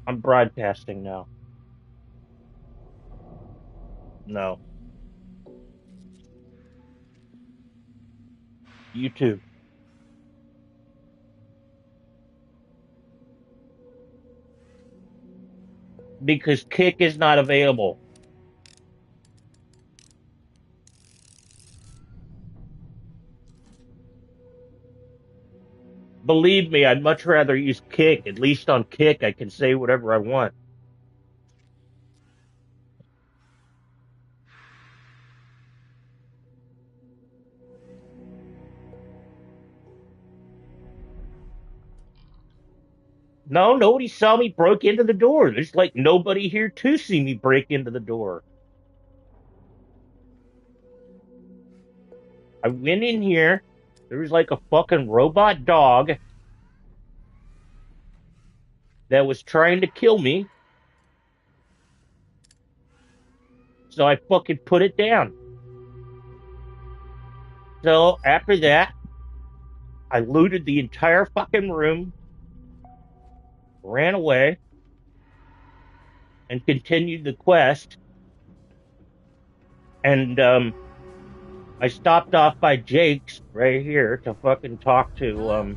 I'm broadcasting now. No. YouTube. Because Kick is not available. Believe me, I'd much rather use Kick. At least on Kick, I can say whatever I want. No, nobody saw me break into the door. There's like nobody here to see me break into the door. I went in here. There was like a fucking robot dog that was trying to kill me. So I fucking put it down. So after that, I looted the entire fucking room, ran away, and continued the quest. And I stopped off by Jake's right here to fucking talk to Hello?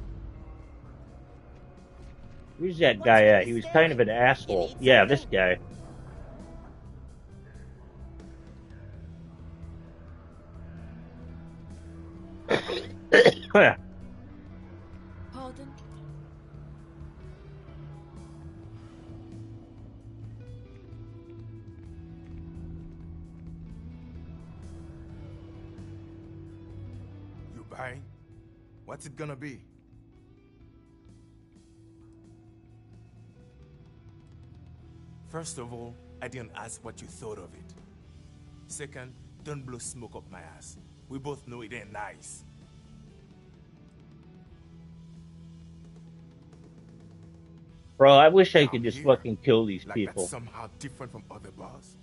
where's that What's guy with at? the He was kind of staring? an You asshole. need Yeah, this something? guy. Pardon? You buying? What's it gonna be? First of all, I didn't ask what you thought of it. Second, don't blow smoke up my ass. We both know it ain't nice. Bro, I wish I could Down just here? fucking kill these Like that's people. somehow different from other bars?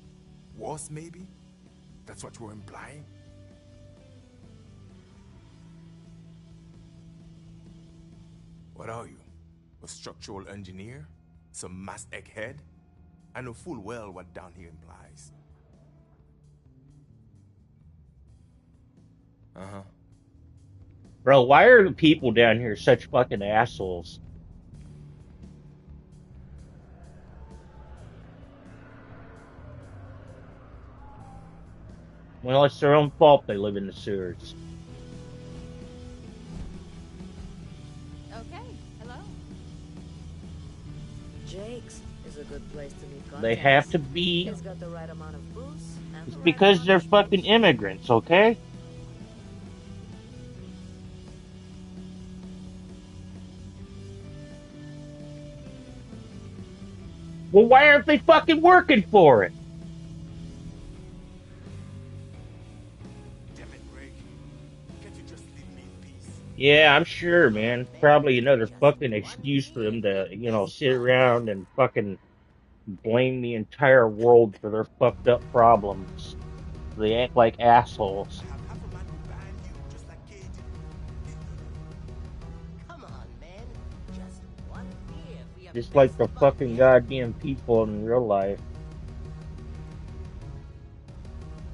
Worse, maybe? That's what you're implying? What are you? A structural engineer? Some mass egghead? I know full well what down here implies. Uh-huh. Bro, why are the people down here such fucking assholes? Well, it's their own fault they live in the sewers. Okay, hello. Jake's is a good place to meet They have contacts. to be. He's got the right amount of booze and It's the right because amount they're of fucking schmooze. immigrants, okay? Well, why aren't they fucking working for it? Damn it, Greg. Can't you just leave me in peace? Yeah, I'm sure, Come man. on, man. Probably another Just fucking one excuse for beer them for to, the best sit part. around and fucking blame the entire world for their fucked up problems. They act like assholes. I have half a man behind you, just like Katie. Come on, man. Just one beer for your Just like best the bud, fucking yeah? goddamn people in real life.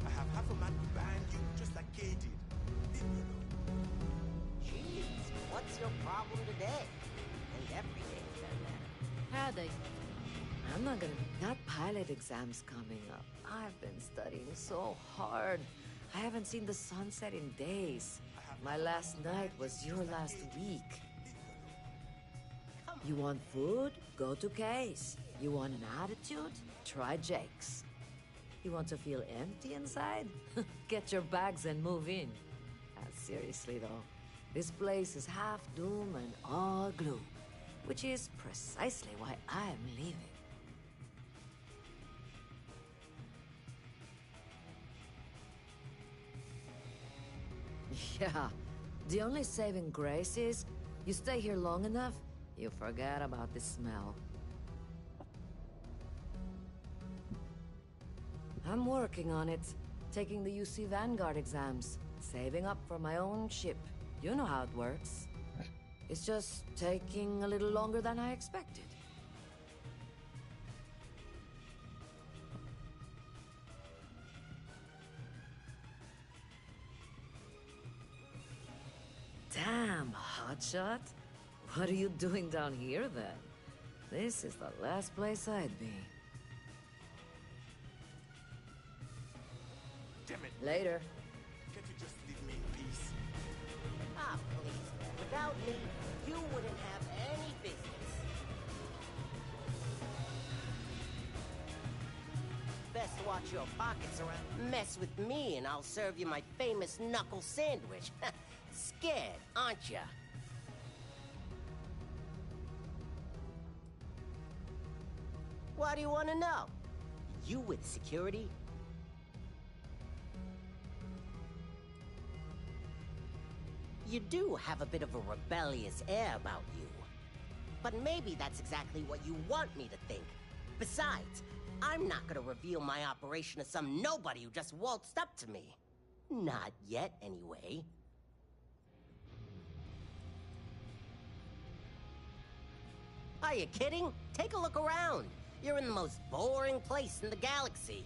I have half a man behind you, just like Katie. Jesus, what's your problem today? And every day for that matter. Howdy. I'm not gonna. That pilot exam's coming up. I've been studying so hard. I haven't seen the sunset in days. My last night was your last week. Come You want food? Go to Case. You want an attitude? Try Jake's. You want to feel empty inside? Get your bags and move in. Seriously though, this place is half doom and all gloom, which is precisely why I'm leaving. Yeah, the only saving grace is you stay here long enough, you forget about the smell. I'm working on it, taking the UC Vanguard exams, saving up for my own ship. You know how it works. It's just taking a little longer than I expected. Damn, hotshot. What are you doing down here, then? This is the last place I'd be. Damn it! Later. Can't you just leave me in peace? Ah, please. Without me, you wouldn't have any business. Best watch your pockets around. Mess with me and I'll serve you my famous knuckle sandwich. Scared, aren't ya? What do you want to know? You with security? You do have a bit of a rebellious air about you. But maybe that's exactly what you want me to think. Besides, I'm not gonna reveal my operation to some nobody who just waltzed up to me. Not yet, anyway. Are you kidding? Take a look around. You're in the most boring place in the galaxy.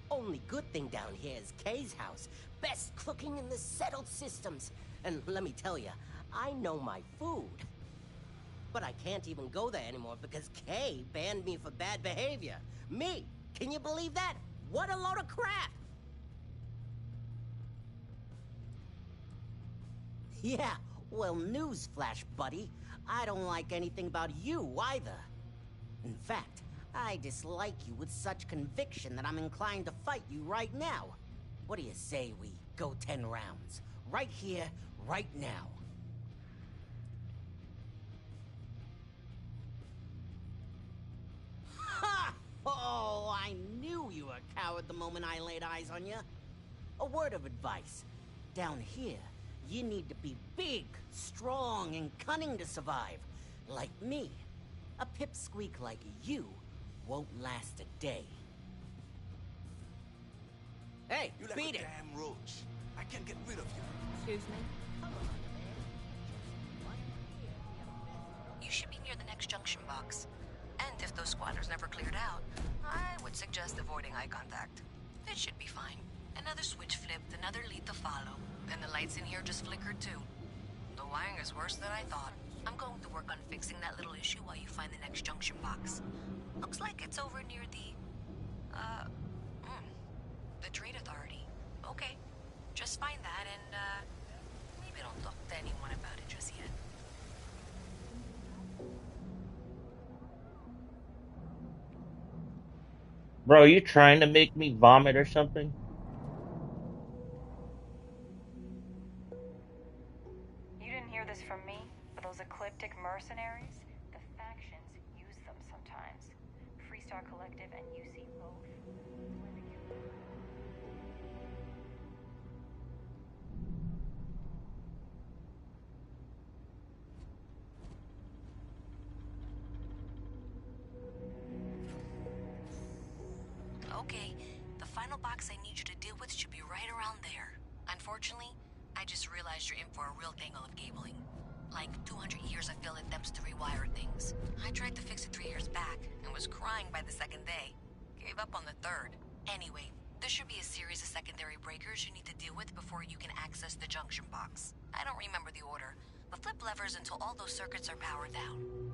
Only good thing down here is Kay's house. Best cooking in the settled systems. And let me tell you, I know my food. But I can't even go there anymore because Kay banned me for bad behavior. Me! Can you believe that? What a load of crap! Yeah, well, newsflash, buddy. I don't like anything about you either. In fact, I dislike you with such conviction that I'm inclined to fight you right now. What do you say we go 10 rounds? Right here, right now. Ha! Oh, I knew you were a coward the moment I laid eyes on you. A word of advice. Down here, you need to be big, strong, and cunning to survive. Like me. A pipsqueak like you won't last a day. Hey, You're like beat a it! damn roach. I can't get rid of you. Excuse me? Come on, man. Just one here. You should be near the next junction box. And if those squatters never cleared out, I would suggest avoiding eye contact. It should be fine. Another switch flipped, another lead to follow. And the lights in here just flickered too. The wiring is worse than I thought. I'm going to work on fixing that little issue while you find the next junction box. Looks like it's over near the Trade Authority. Okay, just find that and, maybe don't talk to anyone about it just yet. Bro, you trying to make me vomit or something? You didn't hear this from me, but those ecliptic mercenaries, the factions use them sometimes. Freestar Collective and UC both. Okay, the final box I need you to deal with should be right around there. Unfortunately, I just realized you're in for a real tangle of cabling. Like 200 years of field attempts to rewire things. I tried to fix it 3 years back and was crying by the second day. Gave up on the third. Anyway, there should be a series of secondary breakers you need to deal with before you can access the junction box. I don't remember the order, but flip levers until all those circuits are powered down.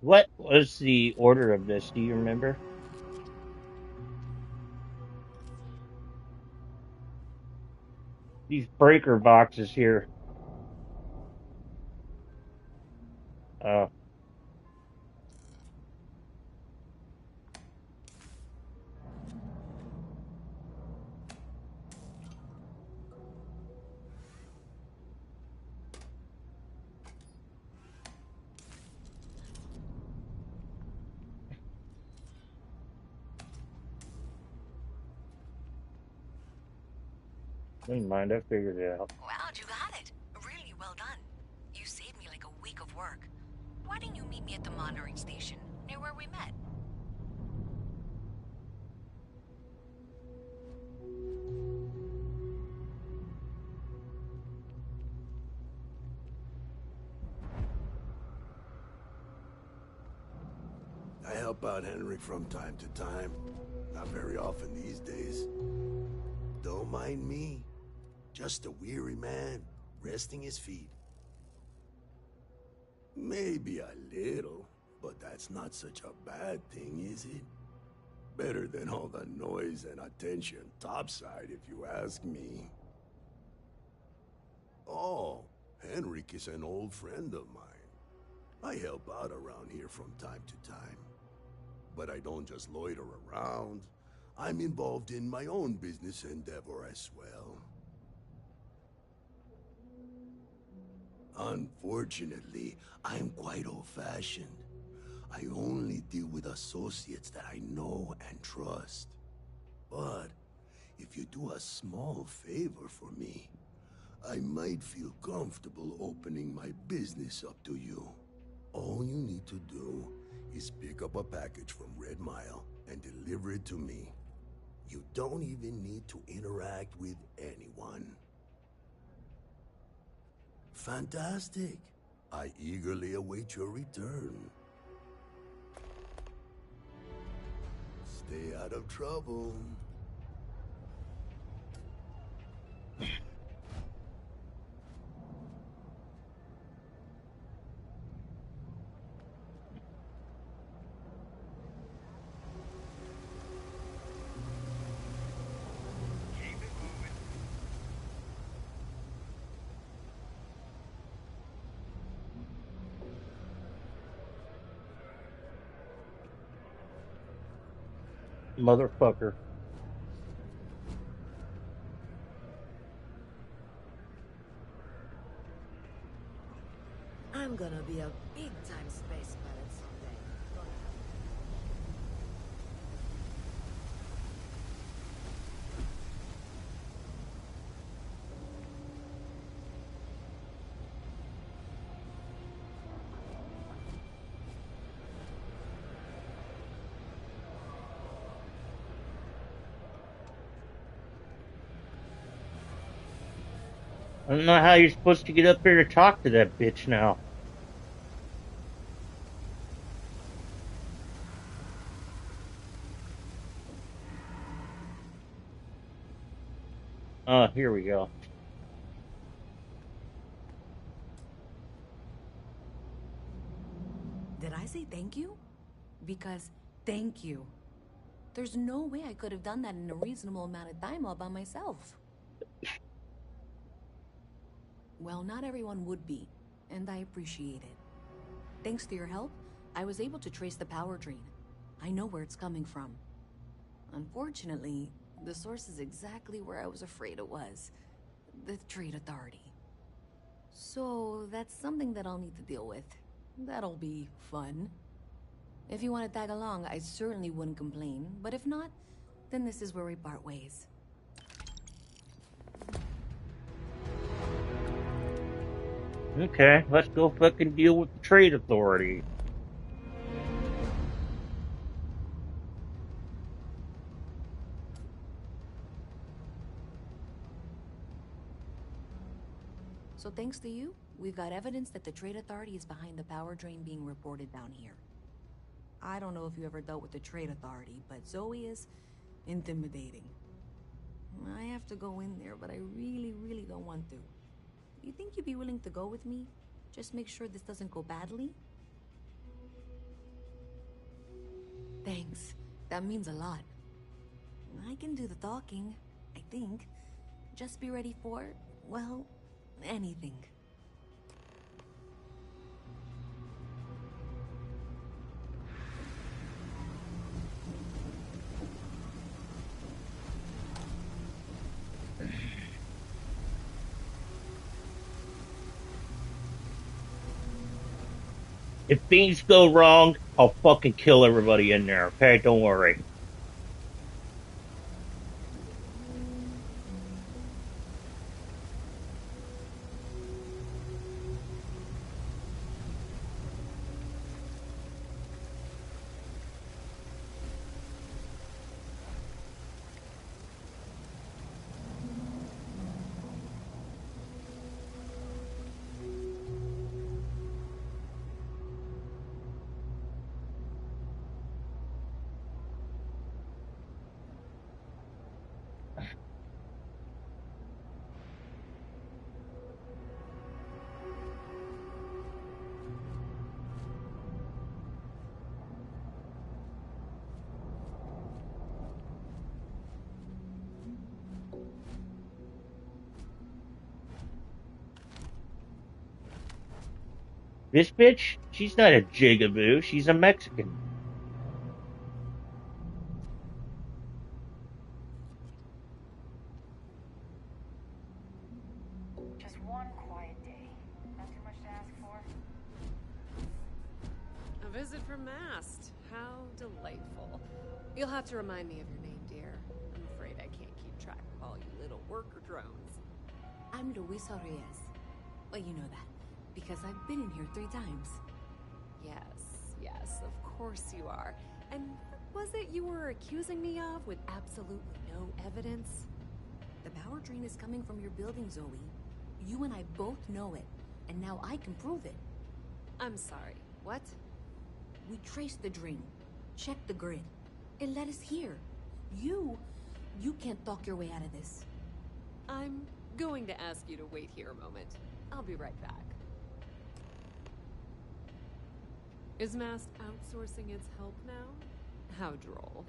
What was the order of this? Do you remember? These breaker boxes here. Uh, never mind, I figured it out. Wow, you got it. Really well done. You saved me like a week of work. Why didn't you meet me at the monitoring station, near where we met? help out Henry from time to time. Not very often these days. Don't mind me. Just a weary man, resting his feet. Maybe a little, but that's not such a bad thing, is it? Better than all the noise and attention topside, if you ask me. Oh, Henrik is an old friend of mine. I help out around here from time to time. But I don't just loiter around. I'm involved in my own business endeavor as well. Unfortunately, I'm quite old-fashioned. I only deal with associates that I know and trust. But if you do a small favor for me, I might feel comfortable opening my business up to you. All you need to do is pick up a package from Red Mile and deliver it to me. You don't even need to interact with anyone. Fantastic. I eagerly await your return. Stay out of trouble. Motherfucker. I'm gonna be a big-time space pilot someday. Gonna I don't know how you're supposed to get up here to talk to that bitch now. Oh, here we go. Did I say thank you? Because thank you. There's no way I could have done that in a reasonable amount of time all by myself. Well, not everyone would be, and I appreciate it. Thanks to your help, I was able to trace the power drain. I know where it's coming from. Unfortunately, the source is exactly where I was afraid it was. The Trade Authority. So, that's something that I'll need to deal with. That'll be fun. If you want to tag along, I certainly wouldn't complain, but if not, then this is where we part ways. Okay, let's go fucking deal with the Trade Authority. So thanks to you, we've got evidence that the Trade Authority is behind the power drain being reported down here. I don't know if you ever dealt with the Trade Authority, but Zoe is intimidating. I have to go in there, but I really don't want to. You think you'd be willing to go with me? Just make sure this doesn't go badly? Thanks. That means a lot. I can do the talking, I think. Just be ready for, well, anything. If things go wrong, I'll fucking kill everybody in there, okay? Don't worry. This bitch, she's not a jigaboo, she's a Mexican. Just one quiet day. Not too much to ask for. A visit from Mast. How delightful. You'll have to remind me of your name, dear. I'm afraid I can't keep track of all you little worker drones. I'm Luisa Reyes. Well, you know that, because I've been in here 3 times. Yes, of course you are. And what was it you were accusing me of with absolutely no evidence? The power drain is coming from your building, Zoe. You and I both know it, and now I can prove it. I'm sorry, what? We traced the drain, checked the grid. It led us here. You can't talk your way out of this. I'm going to ask you to wait here a moment. I'll be right back. Is Mast outsourcing its help now? How droll.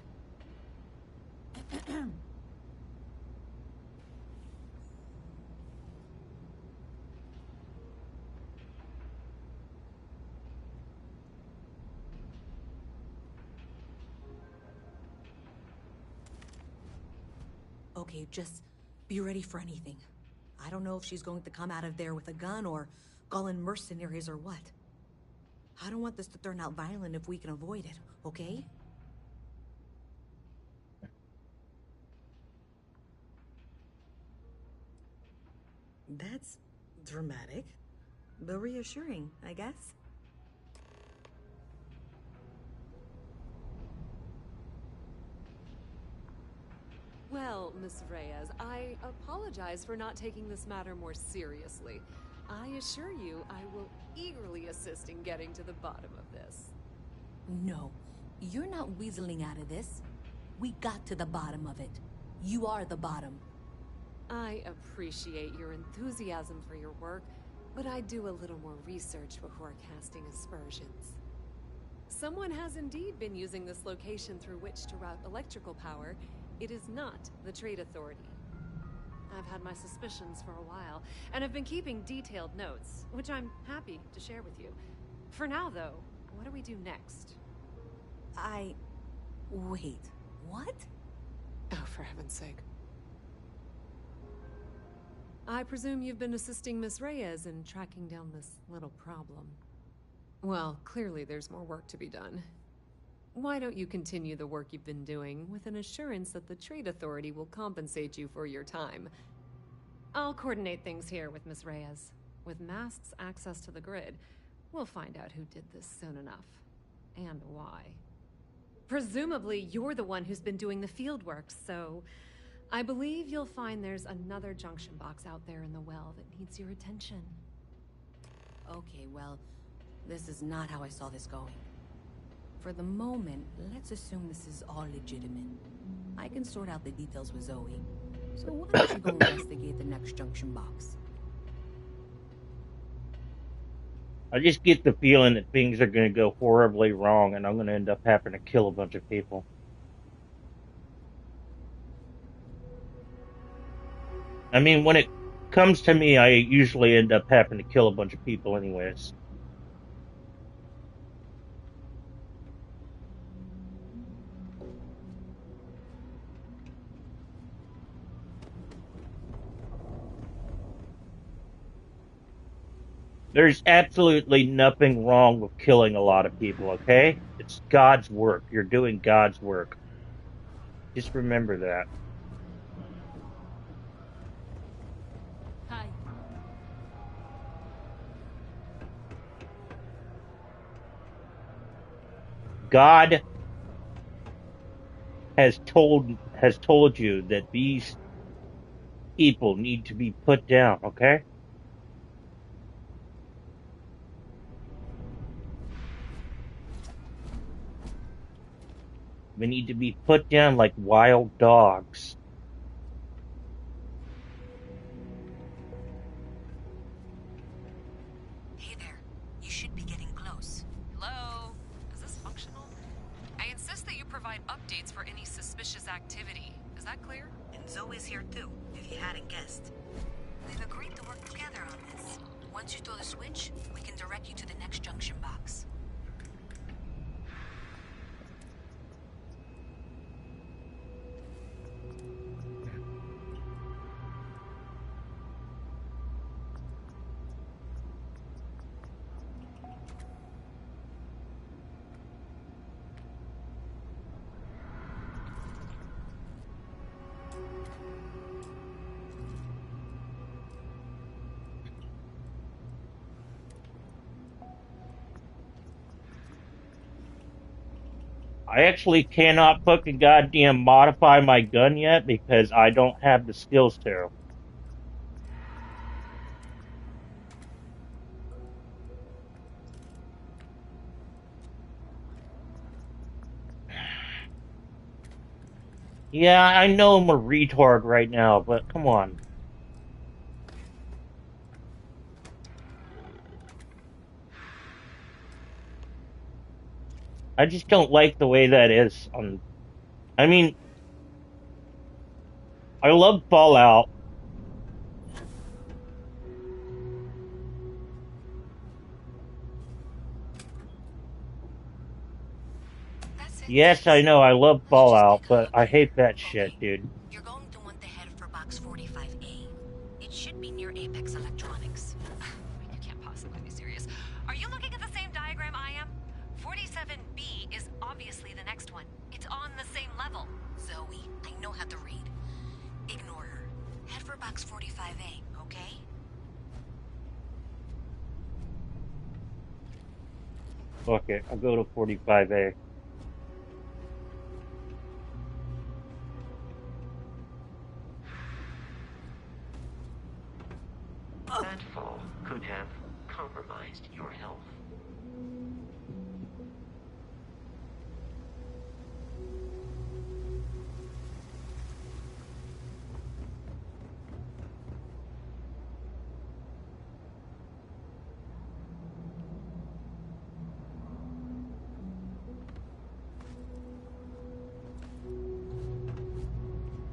Okay, just be ready for anything. I don't know if she's going to come out of there with a gun or call in mercenaries or what. I don't want this to turn out violent if we can avoid it, okay? That's dramatic, but reassuring, I guess. Well, Miss Reyes, I apologize for not taking this matter more seriously. I assure you I will eagerly assist in getting to the bottom of this. No, you're not weaseling out of this. We got to the bottom of it. You are the bottom. I appreciate your enthusiasm for your work, but I do a little more research before casting aspersions. Someone has indeed been using this location through which to route electrical power. It is not the Trade Authority. I've had my suspicions for a while, and have been keeping detailed notes, which I'm happy to share with you. For now, though, what do we do next? Wait, what? Oh, for heaven's sake. I presume you've been assisting Miss Reyes in tracking down this little problem. Well, clearly there's more work to be done. Why don't you continue the work you've been doing with an assurance that the Trade Authority will compensate you for your time? I'll coordinate things here with Miss Reyes. With Mast's access to the grid, we'll find out who did this soon enough. And why. Presumably, you're the one who's been doing the field work, so I believe you'll find there's another junction box out there in the well that needs your attention. Okay, well, this is not how I saw this going. For the moment, let's assume this is all legitimate. I can sort out the details with Zoe. So why don't you go investigate the next junction box? I just get the feeling that things are going to go horribly wrong and I'm going to end up having to kill a bunch of people. I mean, when it comes to me, I usually end up having to kill a bunch of people anyways. There's absolutely nothing wrong with killing a lot of people, okay? It's God's work. You're doing God's work. Just remember that. Hi. God has told you that these people need to be put down, okay? They need to be put down like wild dogs. Hey there. You should be getting close. Hello? Is this functional? I insist that you provide updates for any suspicious activity. Is that clear? And Zoe's here too, if you hadn't guessed. We've agreed to work together on this. Once you throw the switch, we can direct you to the next junction box. I actually cannot fucking goddamn modify my gun yet because I don't have the skills to. Yeah, I know I'm a retard right now, but come on. I just don't like the way that is on. I mean, I love Fallout. That's it, Yes, I guys. know I love Let's just Fallout, take a but look. I hate that shit, Okay, dude. you're going to want to head for box 45A. It should be near Apex Electronics. You can't possibly be serious. Are you looking at the same diagram I am? 47B is obviously the next one. It's on the same level. Zoe, I know how to read. Ignore her. Head for box 45A, okay? Fuck it, I'll go to 45A. That fall could have compromised your health.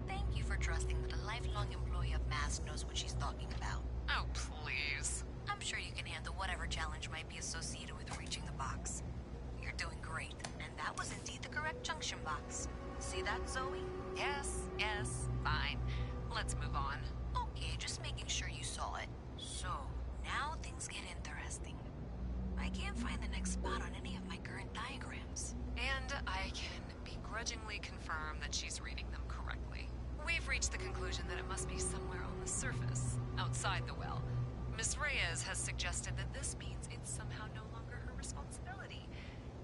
Thank you for trusting that a lifelong employee of Mass knows what she's talking about. Oh, please. I'm sure you can handle whatever challenge might be associated with reaching the box. You're doing great, and that was indeed the correct junction box. See that, Zoe? Yes, fine. Let's move on. Okay, just making sure you saw it. So, now things get interesting. I can't find the next spot on any of my current diagrams. And I can begrudgingly confirm that she's reading them correctly. We've reached the conclusion that it must be somewhere on the surface, outside the well. Miss Reyes has suggested that this means it's somehow no longer her responsibility.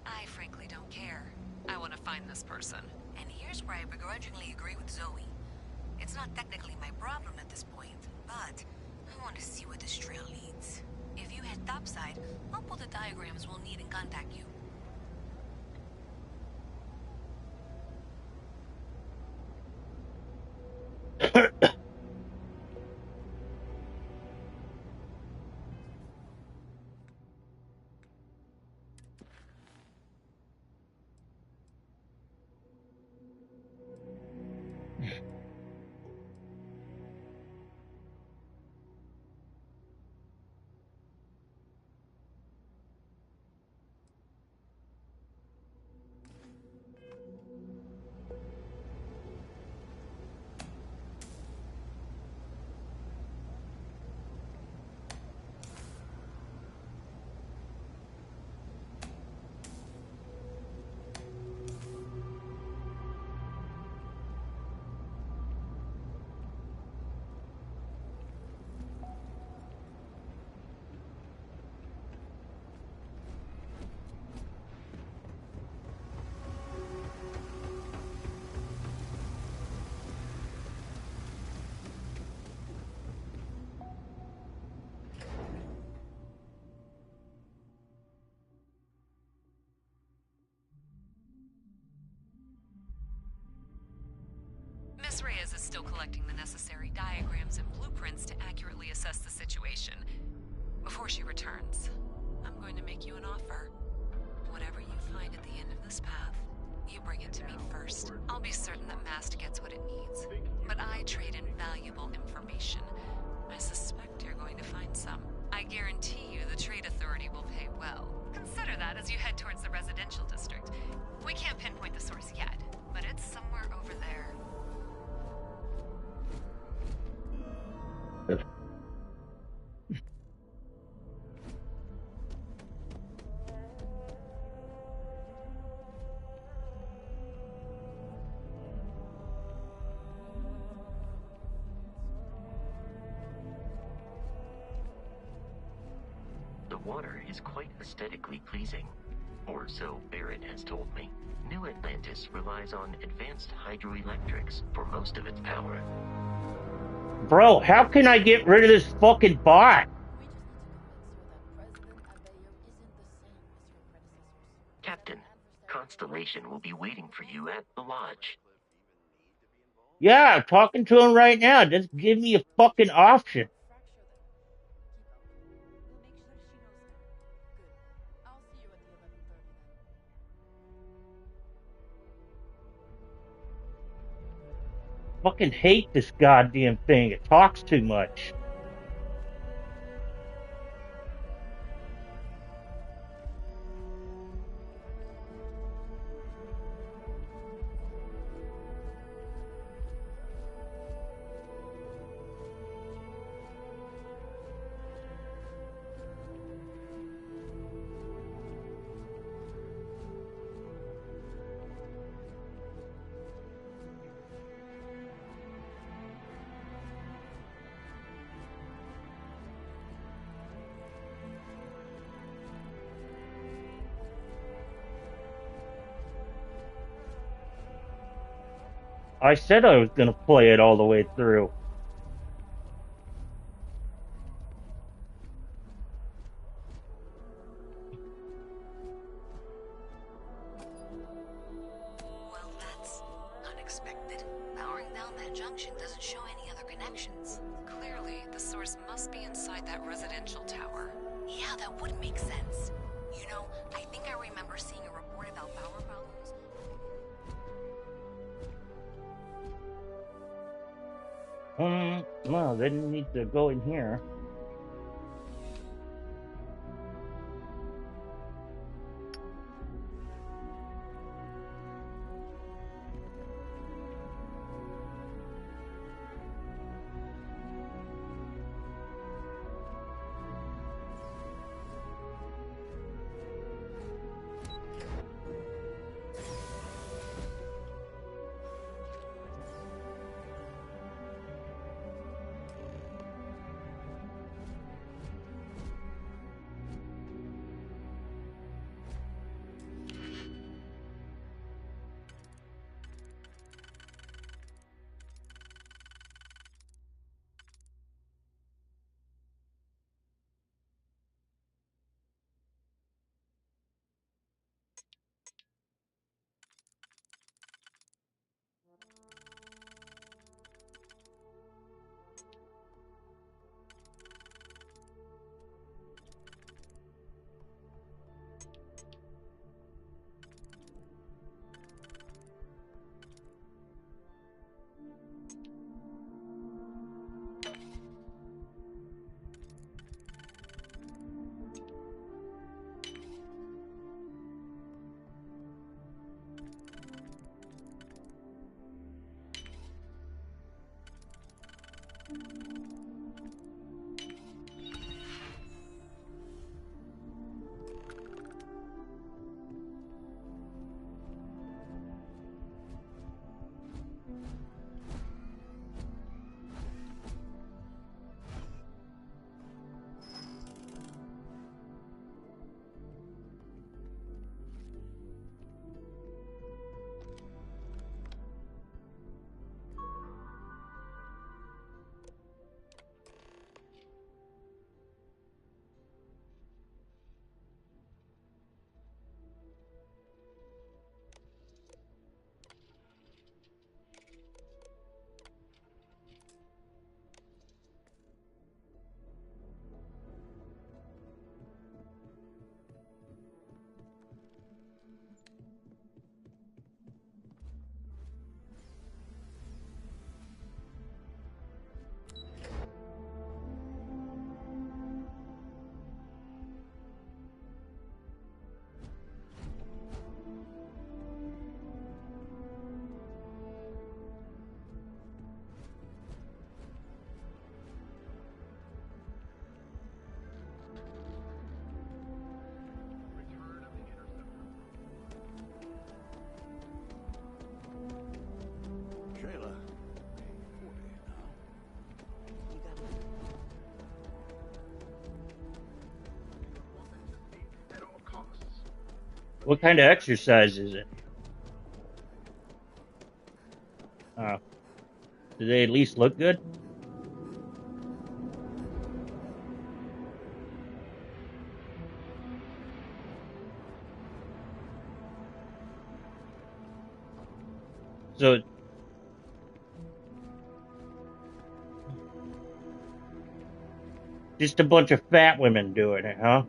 I frankly don't care. I want to find this person. And here's where I begrudgingly agree with Zoe. It's not technically my problem at this point, but I want to see where this trail leads. If you head topside, I'll pull the diagrams we'll need and contact you. Miss Reyes is still collecting the necessary diagrams and blueprints to accurately assess the situation. Before she returns, I'm going to make you an offer. Whatever you find at the end of this path, you bring it to me first. I'll be certain that Mast gets what it needs, but I trade in valuable information. I suspect you're going to find some. I I guarantee you the Trade Authority will pay well. Consider that as you head towards the residential district. We can't pinpoint the source yet, but it's somewhere over there. The water is quite aesthetically pleasing, or so Barrett has told me. New Atlantis relies on advanced hydroelectrics for most of its power. Bro, how can I get rid of this fucking bot? Captain, Constellation will be waiting for you at the lodge. Yeah, I'm talking to him right now. Just give me a fucking option. Fucking hate this goddamn thing. It talks too much. I said I was gonna play it all the way through. Well, that's unexpected. Powering down that junction doesn't show any other connections. Clearly, the source must be inside that residential tower. Yeah, that would make sense. You know, I think I remember seeing a report about power problems. Well, they didn't need to go in here. What kind of exercise is it? Uh, do they at least look good? So just a bunch of fat women doing it, huh?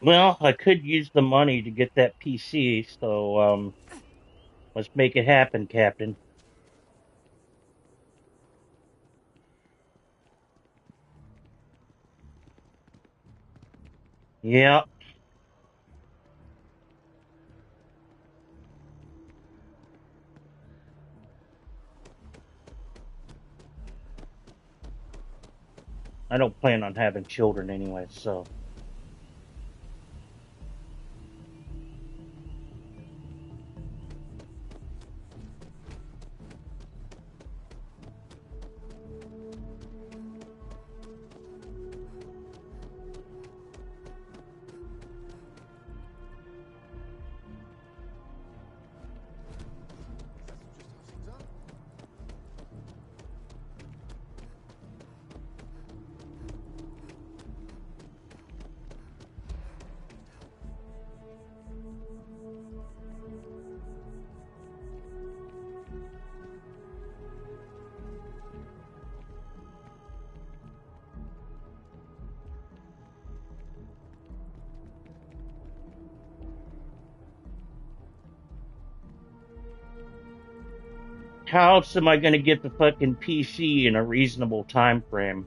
Well, I could use the money to get that PC, so let's make it happen, Captain. Yeah, I don't plan on having children anyway, so. How else am I going to get the fucking PC in a reasonable time frame?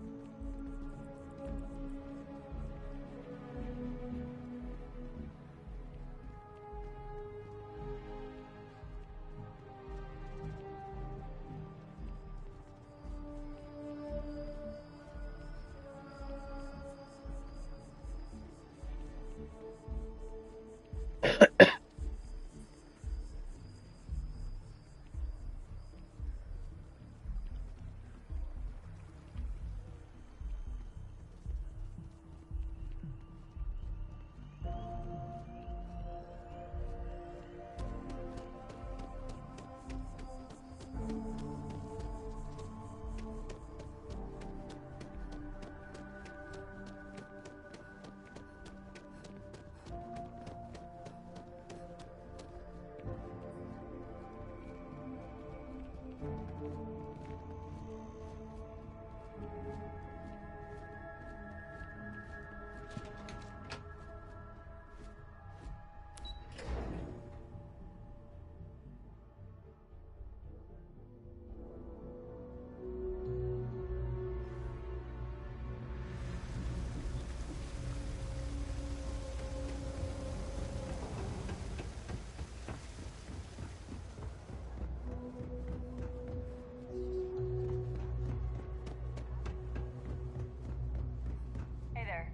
Hey there.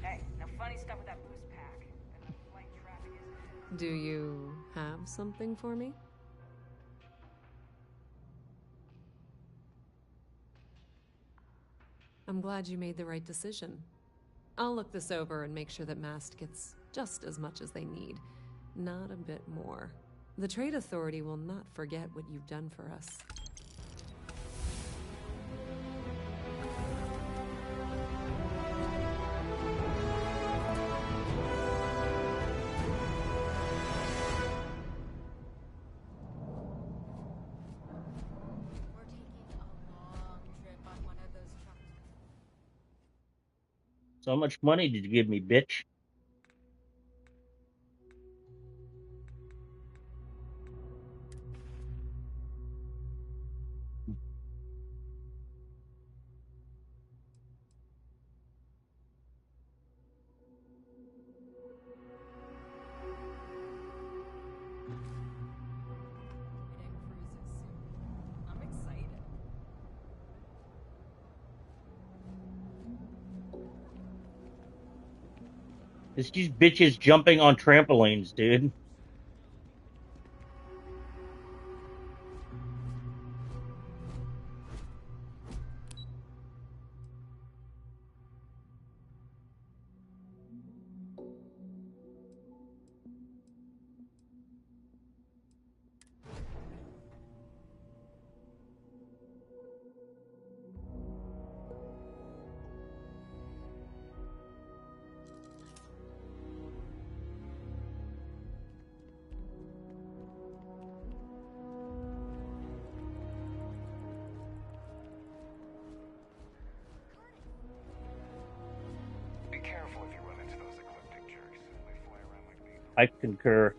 Hey, no funny stuff with that boost pack. And the flight traffic is... Do you have something for me? I'm glad you made the right decision. I'll look this over and make sure that Mast gets just as much as they need, not a bit more. The Trade Authority will not forget what you've done for us. So much money did you give me, bitch? I'm excited. It's these bitches jumping on trampolines, dude. Be careful if you run into those ecliptic jerks. They fly around like people. I concur.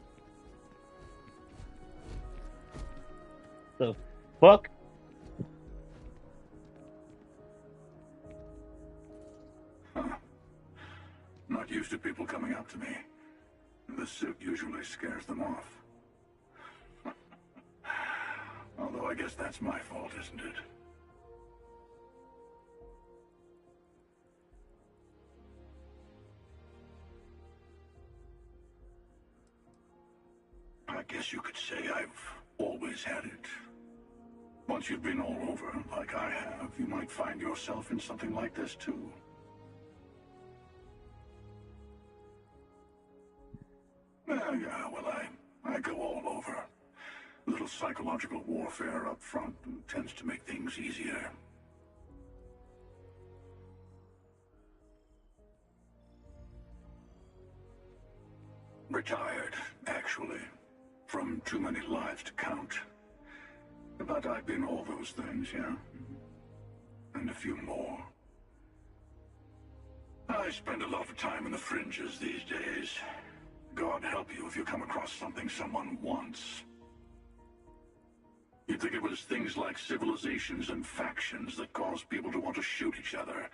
The fuck? Not used to people coming up to me. The suit usually scares them off. Although I guess that's my fault, isn't it? I guess you could say I've always had it. Once you've been all over, like I have, you might find yourself in something like this too. Yeah, well, I go all over. A little psychological warfare up front tends to make things easier. Retired, actually. From too many lives to count. But I've been all those things, yeah? And a few more. I spend a lot of time in the fringes these days. God help you if you come across something someone wants. You'd think it was things like civilizations and factions that cause people to want to shoot each other.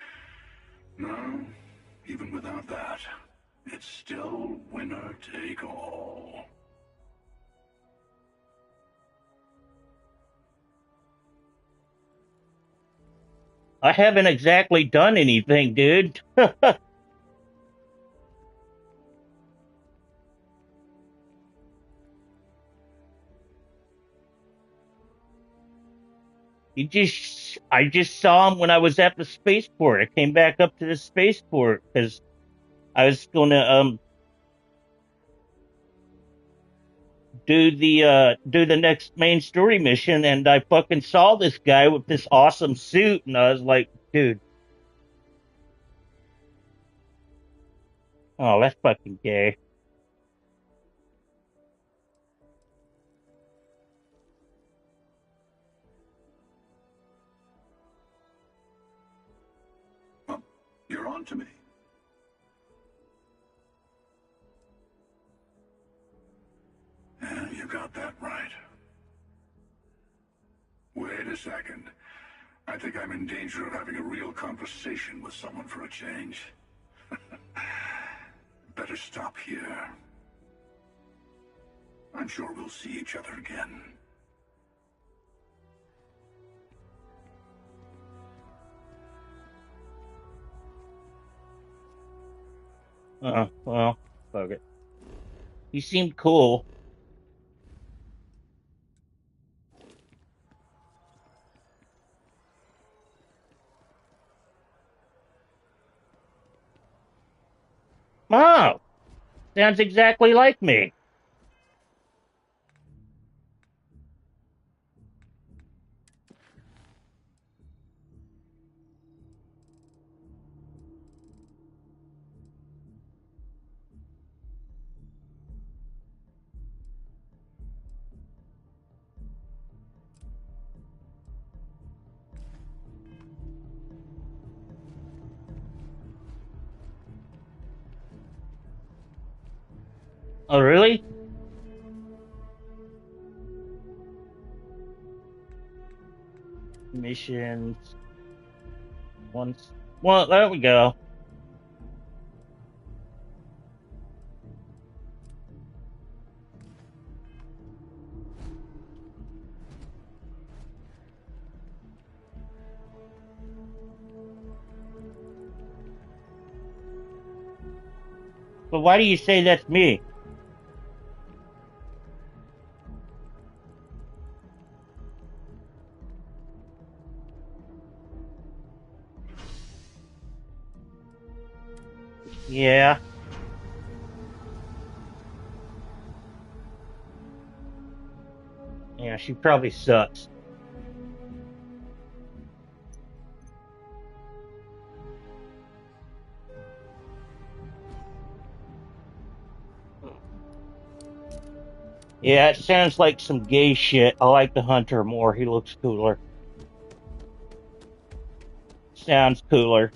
No, even without that, it's still winner take all. I haven't exactly done anything, dude. I just saw him when I was at the spaceport. I came back up to the spaceport because I was gonna do the next main story mission, and I fucking saw this guy with this awesome suit, and I was like, dude, oh, that's fucking gay. Well, you're on to me. Yeah, you got that right. Wait a second. I think I'm in danger of having a real conversation with someone for a change. Better stop here. I'm sure we'll see each other again. Well, fuck it. He seemed cool. Oh, sounds exactly like me. Oh, really? Missions. Once. Well, there we go. But why do you say that's me? Yeah. Yeah, she probably sucks. Yeah, it sounds like some gay shit. I like the Hunter more. He looks cooler. Sounds cooler.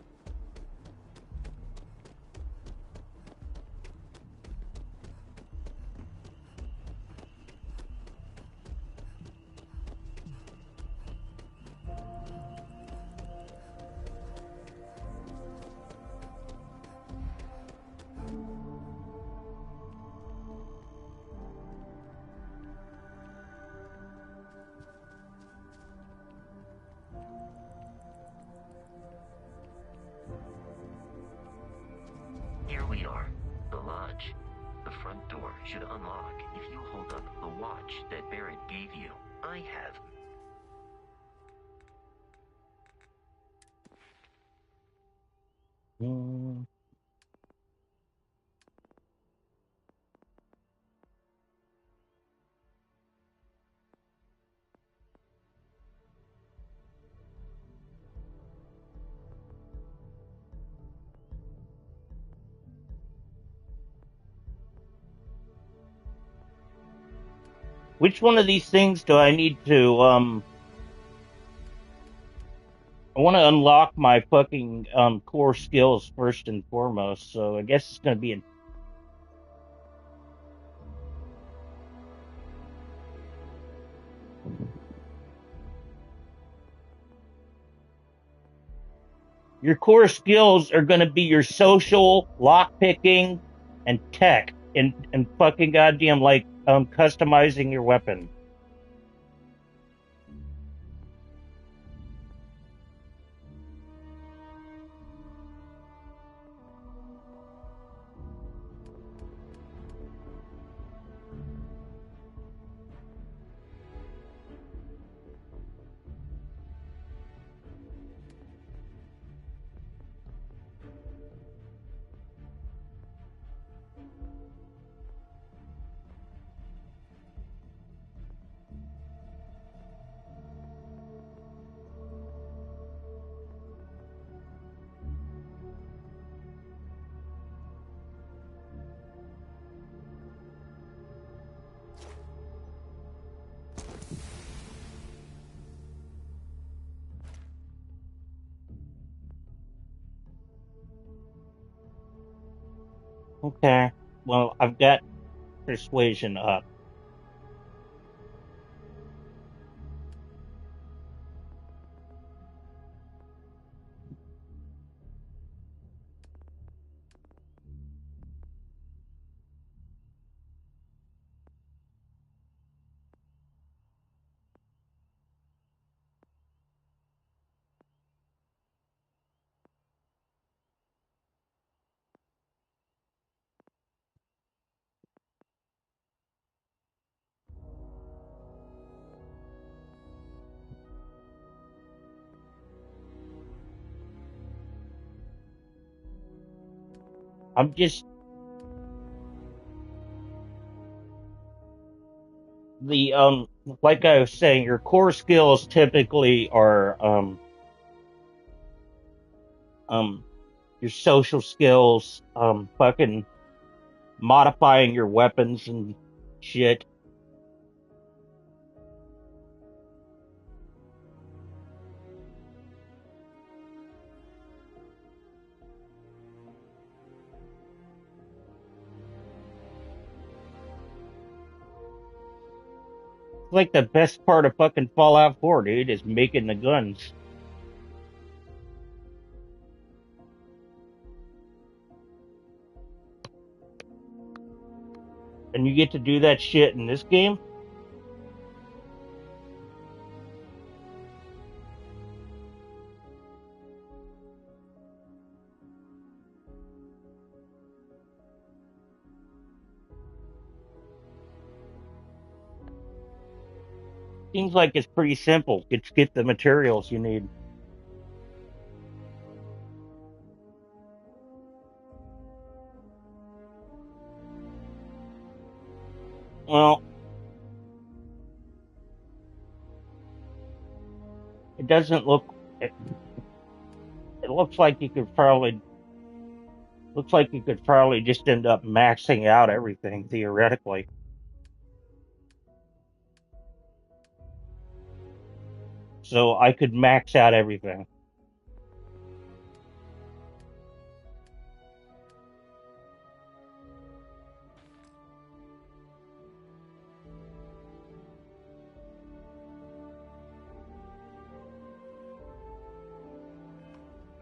Here we are, the lodge. The front door should unlock if you hold up the watch that Barrett gave you. I have. Mm. Which one of these things do I need to I want to unlock my fucking core skills first and foremost. So I guess it's going to be in your core skills are going to be your social, lock picking, and tech, and fucking goddamn like customizing your weapon. Okay. Well, I've got persuasion up. I'm just the like I was saying, your core skills typically are um your social skills, fucking modifying your weapons and shit. It's like the best part of fucking Fallout 4, dude, is making the guns. And you get to do that shit in this game? Seems like it's pretty simple. Just get the materials you need. Well, it doesn't look. It looks like you could probably. Looks like you could probably just end up maxing out everything theoretically. So I could max out everything.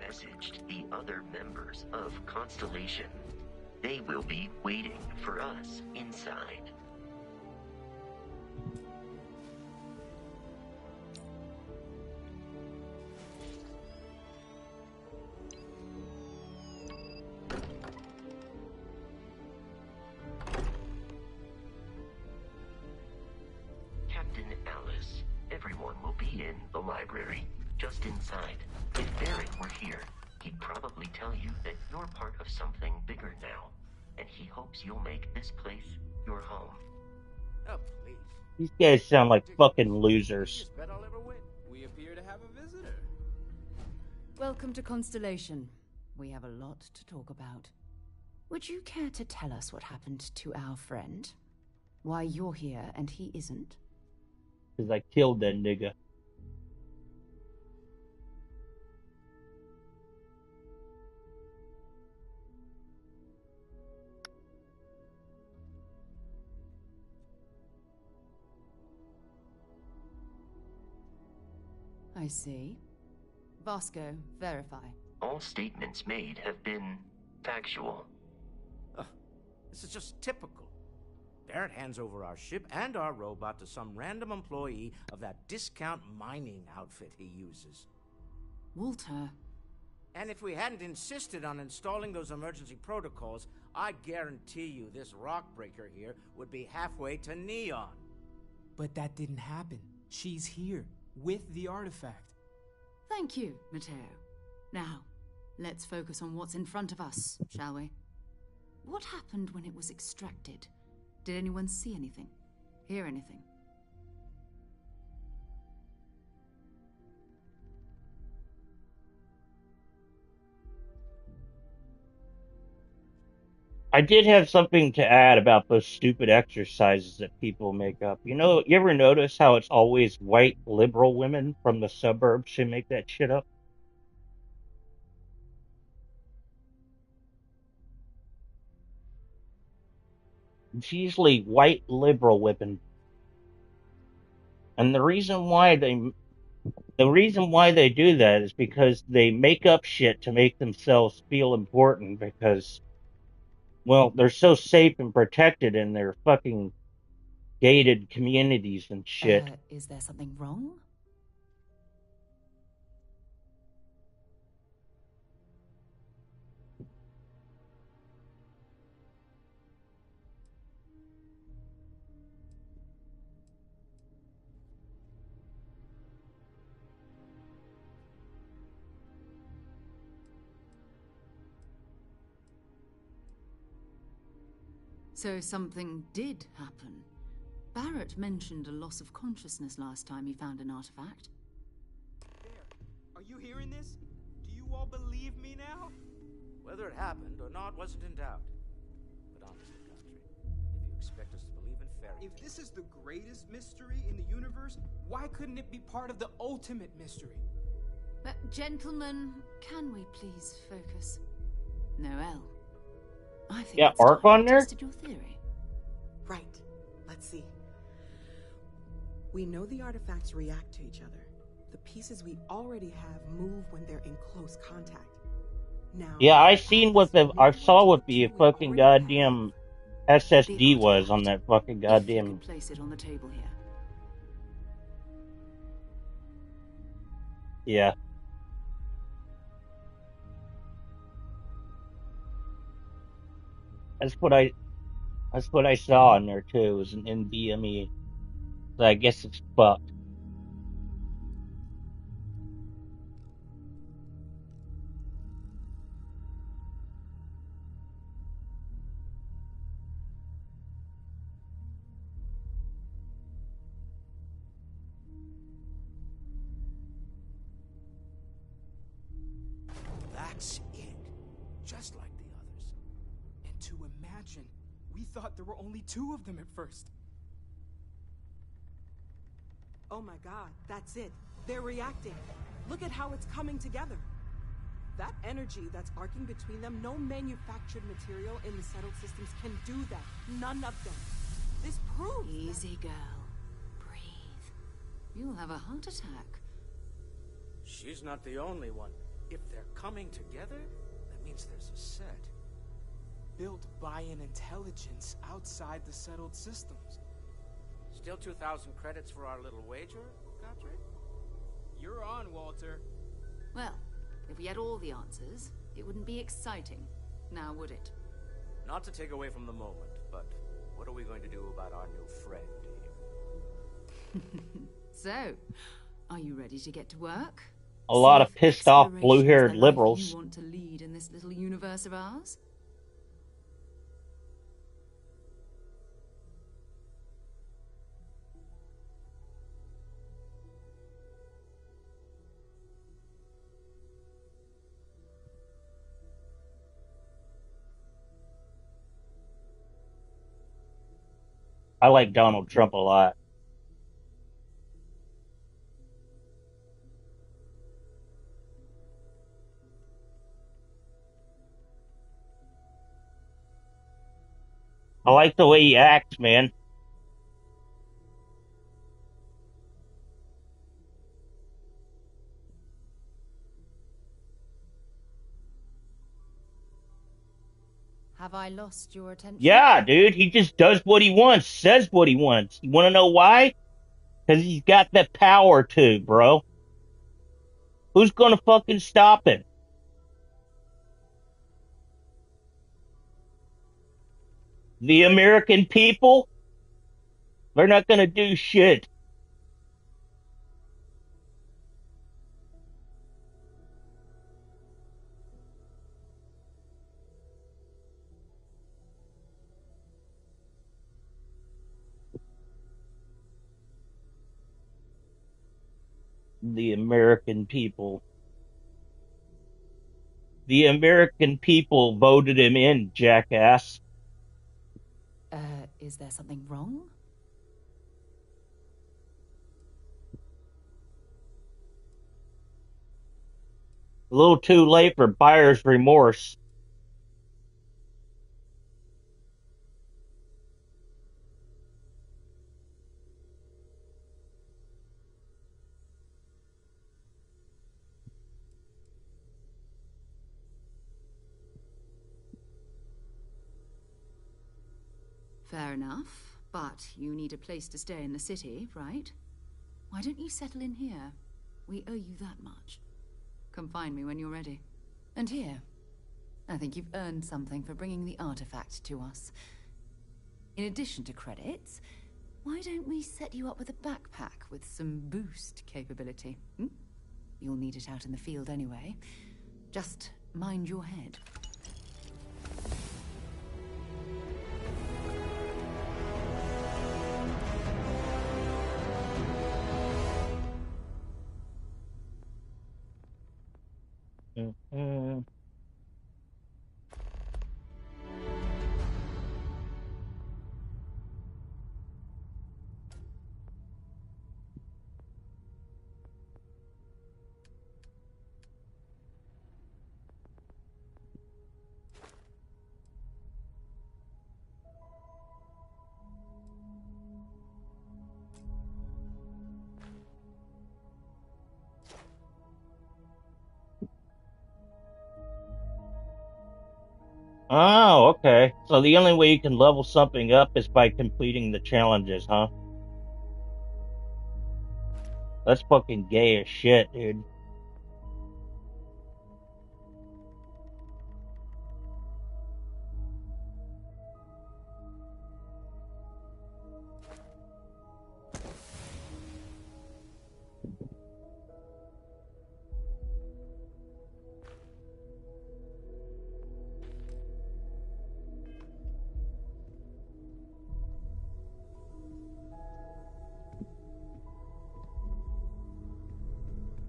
Messaged the other members of Constellation. They will be waiting for us inside. Captain Alice, everyone will be in the library, just inside. If Barrett were here, he'd probably tell you that you're part of something bigger now, and he hopes you'll make this place your home. Oh, please. These guys sound like fucking losers. Bet I'll ever win. We appear to have a visitor. Welcome to Constellation. We have a lot to talk about. Would you care to tell us what happened to our friend? Why you're here and he isn't? Because I killed that nigga. I see. Vasco, verify. All statements made have been factual. This is just typical. Barrett hands over our ship and our robot to some random employee of that discount mining outfit he uses. Walter. And if we hadn't insisted on installing those emergency protocols, I guarantee you this rock breaker here would be halfway to Neon. But that didn't happen. She's here, with the artifact. Thank you, Matteo. Now, let's focus on what's in front of us, shall we? What happened when it was extracted? Did anyone see anything? Hear anything? I did have something to add about those stupid exercises that people make up. You know, you ever notice how it's always white liberal women from the suburbs who make that shit up? It's usually white liberal women. And the reason why they do that is because they make up shit to make themselves feel important because, well, they're so safe and protected in their fucking gated communities and shit. Is there something wrong? So something did happen. Barrett mentioned a loss of consciousness last time he found an artifact. There. Are you hearing this? Do you all believe me now? Whether it happened or not wasn't in doubt. But honestly, Country, if you expect us to believe in fairy If this is the greatest mystery in the universe, why couldn't it be part of the ultimate mystery? But gentlemen, can we please focus? Noel, I think Yeah, it's Arc time on we there? tested your theory. Right. Let's see. We know the artifacts react to each other. The pieces we already have move when they're in close contact. Now, Yeah, I saw what the fucking goddamn SSD was on that fucking If you goddamn. could place it on the table here. Yeah. That's what I saw in there too. It was an NVMe. So I guess it's fucked. That's it. Just like the others. And to imagine, we thought there were only 2 of them at first. Oh my god, that's it. They're reacting. Look at how it's coming together. That energy that's arcing between them, no manufactured material in the settled systems can do that. None of them. This proves Easy, girl. Breathe. You'll have a heart attack. She's not the only one. If they're coming together, that means there's a set. Built by an intelligence outside the settled systems. Still 2,000 credits for our little wager, Patrick? You're on, Walter. Well, if we had all the answers, it wouldn't be exciting. Now, would it? Not to take away from the moment, but what are we going to do about our new friend here? So, are you ready to get to work? A lot of pissed off blue-haired Exploration's the life liberals. you want to lead in this little universe of ours? I like Donald Trump a lot. I like the way he acts, man. Have I lost your attention? Yeah, dude, he just does what he wants, says what he wants. You want to know why? Because he's got the power to, bro. Who's gonna fucking stop him? The American people? They're not gonna do shit. The American people. The American people voted him in, jackass. Is there something wrong? A little too late for buyer's remorse. Fair enough, but you need a place to stay in the city, right? Why don't you settle in here? We owe you that much. Come find me when you're ready. And here, I think you've earned something for bringing the artifact to us. In addition to credits, why don't we set you up with a backpack with some boost capability? Hmm? You'll need it out in the field anyway. Just mind your head. Mm-hmm. Oh, okay. So the only way you can level something up is by completing the challenges, huh? That's fucking gay as shit, dude.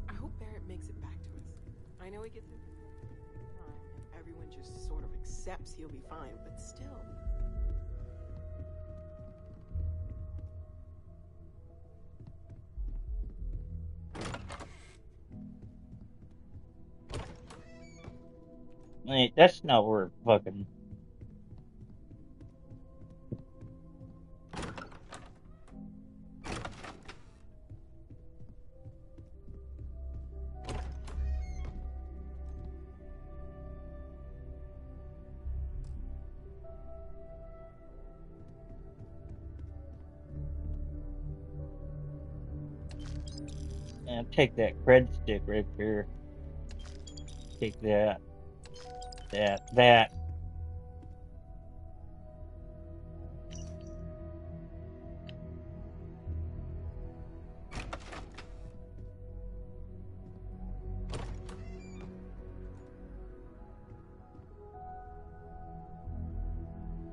I hope Barrett makes it back to us. I know he gets it. And everyone just sort of accepts he'll be fine, but still. Wait, that's not where fucking... Man, take that cred stick right there. Take that. That.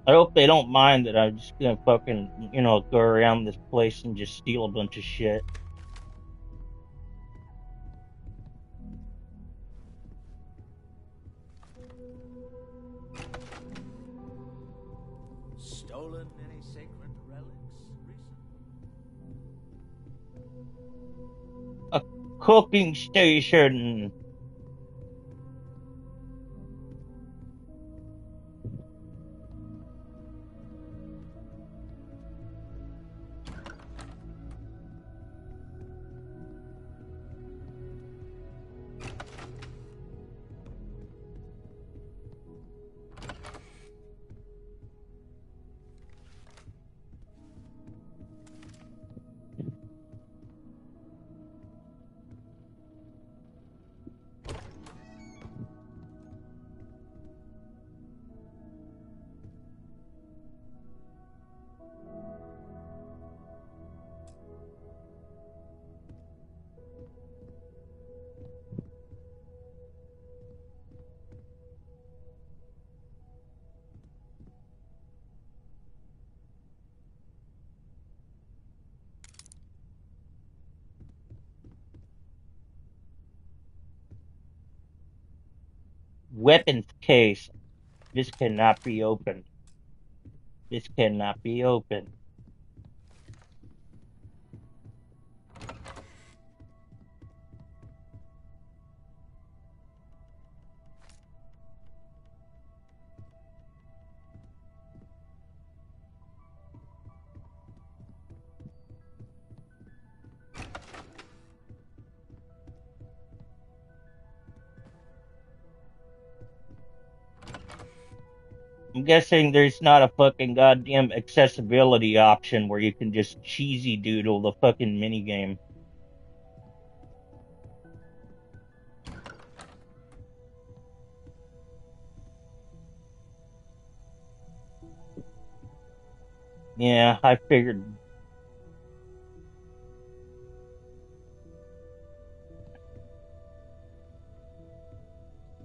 I hope they don't mind that I'm just gonna fucking, go around this place and just steal a bunch of shit. Stolen any sacred relics recently? A cooking station. Weapons case. This cannot be opened. This cannot be opened. I'm guessing there's not a fucking goddamn accessibility option where you can just cheesy doodle the fucking minigame. Yeah, I figured.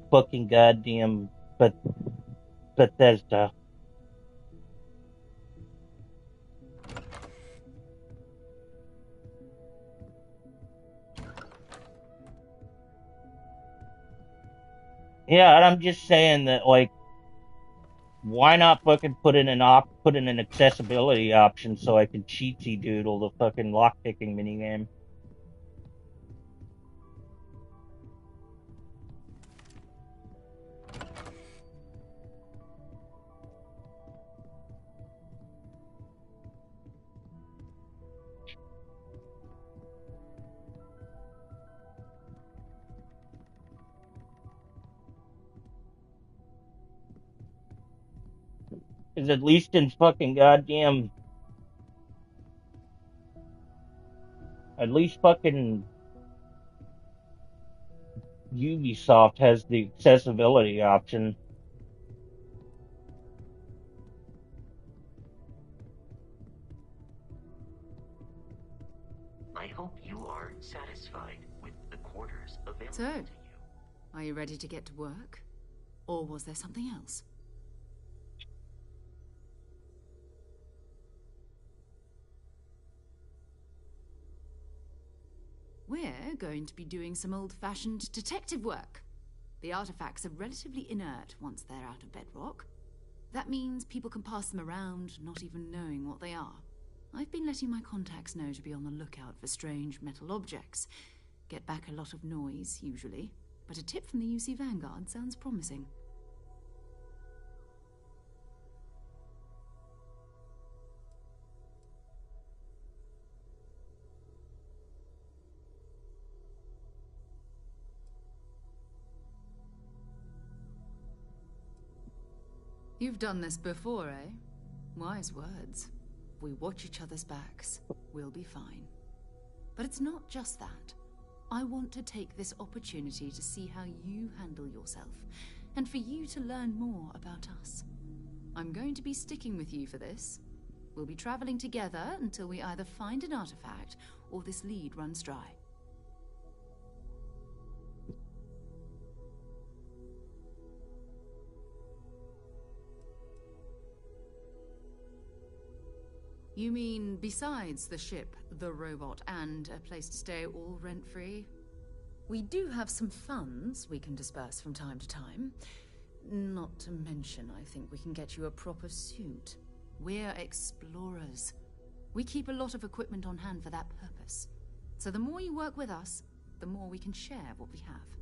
Fucking goddamn Bethesda. Yeah, and I'm just saying that, like, why not fucking put in an accessibility option so I can cheatsy doodle the fucking lockpicking minigame? Because at least in fucking goddamn, at least fucking Ubisoft has the accessibility option. I hope you are satisfied with the quarters available So, to you. are you ready to get to work? Or was there something else? We're going to be doing some old-fashioned detective work. The artifacts are relatively inert once they're out of bedrock. That means people can pass them around, not even knowing what they are. I've been letting my contacts know to be on the lookout for strange metal objects. Get back a lot of noise, usually, but a tip from the UC Vanguard sounds promising. You've done this before, eh? Wise words. If we watch each other's backs, we'll be fine. But it's not just that. I want to take this opportunity to see how you handle yourself, and for you to learn more about us. I'm going to be sticking with you for this. We'll be traveling together until we either find an artifact or this lead runs dry. You mean besides the ship, the robot, and a place to stay all rent-free? We do have some funds we can disperse from time to time. Not to mention, I think we can get you a proper suit. We're explorers. We keep a lot of equipment on hand for that purpose. So the more you work with us, the more we can share what we have.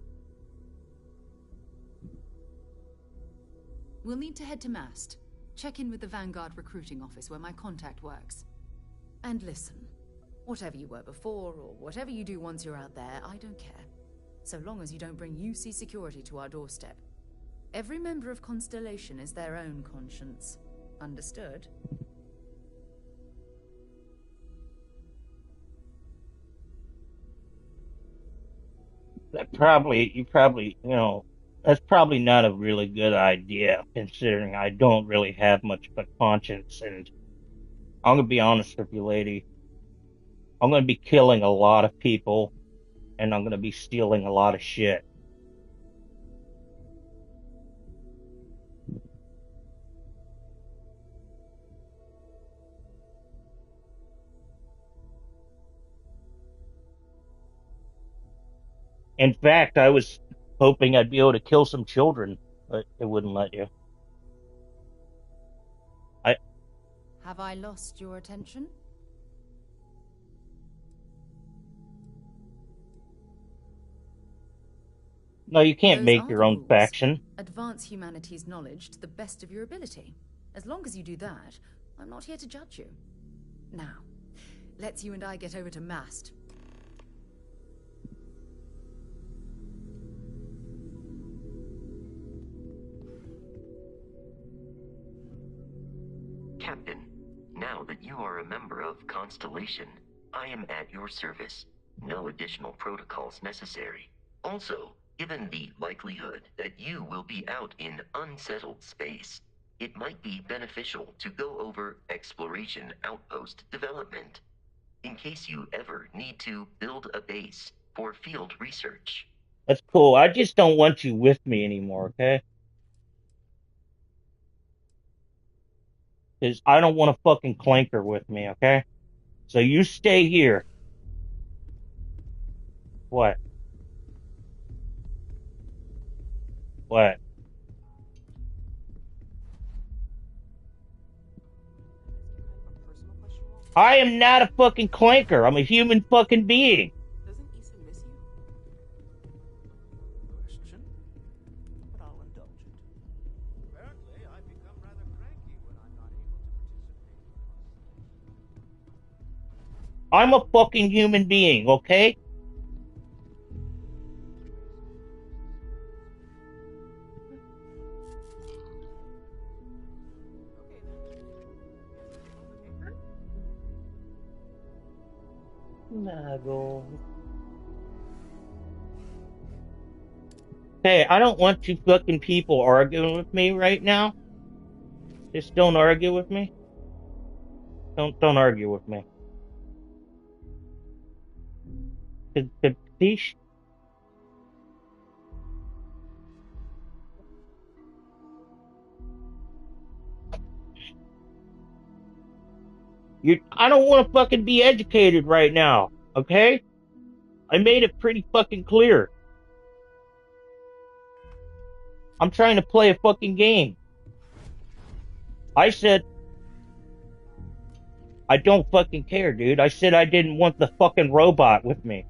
We'll need to head to Mast. Check in with the Vanguard recruiting office where my contact works. And listen, whatever you were before, or whatever you do once you're out there, I don't care. So long as you don't bring UC security to our doorstep. Every member of Constellation is their own conscience. Understood? That's probably not a really good idea, considering I don't really have much of a conscience, and I'm gonna be honest with you, lady. I'm gonna be killing a lot of people, and I'm gonna be stealing a lot of shit. In fact, I was hoping I'd be able to kill some children, but it wouldn't let you. I Have I lost your attention? No, you can't Those make are your the own rules. faction. Advance humanity's knowledge to the best of your ability. As long as you do that, I'm not here to judge you. Now, let's you and I get over to Mast. Captain, now that you are a member of Constellation, I am at your service. No additional protocols necessary. Also, given the likelihood that you will be out in unsettled space, it might be beneficial to go over exploration outpost development, in case you ever need to build a base for field research. That's cool. I just don't want you with me anymore, okay? Because I don't want a fucking clanker with me, okay? So you stay here. What? What? I am not a fucking clanker. I'm a human fucking being. Doesn't Issa miss you? Question? But I'll indulge it. Apparently, I become rather cranky when I'm not able to participate. I'm a fucking human being, okay? Okay then. Nuggle. Hey, I don't want you fucking people arguing with me right now. Just don't argue with me. Don't argue with me. Capiche? I don't want to fucking be educated right now, okay? I made it pretty fucking clear. I'm trying to play a fucking game. I said, I don't fucking care, dude. I said I didn't want the fucking robot with me.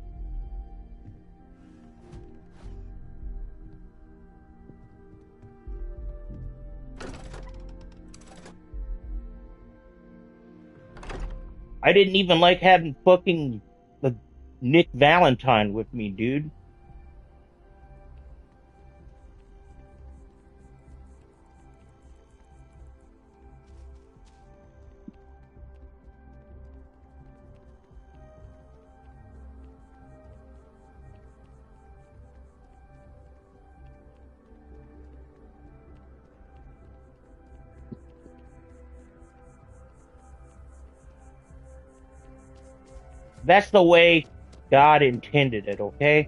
I didn't even like having fucking the Nick Valentine with me, dude. That's the way God intended it, okay?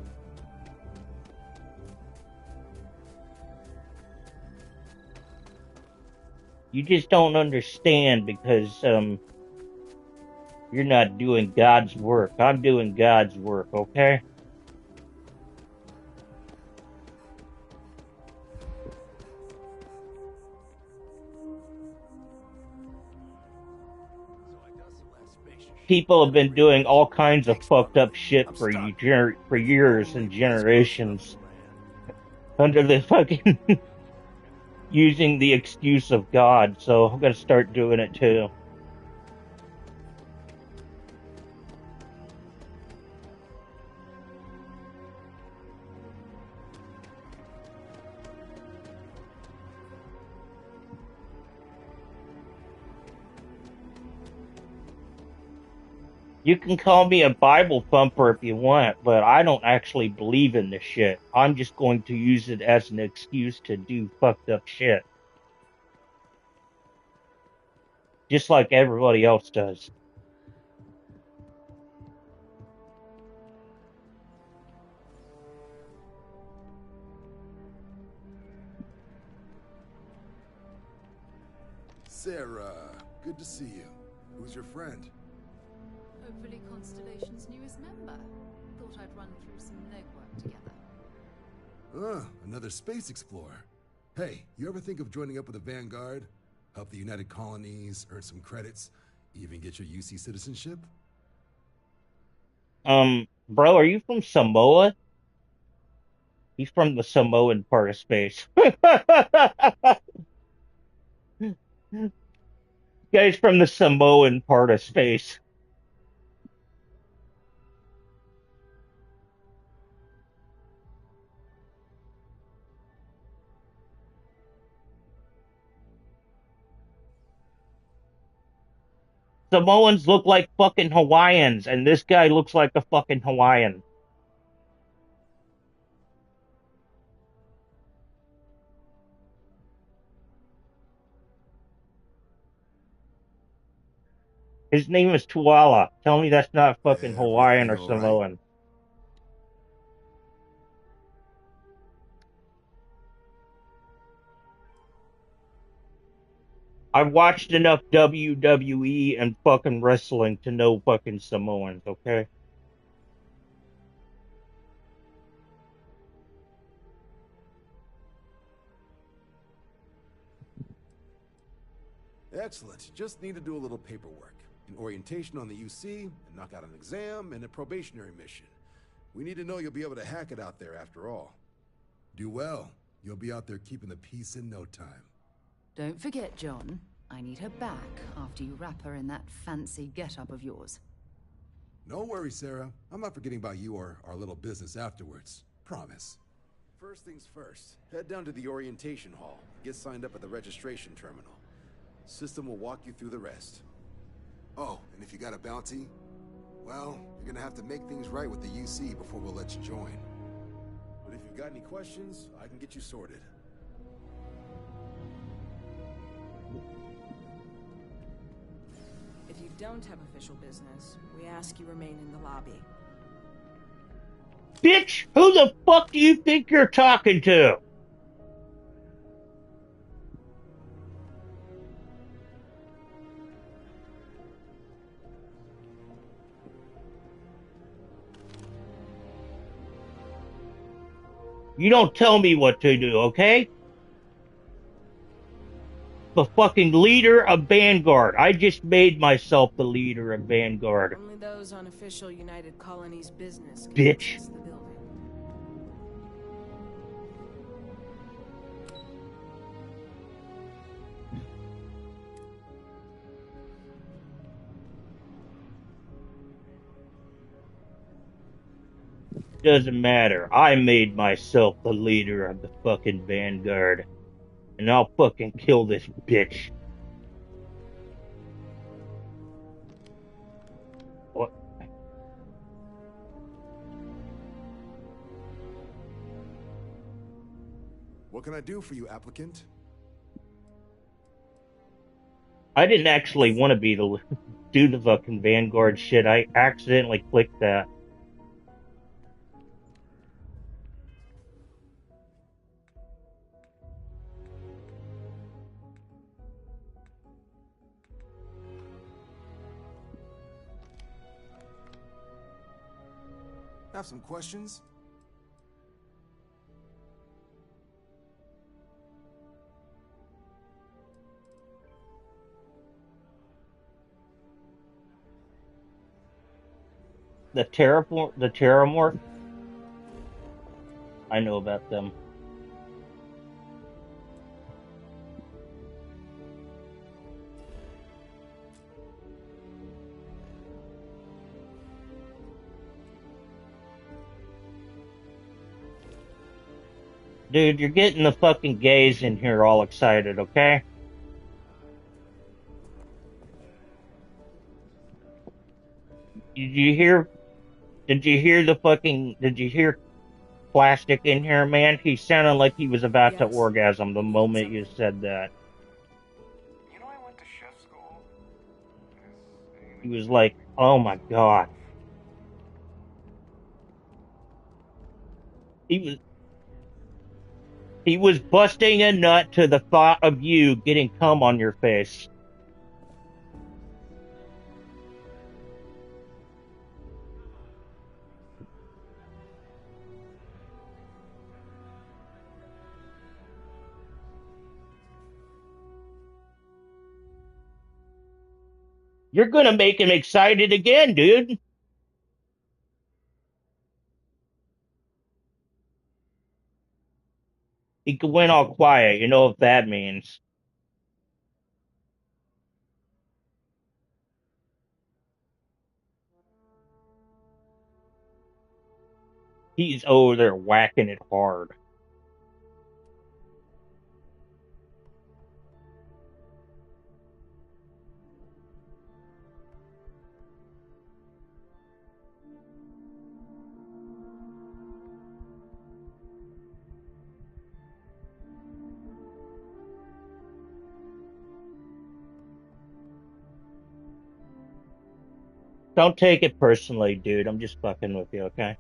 You just don't understand because you're not doing God's work. I'm doing God's work, okay? People have been doing all kinds of fucked up shit for years and generations under the fucking using the excuse of God. So I'm gonna start doing it too. You can call me a Bible thumper if you want, but I don't actually believe in this shit. I'm just going to use it as an excuse to do fucked up shit. Just like everybody else does. Sarah, good to see you. Who's your friend? Hopefully Constellation's newest member. Thought I'd run through some legwork together. Another space explorer. Hey, you ever think of joining up with the Vanguard? Help the United Colonies, earn some credits, even get your UC citizenship? Bro, are you from Samoa? He's from the Samoan part of space. Guy's from the Samoan part of space. Samoans look like fucking Hawaiians, and this guy looks like a fucking Hawaiian. His name is Tuala. Tell me that's not fucking Hawaiian Everything or all right? Samoan. I've watched enough WWE and fucking wrestling to know fucking Samoans, okay? Excellent. Just need to do a little paperwork. An orientation on the UC, and knock out an exam, and a probationary mission. We need to know you'll be able to hack it out there after all. Do well. You'll be out there keeping the peace in no time. Don't forget, John. I need her back after you wrap her in that fancy get-up of yours. No worries, Sarah. I'm not forgetting about you or our little business afterwards. Promise. First things first, head down to the orientation hall. Get signed up at the registration terminal. System will walk you through the rest. Oh, and if you got a bounty, Well, you're gonna have to make things right with the UC before we'll let you join. But if you've got any questions, I can get you sorted. If you don't have official business, we ask you remain in the lobby. Bitch, who the fuck do you think you're talking to? You don't tell me what to do, okay? The fucking leader of Vanguard. I just made myself the leader of Vanguard. Only those on official United Colonies business can Bitch. access the building. Doesn't matter. I made myself the leader of the fucking Vanguard. And I'll fucking kill this bitch. What? What can I do for you, applicant? I didn't actually want to be the do the fucking Vanguard shit. I accidentally clicked that. Have some questions? The Terramorph? I know about them. Dude, you're getting the fucking gays in here all excited, okay? Did you hear Plastic in here, man? He sounded like he was about to orgasm the moment you said that. You know, I went to chef school. He was like, oh my god. He was busting a nut to the thought of you getting cum on your face. You're gonna make him excited again, dude. He went all quiet. You know what that means. He's over there whacking it hard. Don't take it personally, dude. I'm just fucking with you, okay?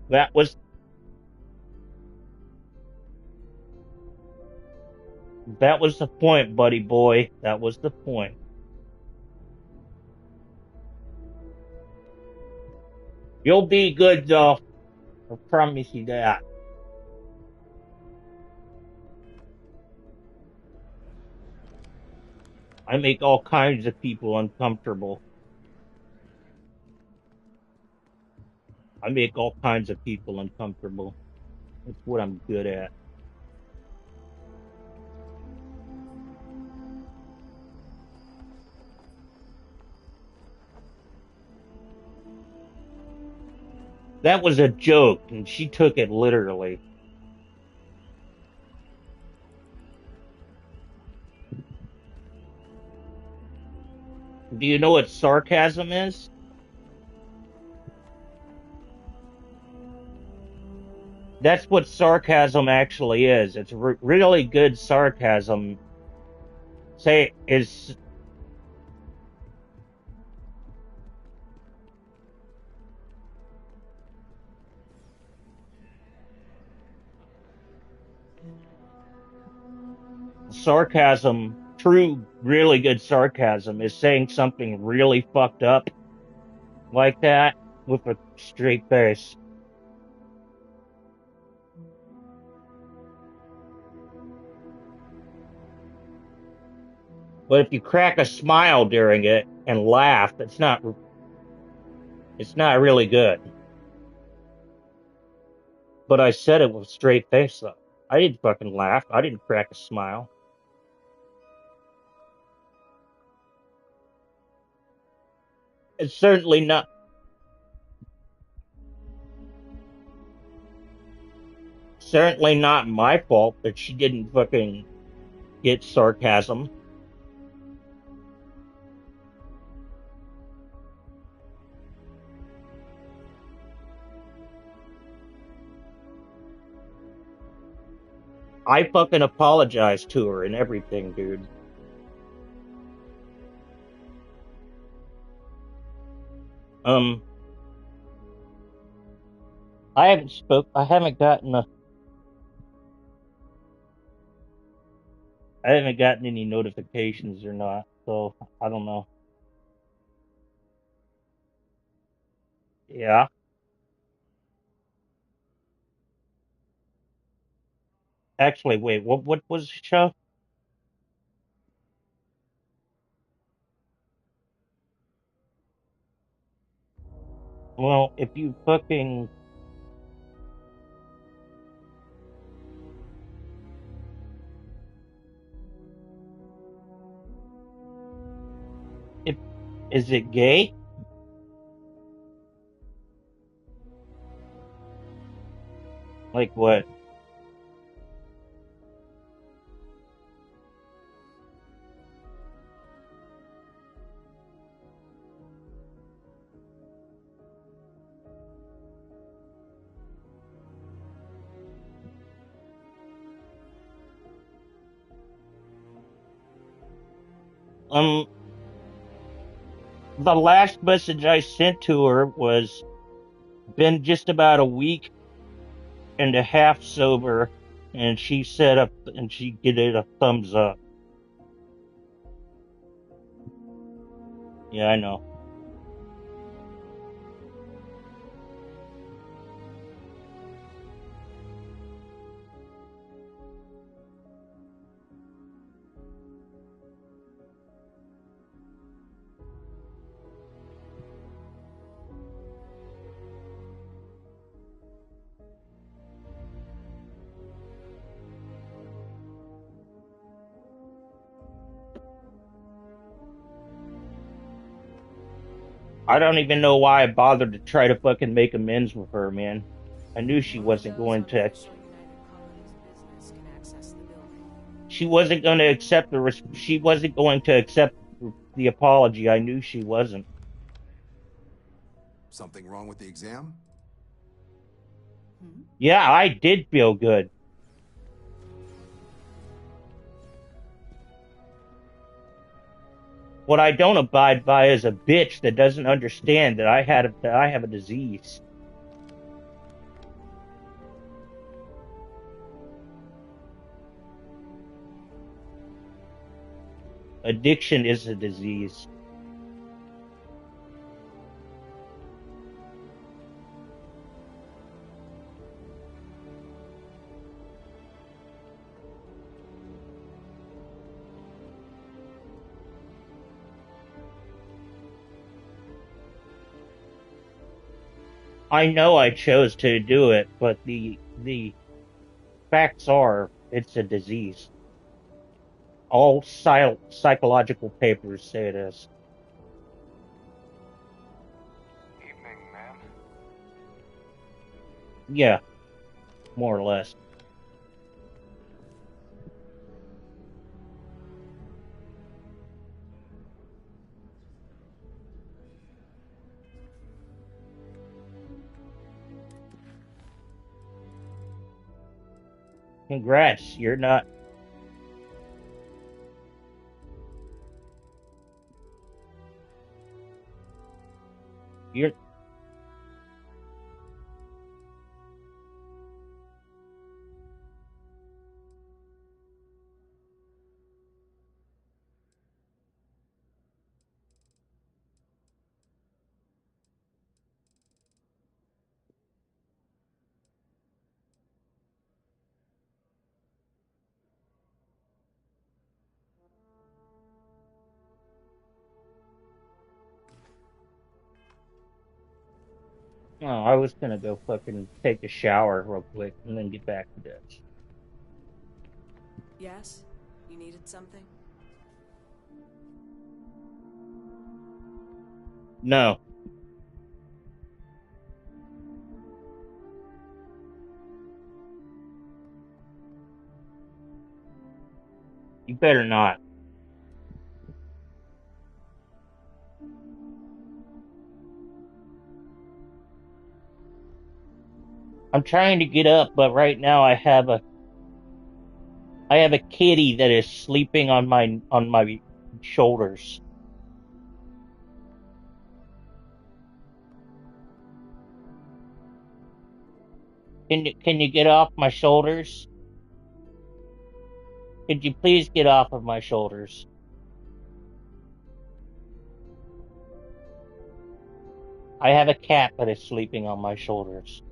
That was the point, buddy boy. That was the point. You'll be good, though. I promise you that. I make all kinds of people uncomfortable. I make all kinds of people uncomfortable. That's what I'm good at. That was a joke, and she took it literally. Do you know what sarcasm is? That's what sarcasm actually is. It's really good sarcasm. Say is sarcasm, true, really good sarcasm is saying something really fucked up like that with a straight face. But if you crack a smile during it and laugh, it's not really good. But I said it with a straight face though. I didn't fucking laugh. I didn't crack a smile. It's certainly not my fault that she didn't fucking get sarcasm. I fucking apologized to her and everything, dude. Um, I haven't gotten any notifications or not, so I don't know. Yeah. Actually, wait, what was the show? Well, if you fucking if is it gay? Like what? Um, the last message I sent to her was been just about a week and a half sober, and she gave it a thumbs up. Yeah, I know. I don't even know why I bothered to try to fucking make amends with her, man. I knew she wasn't going to. She wasn't going to accept She wasn't going to accept the apology. I knew she wasn't. Something wrong with the exam? Yeah, I did feel good. What I don't abide by is a bitch that doesn't understand that I have a disease. Addiction is a disease. I know I chose to do it, but the facts are it's a disease. All psychological papers say it is. Evening, ma'am. Yeah, more or less. Congrats, you're not. You're. Oh, I was gonna go fucking take a shower real quick and then get back to this. Yes? You needed something? No, you better not. I'm trying to get up, but right now I have a kitty that is sleeping on my shoulders. Can you get off my shoulders? Could you please get off of my shoulders? I have a cat that is sleeping on my shoulders.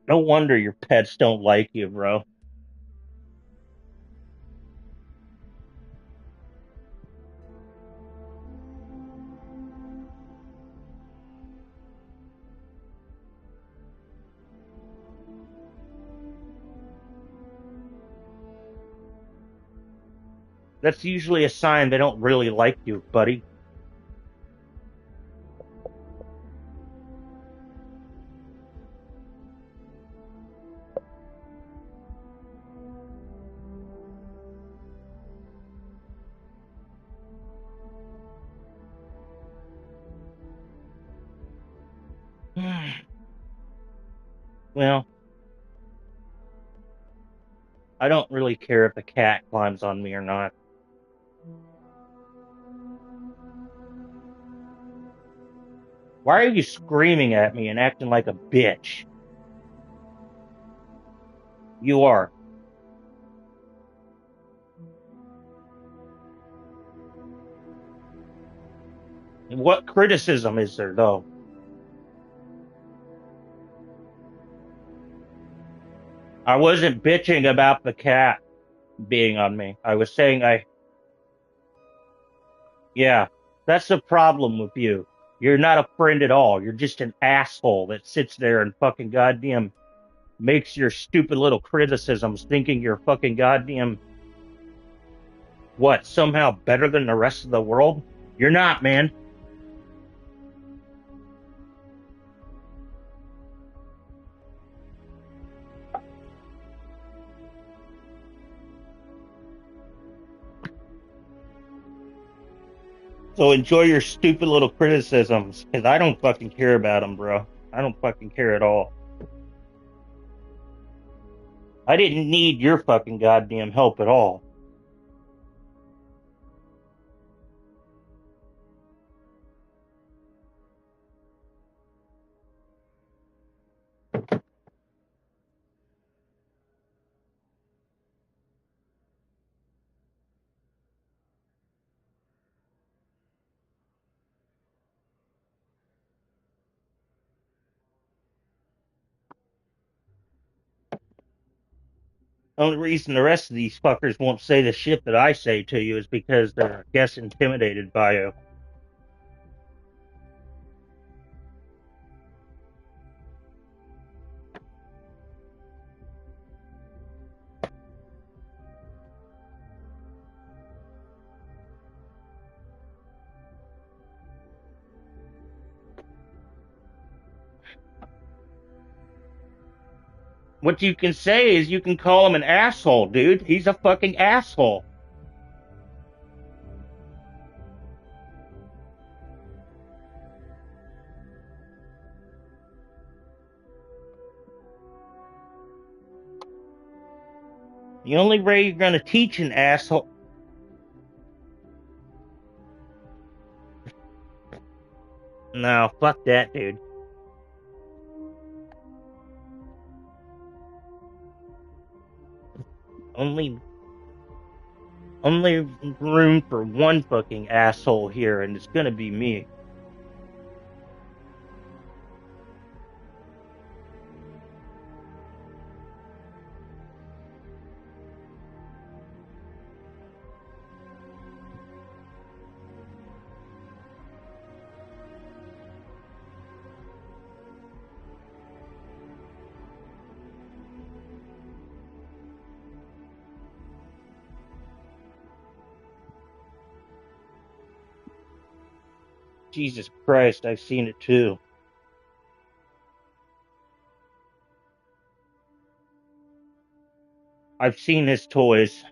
No wonder your pets don't like you, bro. That's usually a sign they don't really like you, buddy. Well, I don't really care if the cat climbs on me or not. Why are you screaming at me and acting like a bitch? You are. And what criticism is there, though? I wasn't bitching about the cat being on me. I was saying yeah, that's the problem with you. You're not a friend at all. You're just an asshole that sits there and fucking goddamn makes your stupid little criticisms thinking you're fucking goddamn what, somehow better than the rest of the world? You're not, man. So enjoy your stupid little criticisms, because I don't fucking care about them, bro. I don't fucking care at all. I didn't need your fucking goddamn help at all. Only reason the rest of these fuckers won't say the shit that I say to you is because they're, I guess, intimidated by you. What you can say is you can call him an asshole, dude. He's a fucking asshole. The only way you're gonna teach an asshole. No, fuck that, dude. Only room for one fucking asshole here, and it's gonna be me. Jesus Christ, I've seen it too. I've seen his toys.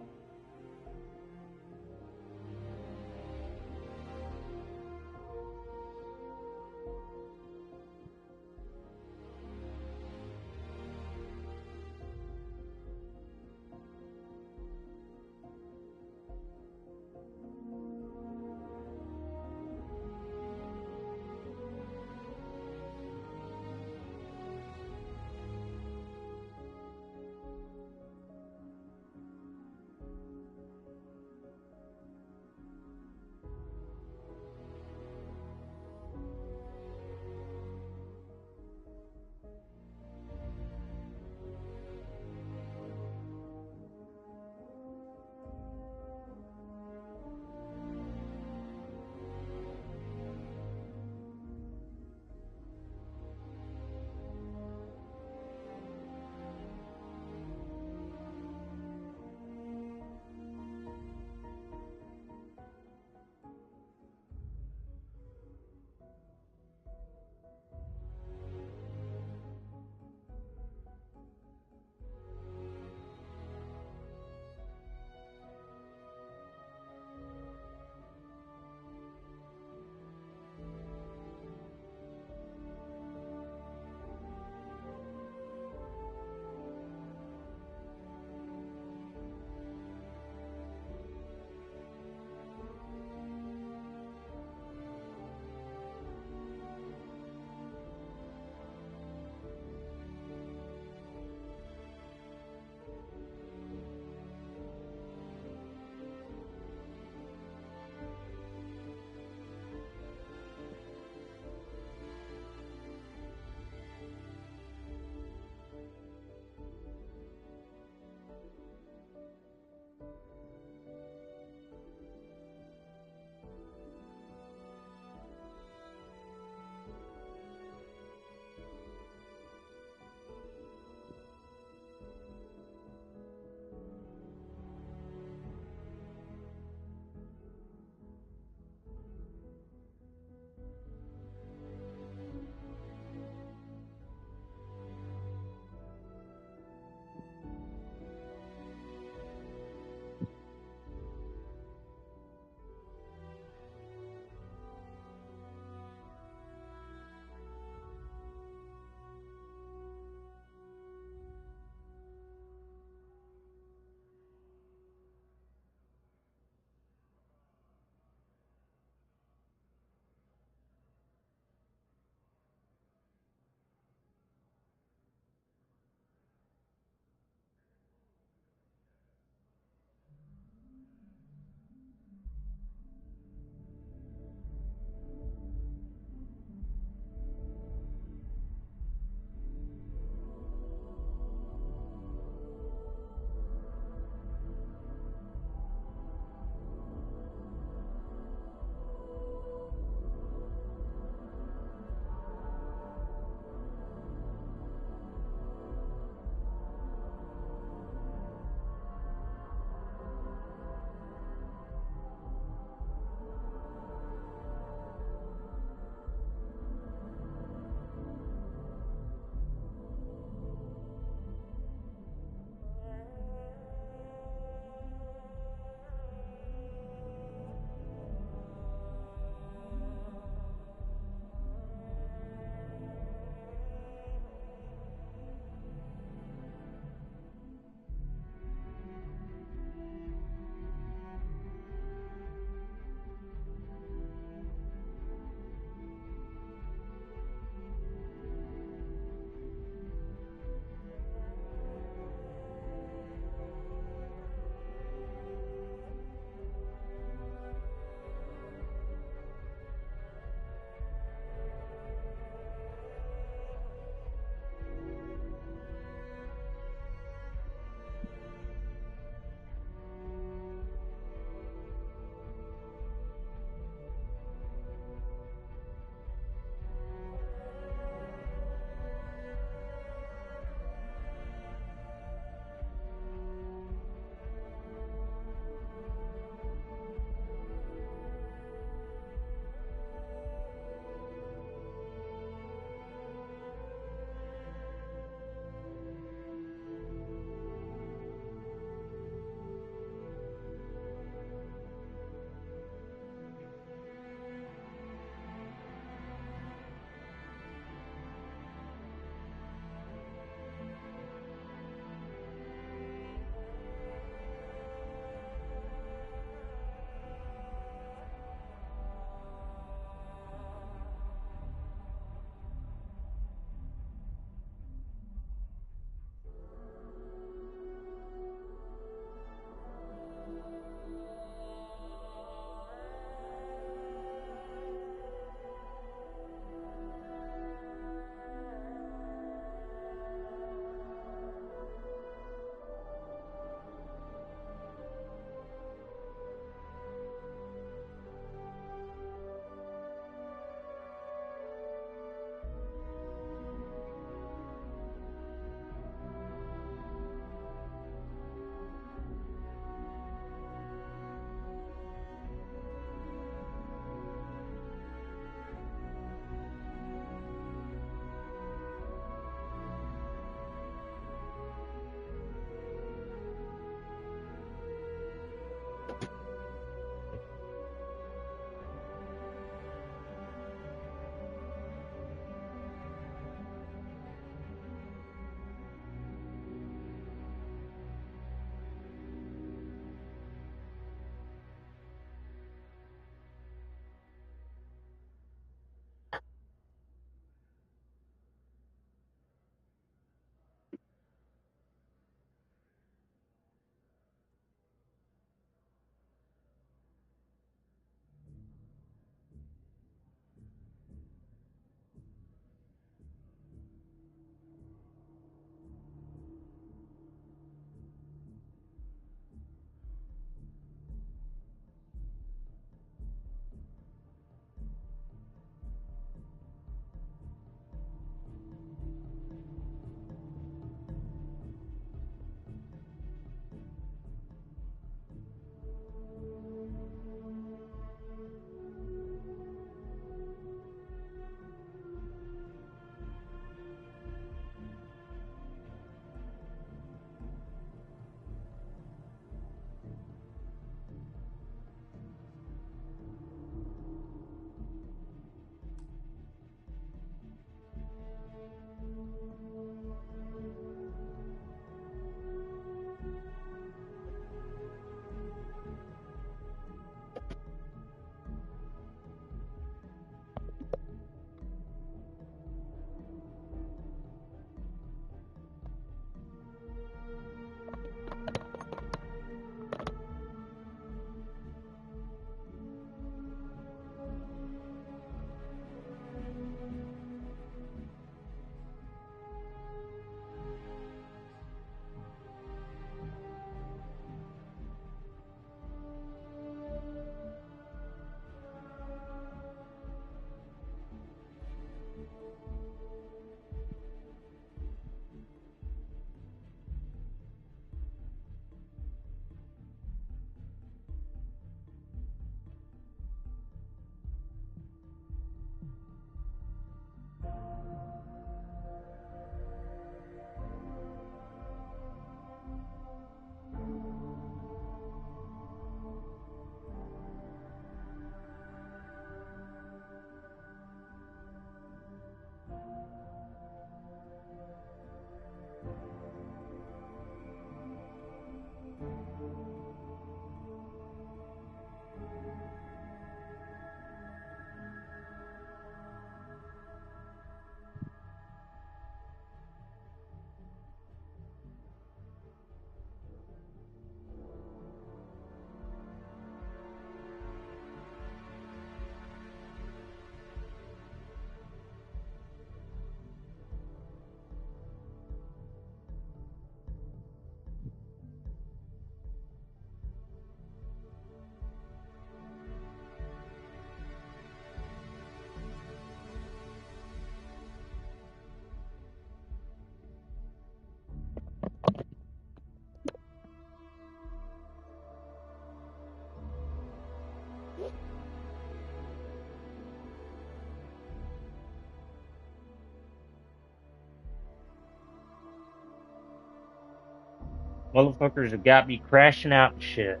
Motherfuckers have got me crashing out and shit.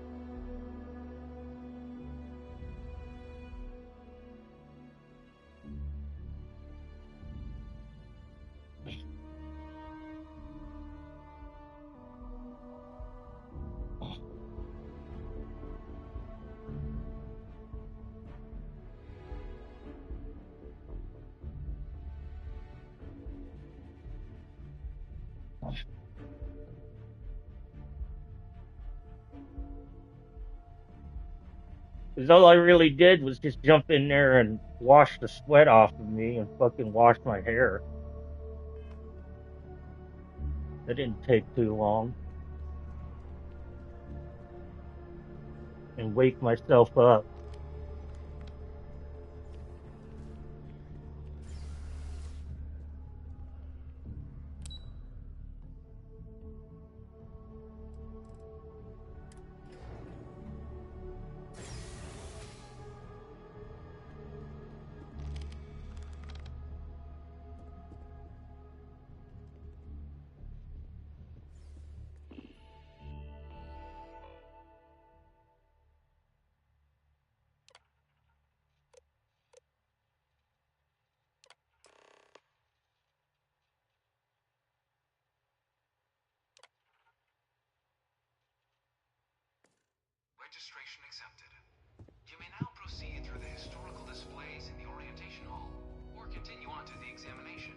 Because all I really did was just jump in there and wash the sweat off of me and fucking wash my hair. That didn't take too long. And wake myself up. Registration accepted. You may now proceed through the historical displays in the orientation hall, or continue on to the examination.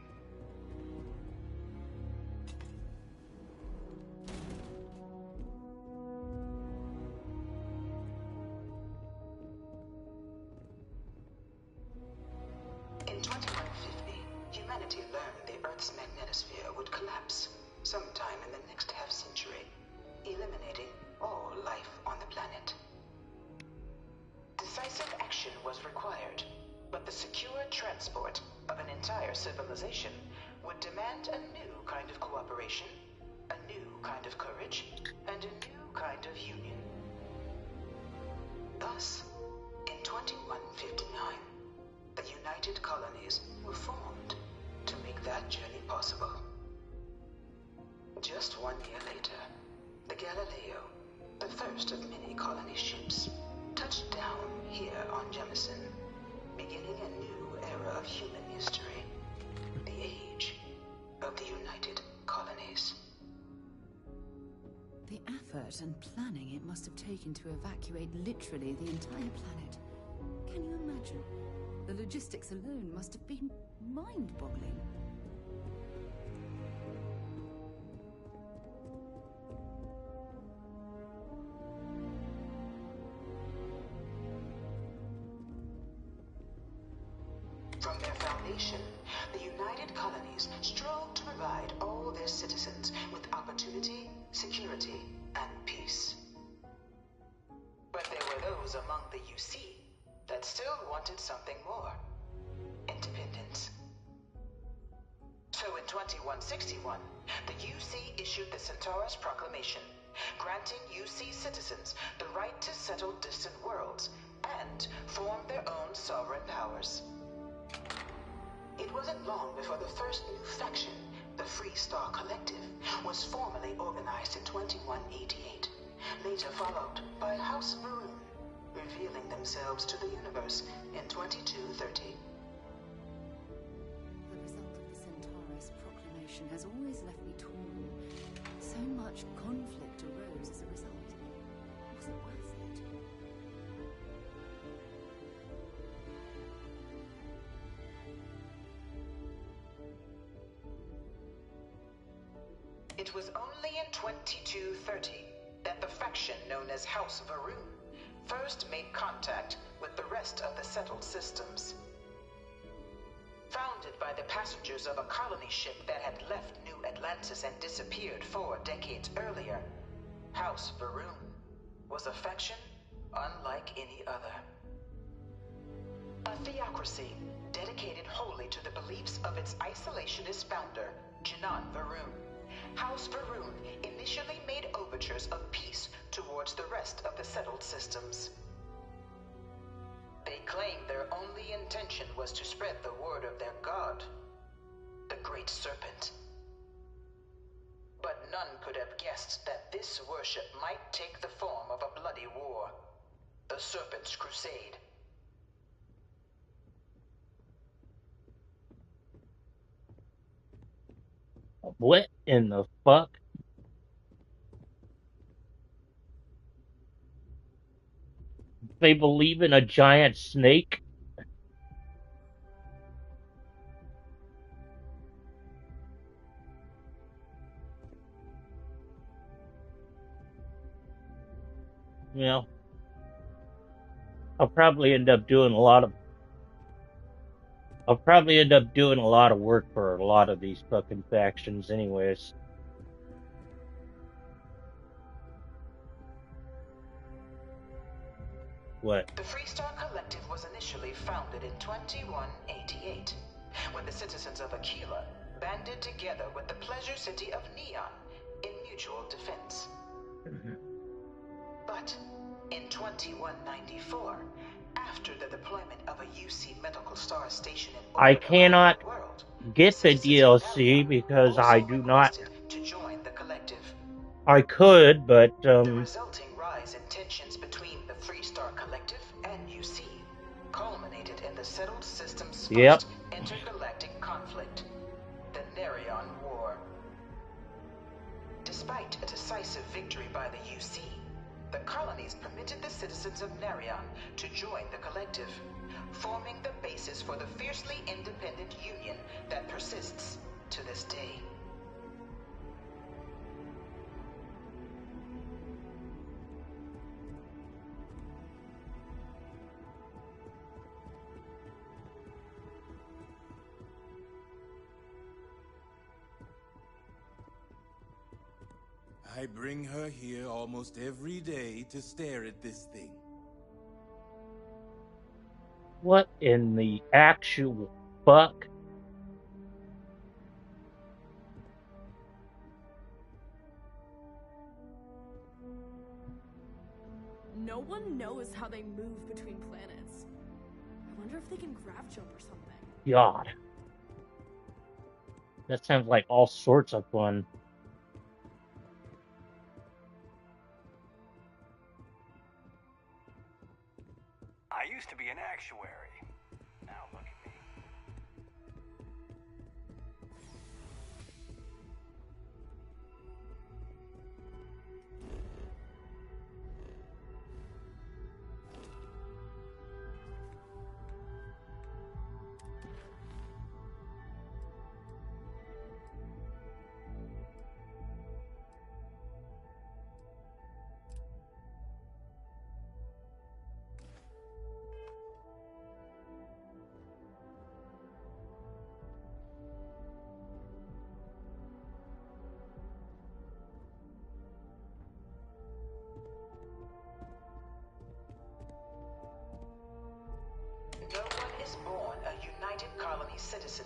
In 2150, humanity learned the Earth's magnetosphere would collapse sometime in the next half-century, eliminating all life on the planet. Decisive action was required, but the secure transport of an entire civilization would demand a new kind of cooperation, a new kind of courage, and a new kind of union. Thus, in 2159, the United Colonies were formed to make that journey possible. Just 1 year later, the Galileo, the first of many colony ships, touched down here on Jemison, beginning a new era of human history, the age of the United Colonies. The effort and planning it must have taken to evacuate literally the entire planet. Can you imagine? The logistics alone must have been mind-boggling. From their foundation, the United Colonies strove to provide all their citizens with opportunity, security, and peace. But there were those among the UC that still wanted something more: independence. So in 2161, the UC issued the Centaurus Proclamation, granting UC citizens the right to settle distant worlds and form their own sovereign powers. It wasn't long before the first new faction, the Free Star Collective, was formally organized in 2188, later followed by House Varun, revealing themselves to the universe in 2230. The result of the Centaurus Proclamation has always left me torn. So much conflict arose as a result. Was it worth it? It was only in 2230 that the faction known as House Varun first made contact with the rest of the settled systems. Founded by the passengers of a colony ship that had left New Atlantis and disappeared 4 decades earlier, House Varun was a faction unlike any other. A theocracy dedicated wholly to the beliefs of its isolationist founder, Janan Varun. House Varun initially made overtures of peace towards the rest of the settled systems. They claimed their only intention was to spread the word of their god, the Great Serpent. But none could have guessed suggests that this worship might take the form of a bloody war. The Serpent's Crusade. What in the fuck? They believe in a giant snake? You know, I'll probably end up doing a lot of work for a lot of these fucking factions anyways. What? The Freestar Collective was initially founded in 2188, when the citizens of Aquila banded together with the pleasure city of Neon in mutual defense. But in 2194, after the deployment of a UC medical star station in I cannot the world, get the DLC because I do not. to join the collective. I could, but The resulting rise in tensions between the Freestar Collective and UC culminated in the settled system's first intergalactic conflict, the Nerion War. Despite a decisive victory by the UC, the colonies permitted the citizens of Nerion to join the collective, forming the basis for the fiercely independent union that persists to this day. I bring her here almost every day to stare at this thing. what in the actual fuck? No one knows how they move between planets. I wonder if they can grav jump or something. God. That sounds like all sorts of fun. I used to be an actuary. Now look at me. No one is born a United Colony citizen.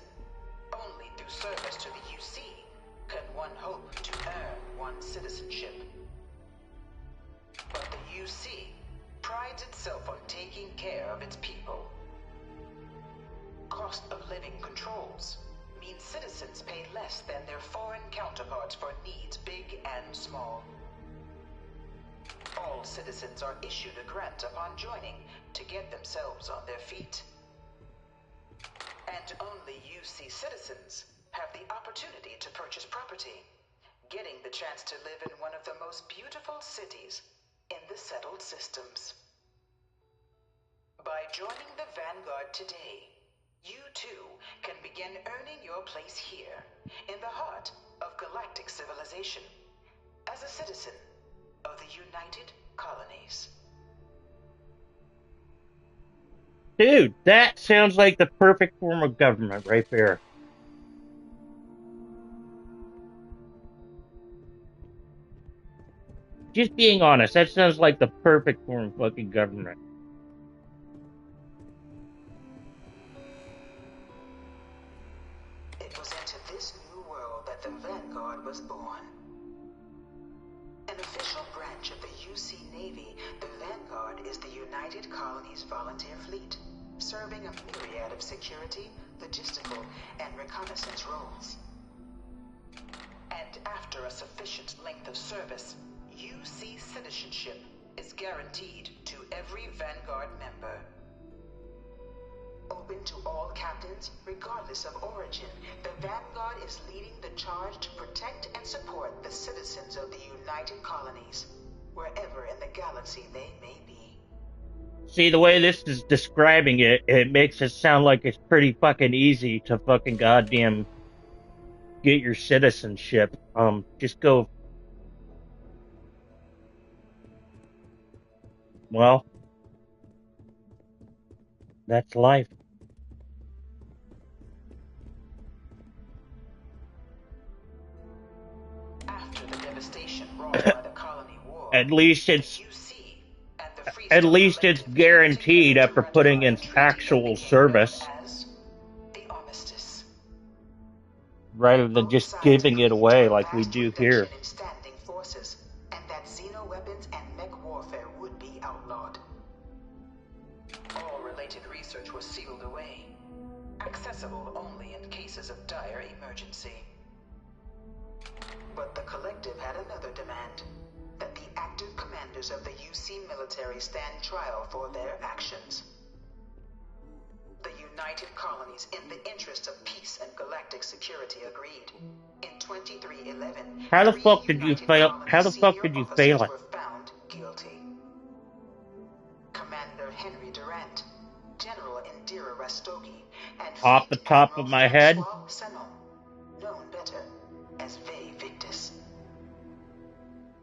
Only through service to the UC can one hope to earn one's citizenship. But the UC prides itself on taking care of its people. Cost of living controls means citizens pay less than their foreign counterparts for needs big and small. All citizens are issued a grant upon joining to get themselves on their feet. And only UC citizens have the opportunity to purchase property, getting the chance to live in one of the most beautiful cities in the settled systems. By joining the Vanguard today, you too can begin earning your place here, in the heart of galactic civilization, as a citizen of the United Colonies. Dude, that sounds like the perfect form of government right there. Just being honest, that sounds like the perfect form of fucking government. It was into this new world that the Vanguard was born. An official branch of the UC Navy, the Vanguard is the United Colonies Volunteer Fleet, serving a myriad of security, logistical, and reconnaissance roles. And after a sufficient length of service, UC citizenship is guaranteed to every Vanguard member. Open to all captains, regardless of origin, the Vanguard is leading the charge to protect and support the citizens of the United Colonies, wherever in the galaxy they may be. See, the way this is describing it, it makes it sound like it's pretty fucking easy to fucking goddamn get your citizenship. Just go. Well, that's life. After the devastation wrought by the colony war, At least it's UC and the at Freestar least it's Collective came guaranteed together to after putting ratify in a treaty that actual became known service, as the Armistice. rather than Both just sides giving it agreed away to a like we vast do reduction here. in standing forces, and that xeno-weapons and mech warfare would be outlawed. All related research was sealed away, accessible only in cases of dire emergency. But the Collective had another demand, that the active commanders of the UC military stand trial for their actions. The United Colonies, in the interest of peace and galactic security, agreed. In 2311, How the three fuck did you United fail? Colony How the fuck senior did you fail officers it? were found guilty. Commander Henry Durant, General Indira Rastogi, and Off the Fleet top of Admiral my head? Francois Sanon, known better as Ve Victus.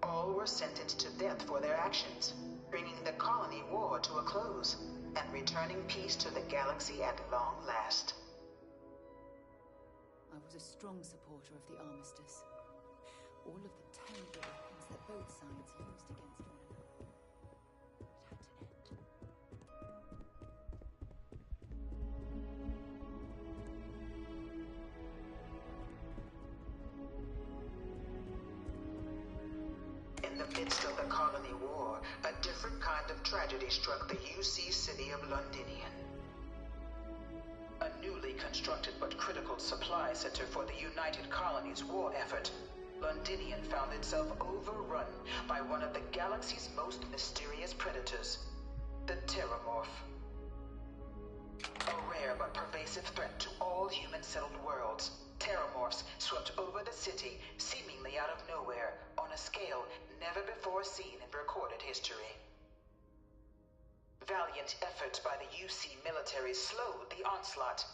All were sentenced to death for their actions, bringing the colony war to a close and returning peace to the galaxy at long last. I was a strong supporter of the armistice. All of the terrible weapons that both sides used against one another. It had to end. In the midst of the colony war, a different kind of tragedy struck the UC city of Londinian. A newly constructed but critical supply center for the United Colonies' war effort, Londinian found itself overrun by one of the galaxy's most mysterious predators, the Terramorph. A rare but pervasive threat to all human-settled worlds, Terramorphs swept over the city, seemingly out of nowhere, on a scale never before seen in recorded history. Valiant efforts by the UC military slowed the onslaught,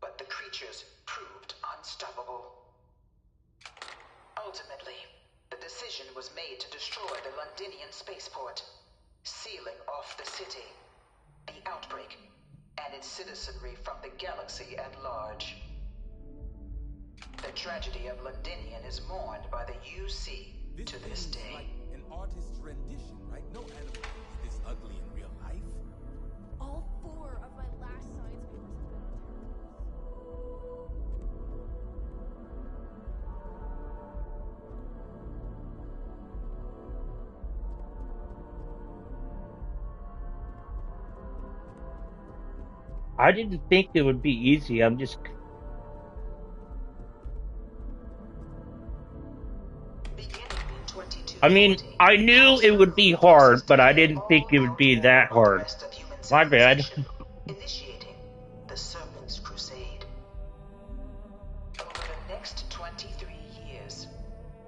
but the creatures proved unstoppable. Ultimately, the decision was made to destroy the Londinian spaceport, sealing off the city, the outbreak, and its citizenry from the galaxy at large. The tragedy of Londinian is mourned by the UC to this day. Like an artist's rendition, right? No animal is this ugly in real life. All 4 of my last science papers have been on I didn't think it would be easy. I mean, I knew it would be hard, but I didn't think it would be that hard. My bad. Initiating the Serpent's Crusade. Over the next 23 years,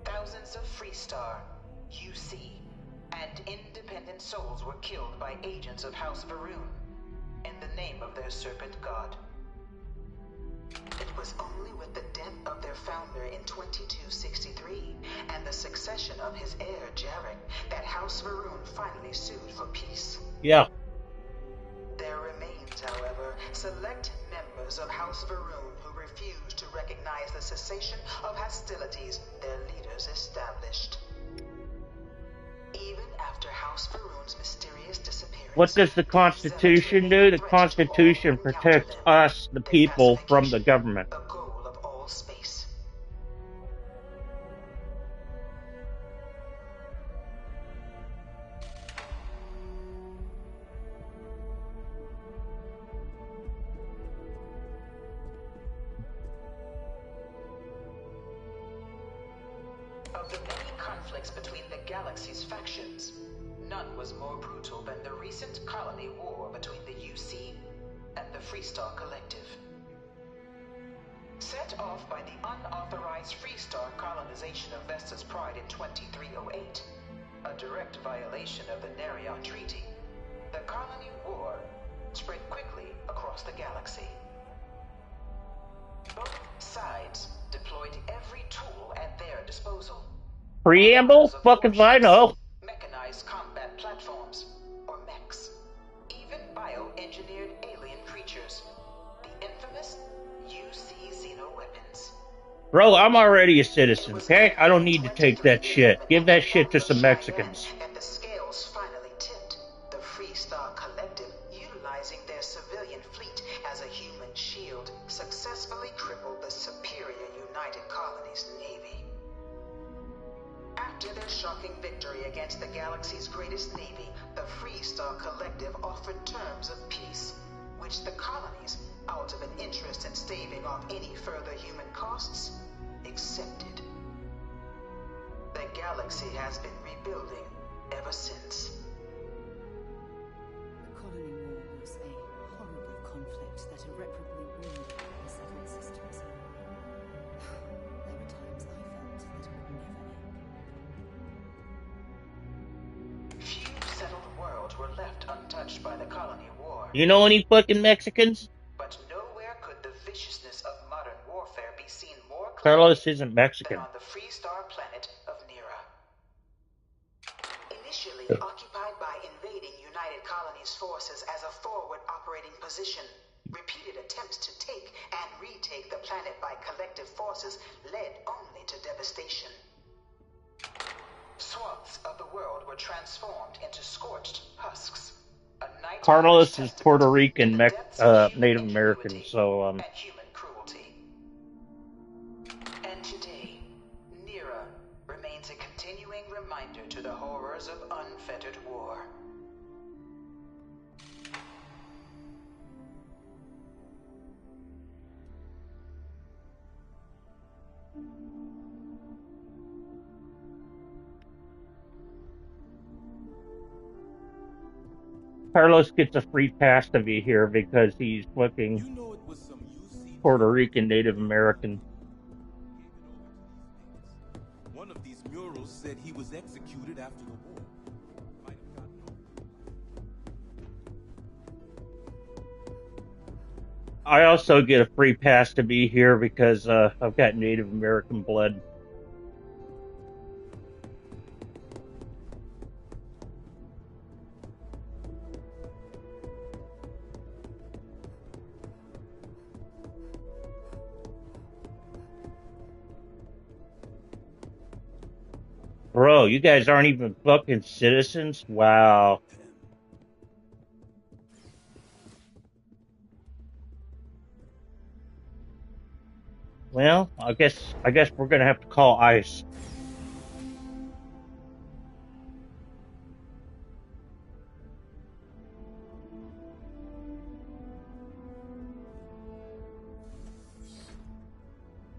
thousands of Freestar, UC, and independent souls were killed by agents of House Varun in the name of their serpent god. It was only with the death of their founder in 2263 and the succession of his heir, Jarek, that House Varun finally sued for peace. Yeah. There remains, however, select members of House Varun who refuse to recognize the cessation of hostilities their leaders established. Even after House Varun's mysterious disappearance, What does the Constitution do? The Constitution protects us, the people, from the government. the goal of all space. conflicts between the galaxy's factions, none was more brutal than the recent colony war between the UC and the Freestar Collective. Set off by the unauthorized Freestar colonization of Vesta's Pride in 2308, a direct violation of the Nerion Treaty, the colony war spread quickly across the galaxy. Both sides deployed every tool at their disposal. Preamble? Fuck if I know. Mechanized combat platforms, or mechs. Even bioengineered alien creatures. The infamous UC xenoweapons. Bro, I'm already a citizen, okay? I don't need to take that shit. Give that shit to some Mexicans. And the scales finally tipped. The Freestar Collective, utilizing their civilian fleet as a human shield, successfully crippled the superior United Colonies Navy. After their shocking victory against the galaxy's greatest navy, the Freestar Collective offered terms of peace, which the colonies, out of an interest in staving off any further human costs, accepted. The galaxy has been rebuilding ever since. The colony war was a horrible conflict that irreparably ruined the settlement systems. There were times I felt that it would never end. Few settled worlds were left untouched by the colony war. You know any fucking Mexicans? But nowhere could the viciousness of modern warfare be seen more clearly Carlos isn't Mexican. than on the Freestar planet of Nera. Initially occupied by invading United Colonies forces as a forward operating position, repeated attempts to take and retake the planet by collective forces led only to devastation. Swaths of the world were transformed into scorched husks. Carlos is Puerto Rican, Native American, so and human cruelty. And today, Nera remains a continuing reminder to the horrors of unfettered war. Carlos gets a free pass to be here because he's fucking Puerto Rican Native American. One of these murals said he was executed after the war. Might have gotten over. I also get a free pass to be here because I've got Native American blood. Bro, you guys aren't even fucking citizens? Wow. Well, I guess we're gonna have to call ICE.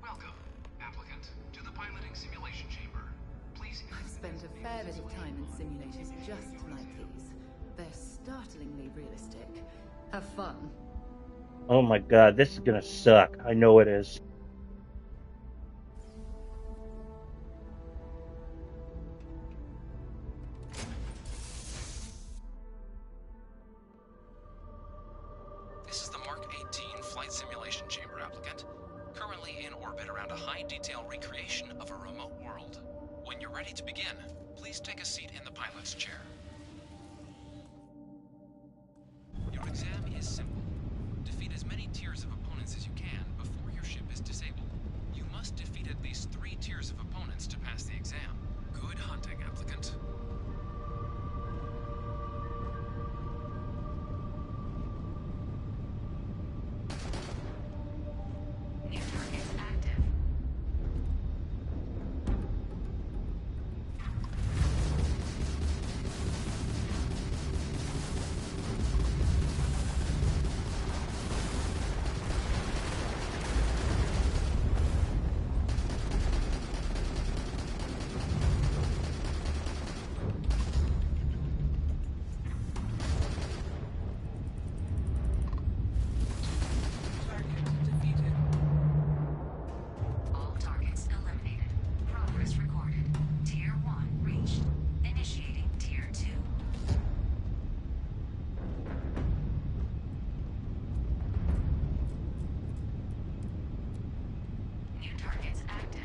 Welcome, applicant, to the piloting simulation chamber. Please. I've spent a fair bit of time in simulators just like these. They're startlingly realistic. Have fun. Oh my god, this is gonna suck. I know it is. This is the Mark 18 flight simulation chamber, applicant. Currently in orbit around a high-detail recreation of a remote world. When you're ready to begin, please take a seat in the pilot's chair. Your exam is simple. Defeat as many tiers of opponents as you can before your ship is disabled. You must defeat at least 3 tiers of opponents to pass the exam. Good hunting, applicant. New targets active. targets active.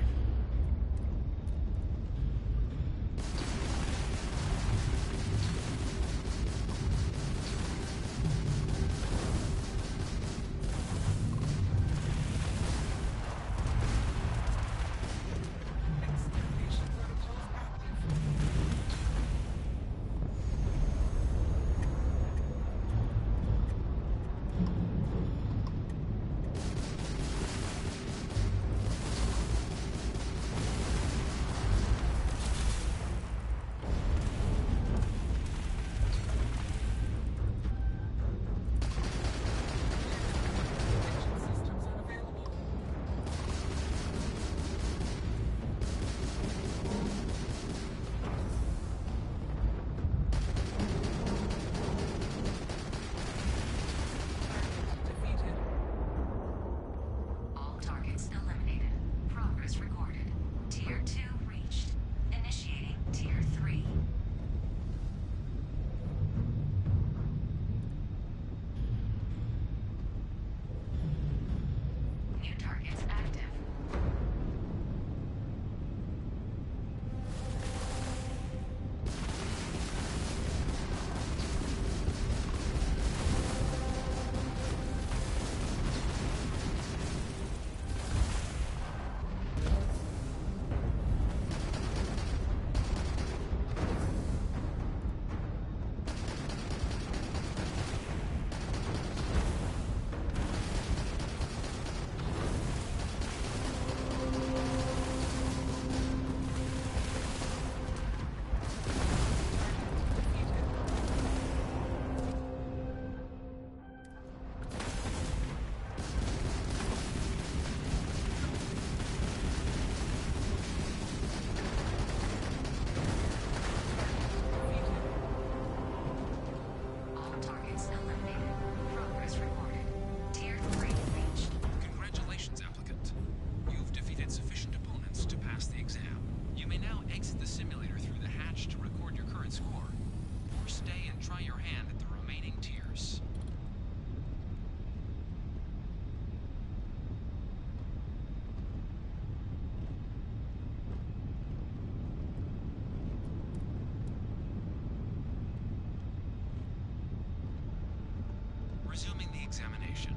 Resuming the examination.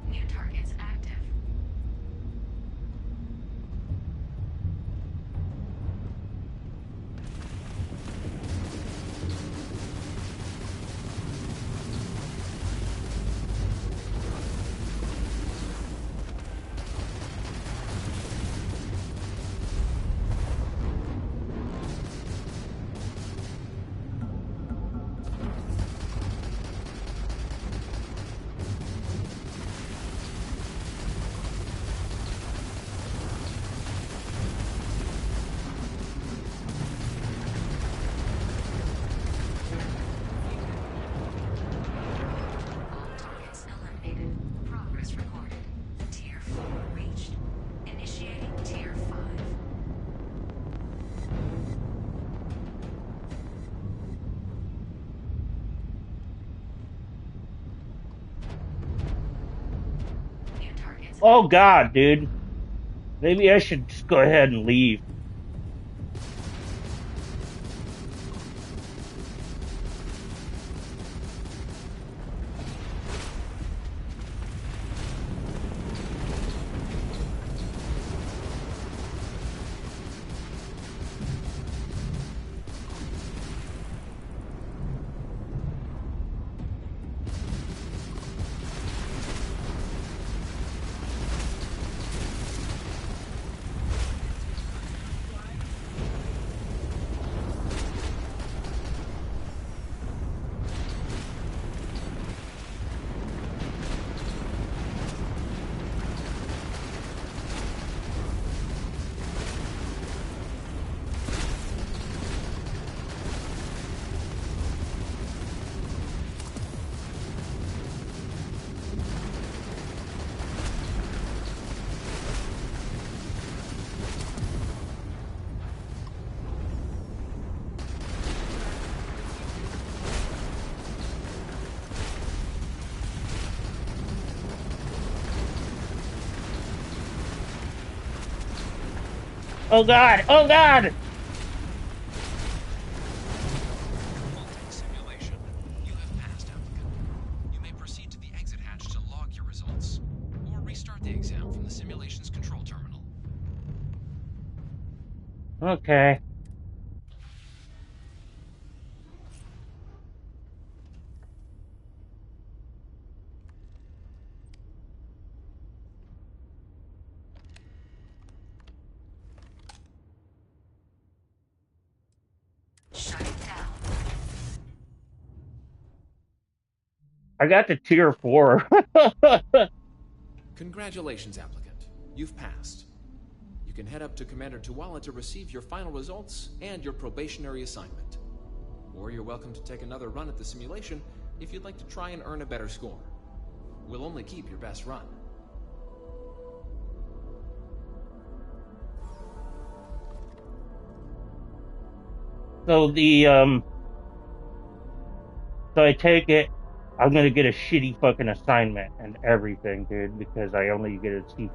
New targets active. Oh God, dude. Maybe I should just go ahead and leave. Oh god! Oh god! Simulation. You have passed, applicant. You may proceed to the exit hatch to log your results, or restart the exam from the simulation's control terminal. Okay. I got to tier 4. Congratulations, applicant. You've passed. You can head up to Commander Tuala to receive your final results and your probationary assignment. Or you're welcome to take another run at the simulation if you'd like to try and earn a better score. We'll only keep your best run. So so I take it I'm gonna get a shitty fucking assignment and everything, dude, because I only get a C+.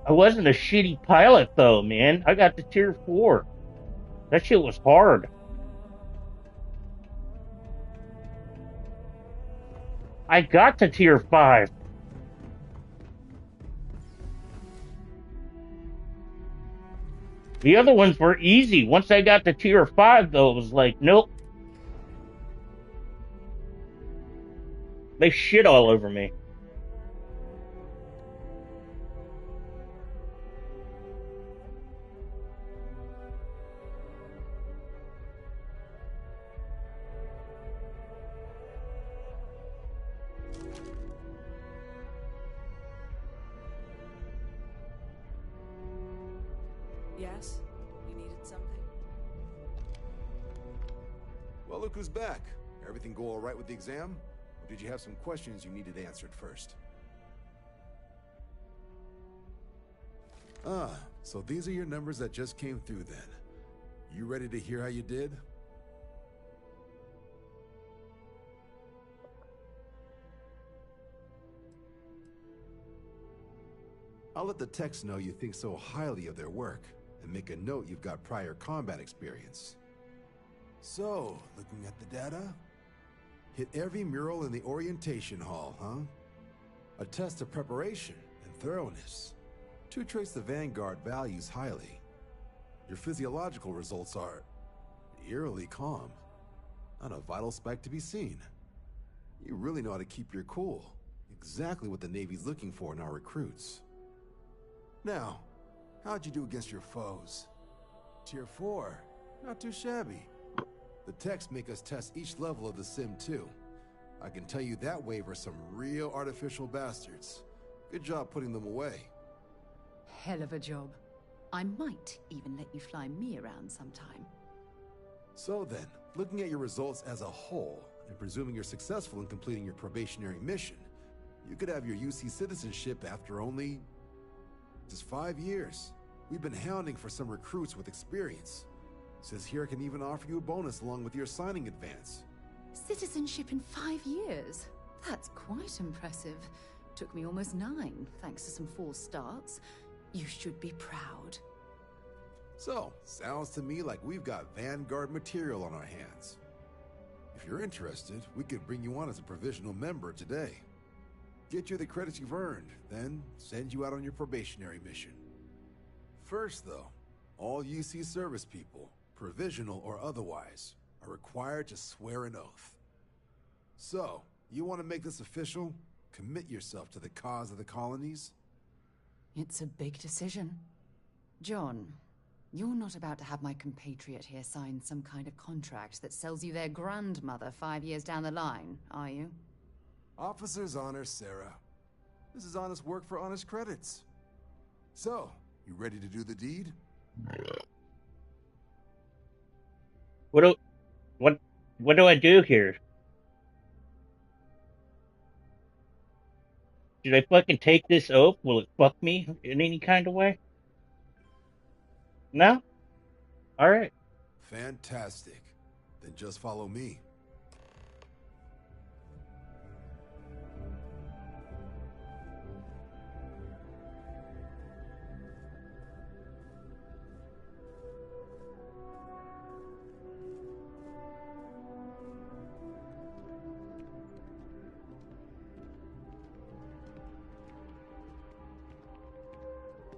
I wasn't a shitty pilot though, man. I got to tier 4. That shit was hard. I got to tier 5. The other ones were easy. Once I got to tier 5, though, it was like, nope. They shit all over me. Yes? You needed something? Well, look who's back. Everything go all right with the exam? Or did you have some questions you needed answered first? Ah, so these are your numbers that just came through then. You ready to hear how you did? I'll let the techs know you think so highly of their work, and make a note you've got prior combat experience. So, looking at the data? Hit every mural in the orientation hall, huh? A test of preparation and thoroughness. Two traits the Vanguard values highly. Your physiological results are eerily calm. Not a vital spike to be seen. You really know how to keep your cool. Exactly what the Navy's looking for in our recruits. Now, how'd you do against your foes? Tier 4. Not too shabby. The techs make us test each level of the sim too. I can tell you that wave are some real artificial bastards. Good job putting them away. Hell of a job. I might even let you fly me around sometime. So then, looking at your results as a whole, and presuming you're successful in completing your probationary mission, you could have your UC citizenship after only just 5 years. We've been hounding for some recruits with experience. Says here I can even offer you a bonus along with your signing advance. Citizenship in 5 years? That's quite impressive. Took me almost 9, thanks to some false starts. You should be proud. So, sounds to me like we've got Vanguard material on our hands. If you're interested, we could bring you on as a provisional member today. Get you the credits you've earned, then send you out on your probationary mission. First though, all UC service people, provisional or otherwise, are required to swear an oath. So, you want to make this official? Commit yourself to the cause of the colonies? It's a big decision. John, you're not about to have my compatriot here sign some kind of contract that sells you their grandmother 5 years down the line, are you? Officer's honor, Sarah. This is honest work for honest credits. So, you ready to do the deed? What do I do here? Should I fucking take this oath? Will it fuck me in any kind of way? No? Alright. Fantastic. Then just follow me.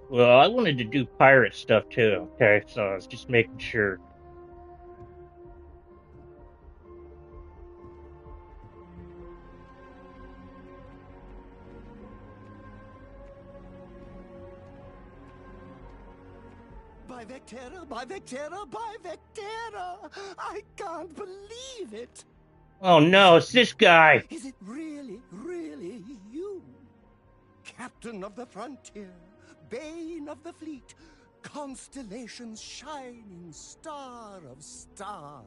Well, I wanted to do pirate stuff too, okay? So I was just making sure. By Vectera, by Vectera, by Vectera! I can't believe it! Oh no, it's this guy! Is it really, really you? Captain of the frontier, bane of the fleet, constellation's shining star of stars.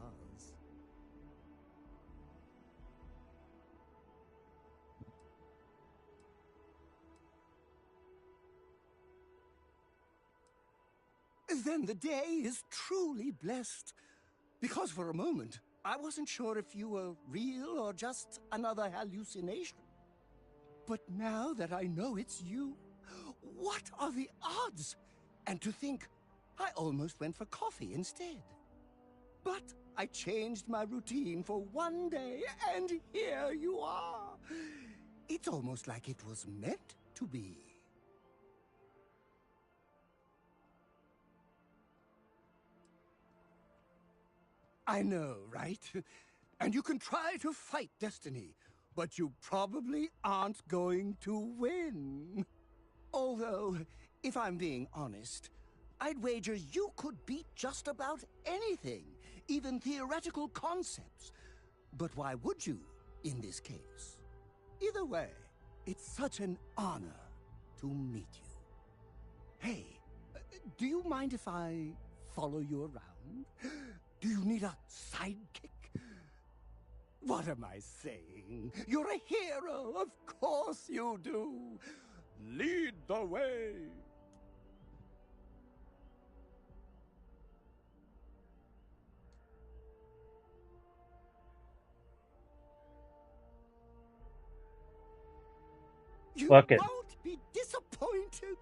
Then the day is truly blessed. Because for a moment, I wasn't sure if you were real or just another hallucination. But now that I know it's you, what are the odds? And to think, I almost went for coffee instead. But I changed my routine for one day, and here you are. It's almost like it was meant to be. I know, right? And you can try to fight destiny, but you probably aren't going to win. Although, if I'm being honest, I'd wager you could beat just about anything, even theoretical concepts. But why would you, in this case? Either way, it's such an honor to meet you. Hey, do you mind if I follow you around? Do you need a sidekick? What am I saying? You're a hero, of course you do. Lead the way. You Fuck it. won't be disappointed.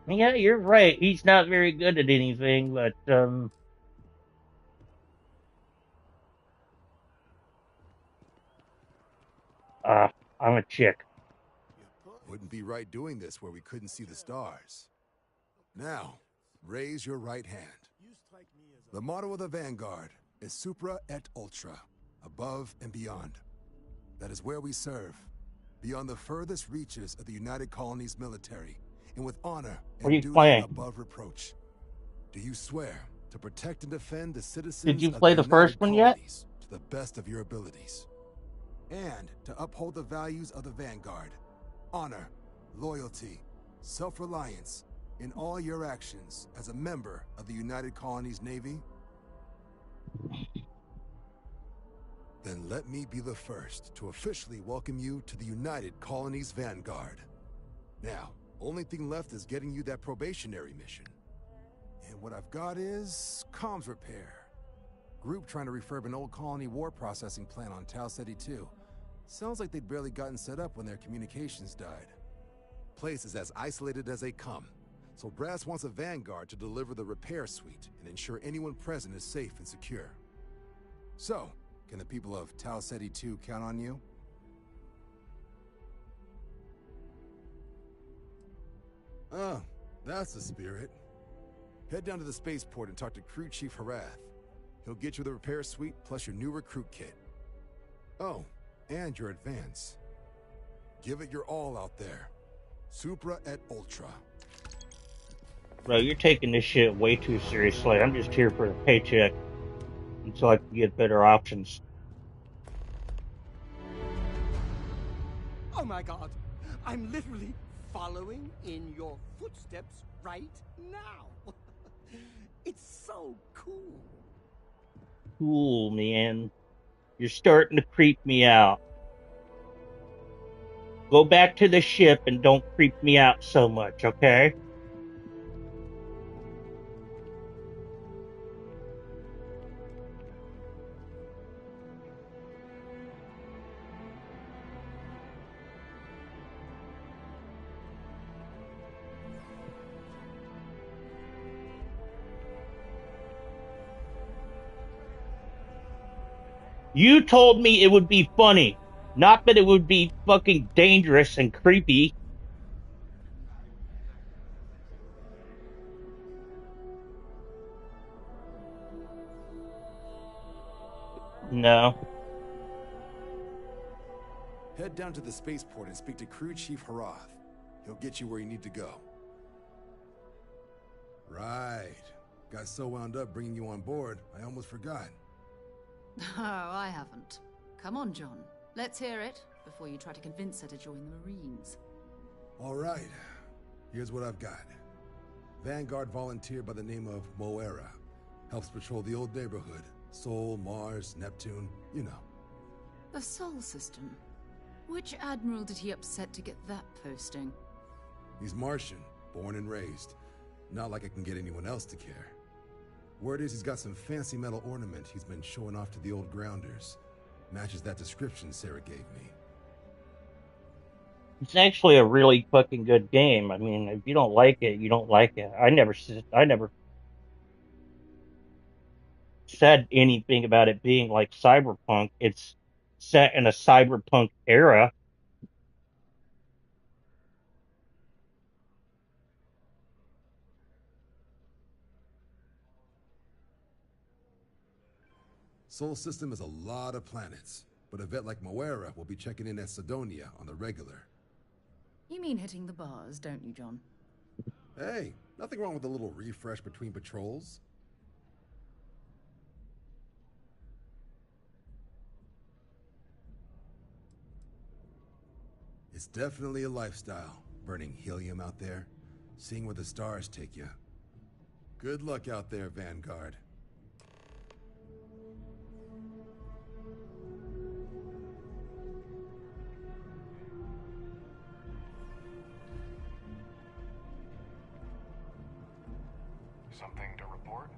Yeah, you're right. He's not very good at anything, but I'm a chick. Wouldn't be right doing this where we couldn't see the stars. Now, raise your right hand. The motto of the Vanguard is Supra et Ultra, above and beyond. That is where we serve, beyond the furthest reaches of the United Colonies military, and with honor What are and you duty playing? above reproach. Do you swear to protect and defend the citizens Did you of play the the first United one yet? Colonies to the best of your abilities? And to uphold the values of the Vanguard, honor, loyalty, self-reliance, in all your actions as a member of the United Colonies Navy? Then let me be the first to officially welcome you to the United Colonies Vanguard. Now, only thing left is getting you that probationary mission. And what I've got is comms repair. Group trying to refurb an old colony war processing plant on Tau Ceti 2. Sounds like they'd barely gotten set up when their communications died. Place is as isolated as they come, so Brass wants a Vanguard to deliver the repair suite and ensure anyone present is safe and secure. So, can the people of Tau Ceti 2 count on you? Oh, that's the spirit. Head down to the spaceport and talk to Crew Chief Harath. He'll get you the repair suite plus your new recruit kit. Oh, and your advance. Give it your all out there. Supra et Ultra. Bro, you're taking this shit way too seriously. I'm just here for the paycheck until I can get better options. Oh my god, I'm literally following in your footsteps right now. It's so cool. Cool, man. You're starting to creep me out. Go back to the ship and don't creep me out so much, okay? You told me it would be funny, not that it would be fucking dangerous and creepy. No. Head down to the spaceport and speak to Crew Chief Harath. He'll get you where you need to go. Right. Got so wound up bringing you on board, I almost forgot. Oh, I haven't. Come on, John. Let's hear it before you try to convince her to join the Marines. All right. Here's what I've got. Vanguard volunteer by the name of Moera. Helps patrol the old neighborhood. Sol, Mars, Neptune, you know. The Sol system. Which admiral did he upset to get that posting? He's Martian, born and raised. Not like I can get anyone else to care. Word is he's got some fancy metal ornament he's been showing off to the old grounders. Matches that description Sarah gave me. It's actually a really fucking good game. I mean, if you don't like it, you don't like it. I never said anything about it being like cyberpunk. It's set in a cyberpunk era. Sol system is a lot of planets, but a vet like Moera will be checking in at Sidonia on the regular. You mean hitting the bars, don't you, John? Hey, nothing wrong with a little refresh between patrols. It's definitely a lifestyle, burning helium out there, seeing where the stars take you. Good luck out there, Vanguard. Something to report?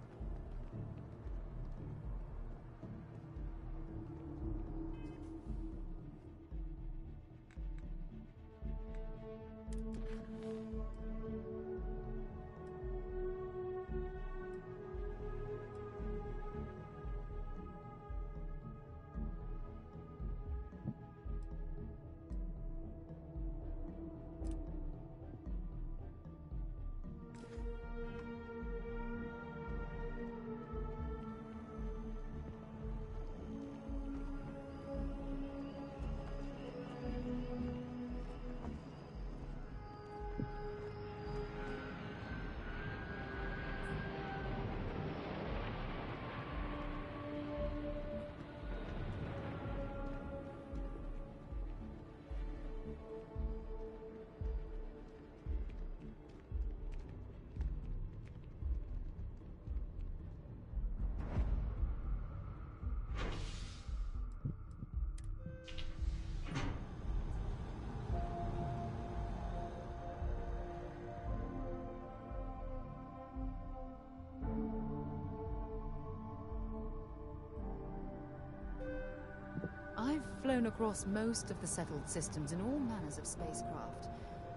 I've flown across most of the settled systems in all manners of spacecraft,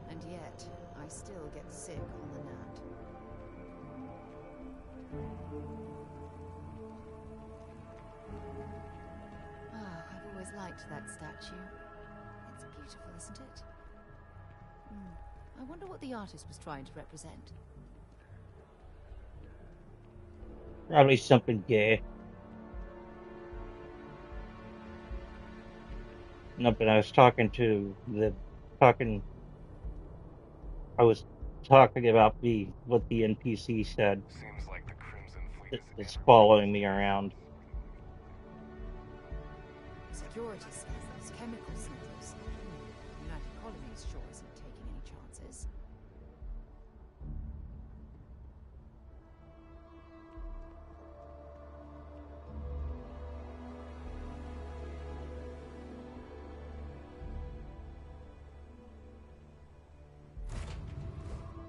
and yet I still get sick on the Nat. I've always liked that statue. It's beautiful, isn't it? I wonder what the artist was trying to represent. Probably something gay. No, but I was talking I was talking about what the NPC said. Seems like the Crimson Fleet is It's following me around. Security says those chemical sniffers. United Colonies sure isn't taking any chances.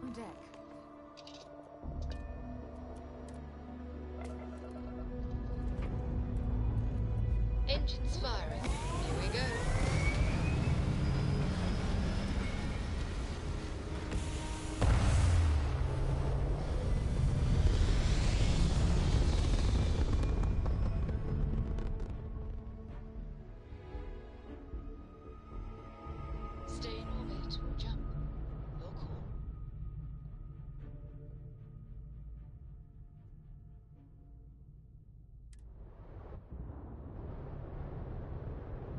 On deck. Engines firing. Here we go.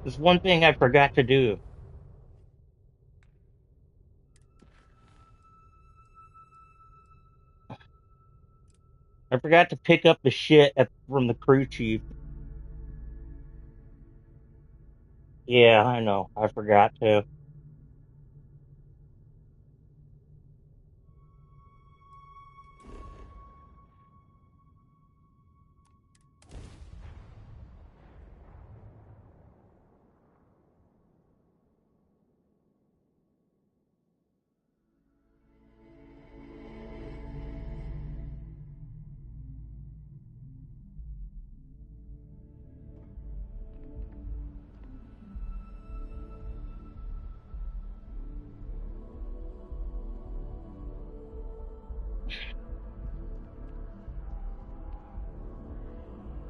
There's one thing I forgot to do. I forgot to pick up the shit from the crew chief. Yeah, I know. I forgot to.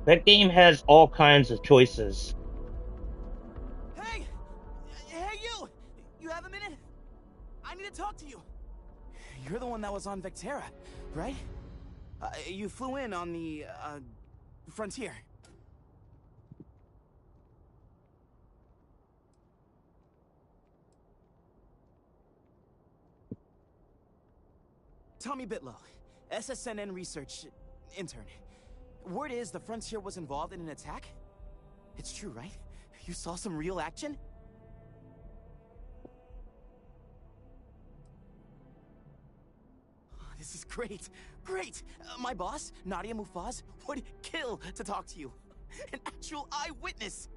That game has all kinds of choices. Hey! Hey, you! You have a minute? I need to talk to you. You're the one that was on Vectera, right? You flew in on the, Frontier. Tommy Bitlow, SSNN research intern. Word is the Frontier was involved in an attack? It's true, right? You saw some real action? This is great. Great! My boss, Nadia Mufaz, would kill to talk to you. An actual eyewitness!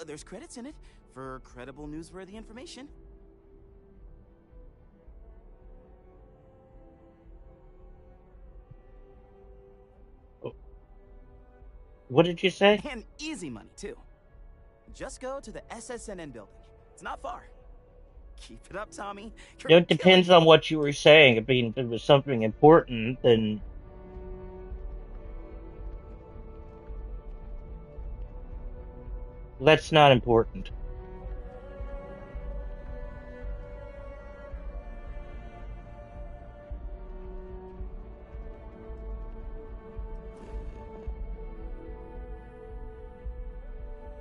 There's credits in it for credible, newsworthy information. What did you say? And easy money, too. Just go to the SSNN building. It's not far. Keep it up, Tommy. You're It depends on what you were saying. I mean, if it was something important, then that's not important.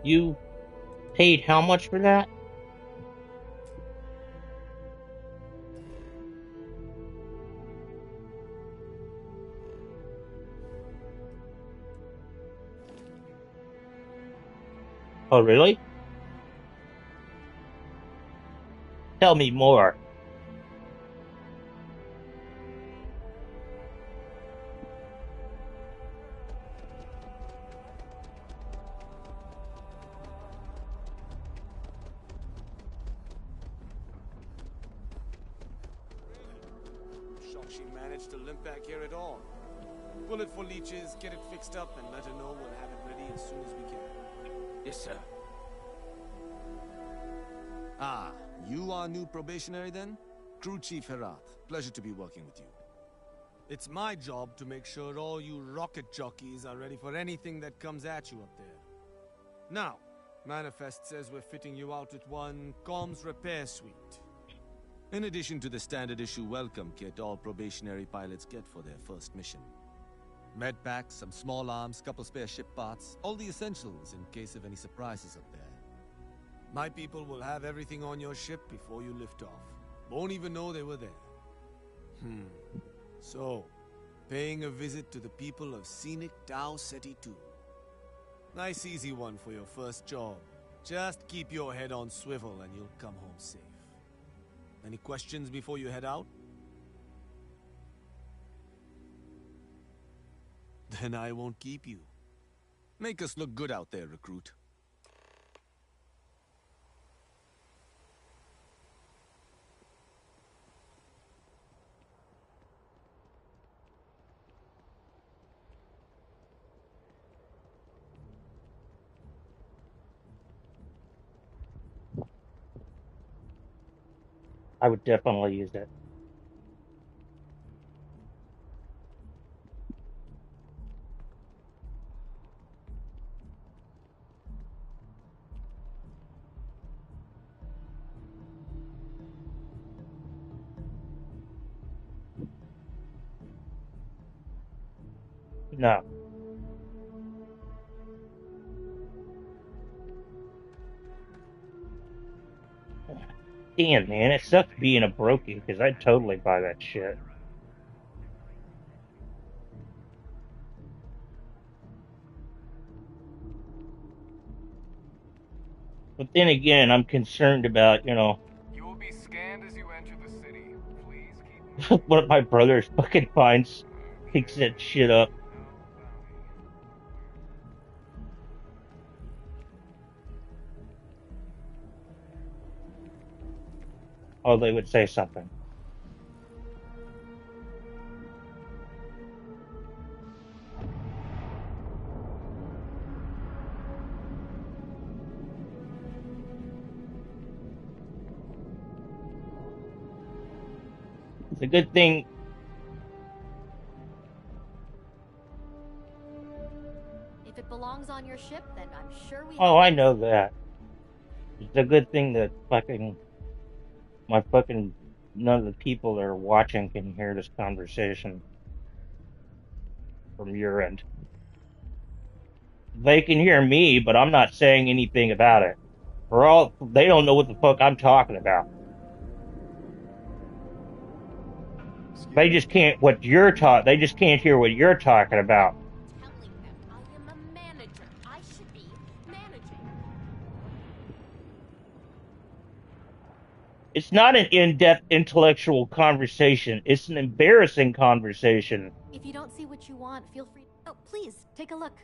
You paid how much for that? Oh, really? Tell me more. Shocked she managed to limp back here at all. Bullet for leeches, get it fixed up, and let her know we'll have it ready as soon as we can. Yes, sir. Ah, you are new probationary then? Crew Chief Herat. Pleasure to be working with you. It's my job to make sure all you rocket jockeys are ready for anything that comes at you up there. Now, Manifest says we're fitting you out with one comms repair suite. In addition to the standard issue welcome kit all probationary pilots get for their first mission. Med packs, some small arms, couple spare ship parts, all the essentials in case of any surprises up there. My people will have everything on your ship before you lift off. Won't even know they were there. So, paying a visit to the people of scenic Tau Ceti 2. Nice easy one for your first job. Just keep your head on swivel and you'll come home safe. Any questions before you head out? Then I won't keep you. Make us look good out there, recruit. I would definitely use it. No. Damn, man, it sucks being a brokey because I'd totally buy that shit. But then again, I'm concerned about, You will be scanned as you enter the city. Please keep one of my brothers fucking finds, picks that shit up. Oh, they would say something. It's a good thing. If it belongs on your ship, then I'm sure we Oh, have I know that. It's a good thing that none of the people that are watching can hear this conversation from your end. They can hear me, but I'm not saying anything about it. They don't know what the fuck I'm talking about. They just can't they just can't hear what you're talking about. telling them I am a manager. I should be managing. It's not an in-depth intellectual conversation. It's an embarrassing conversation. If you don't see what you want, feel free. Oh, please, take a look.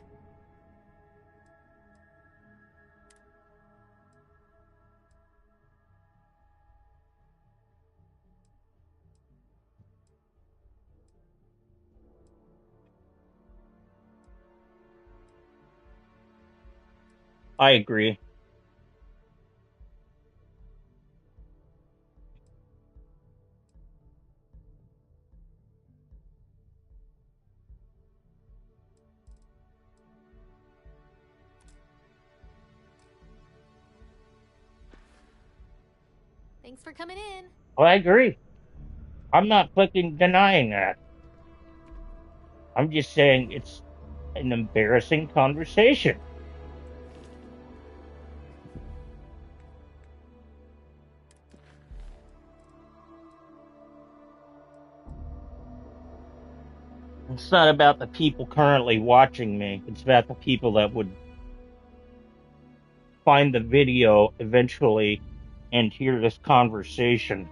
I agree. Thanks for coming in. I agree. I'm not fucking denying that. I'm just saying it's an embarrassing conversation. It's not about the people currently watching me. It's about the people that would find the video eventually and hear this conversation.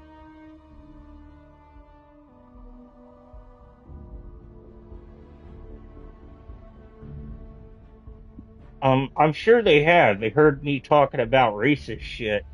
I'm sure they have. They heard me talking about racist shit.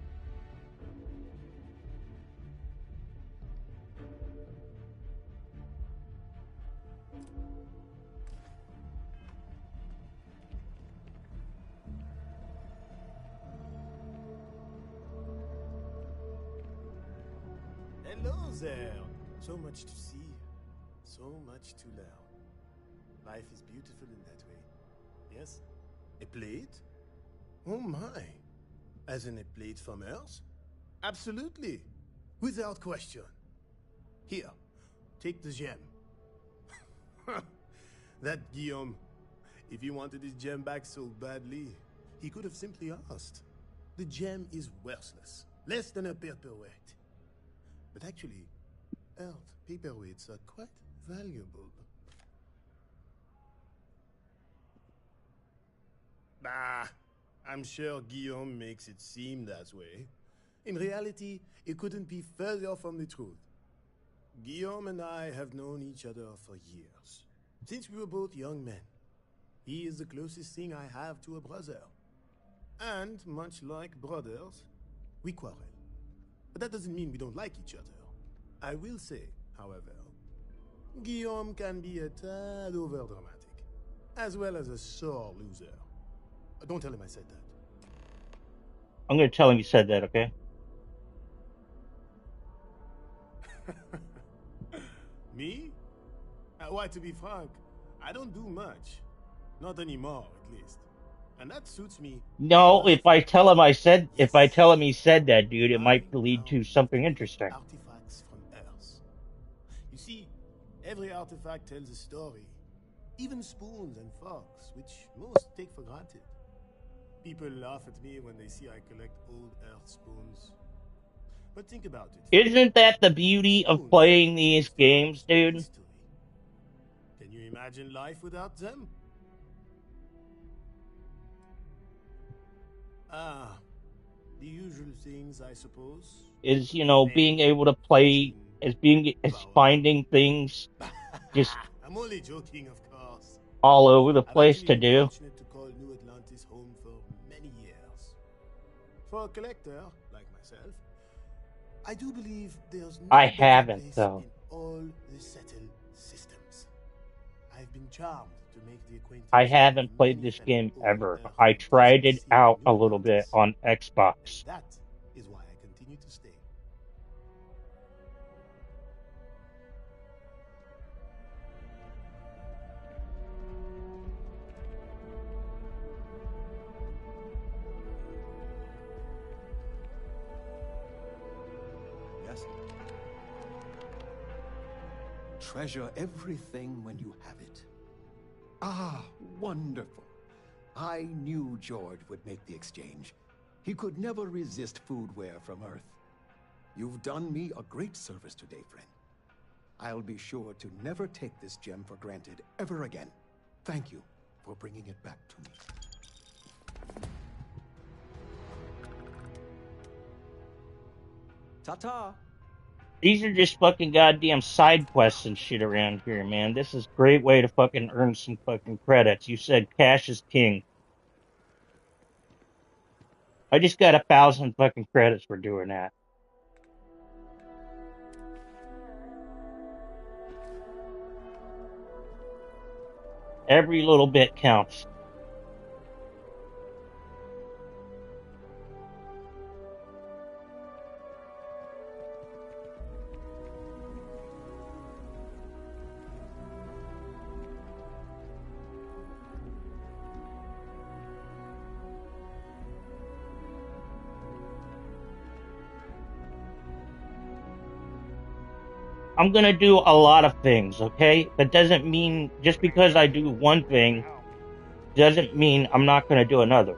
Hello there. So much to see, so much to learn. Life is beautiful in that way. Yes? A plate? Oh my. As in a plate from Earth? Absolutely. Without question. Here, take the gem. That Guillaume. If he wanted his gem back so badly, he could have simply asked. The gem is worthless. Less than a paperweight. But actually, Earth paperweights are quite valuable. Bah, I'm sure Guillaume makes it seem that way. In reality, it couldn't be further from the truth. Guillaume and I have known each other for years. Since we were both young men. He is the closest thing I have to a brother. And, much like brothers, we quarrel. But that doesn't mean we don't like each other. I will say, however, Guillaume can be a tad overdramatic, as well as a sore loser. Don't tell him I said that. I'm going to tell him you said that, okay? Me? Why, to be frank, I don't do much. Not anymore, at least. And that suits me. No, if I tell him he said that, dude, it might lead to something interesting. Artifacts from Earth. You see, every artifact tells a story. Even spoons and forks, which most take for granted. People laugh at me when they see I collect old Earth spoons. But think about it. Isn't that the beauty of Spoons playing these changed the games, course of dude? history. Can you imagine life without them? Ah, the usual things, I suppose. Is, being Fame, able to play, fortune, is finding things just I'm only joking, of course. all over the I've place actually to been do. fortunate to call New Atlantis home for many years. For a collector like myself, I do believe there's I no better haven't, place though. in all the settled systems. I've been charmed to make the I acquaintance of haven't played many this fellow game old ever. Earth I hunters tried it seeking out New a little bit Atlantis. on And Xbox. that is why I continue to stay. Yes? Treasure everything when you have it. Ah, wonderful. I knew George would make the exchange. He could never resist foodware from Earth. You've done me a great service today, friend. I'll be sure to never take this gem for granted ever again. Thank you for bringing it back to me. Ta-ta! These are just fucking goddamn side quests and shit around here, man. This is a great way to fucking earn some fucking credits. You said cash is king. I just got 1,000 fucking credits for doing that. Every little bit counts. I'm gonna do a lot of things, okay? That doesn't mean, just because I do one thing, doesn't mean I'm not gonna do another.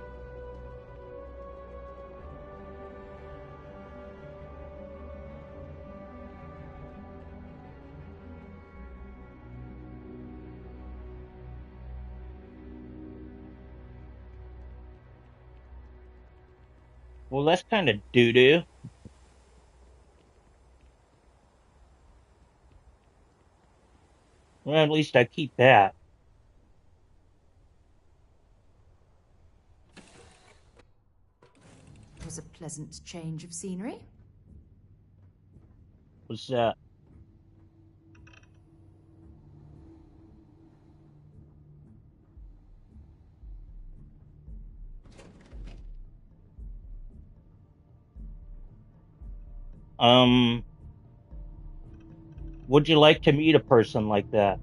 Well, that's kind of doo-doo. Well, at least I keep that. It was a pleasant change of scenery. What's that? Would you like to meet a person like that?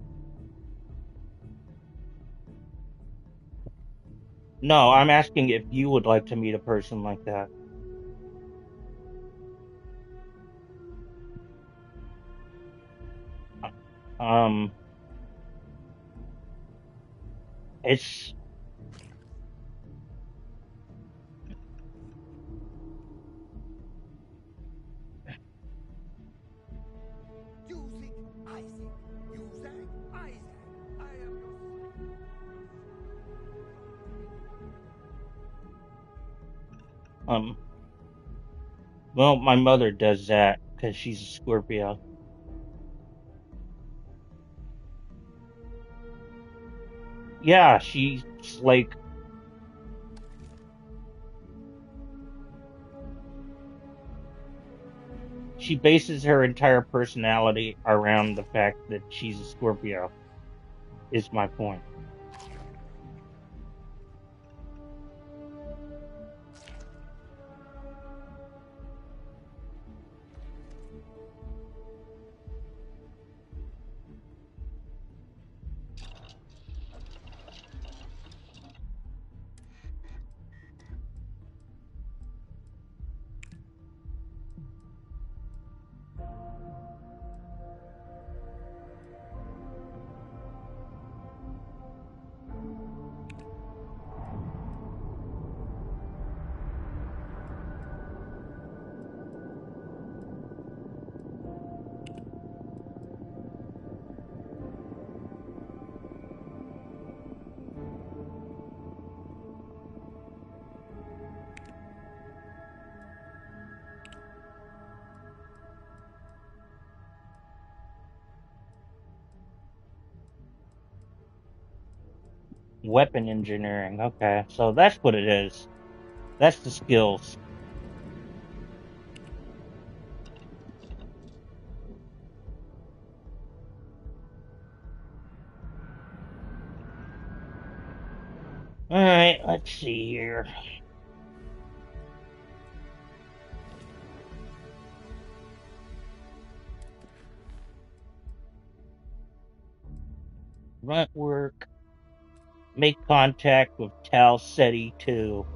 No, I'm asking if you would like to meet a person like that. Um, it's You think, I think. You zag, I zag. I am your... well, my mother does that because she's a Scorpio. Yeah, she's like, she bases her entire personality around the fact that she's a Scorpio, is my point. Weapon engineering. Okay, so that's what it is. That's the skills. Alright, let's see here. Grunt work. Make contact with Tau Ceti 2.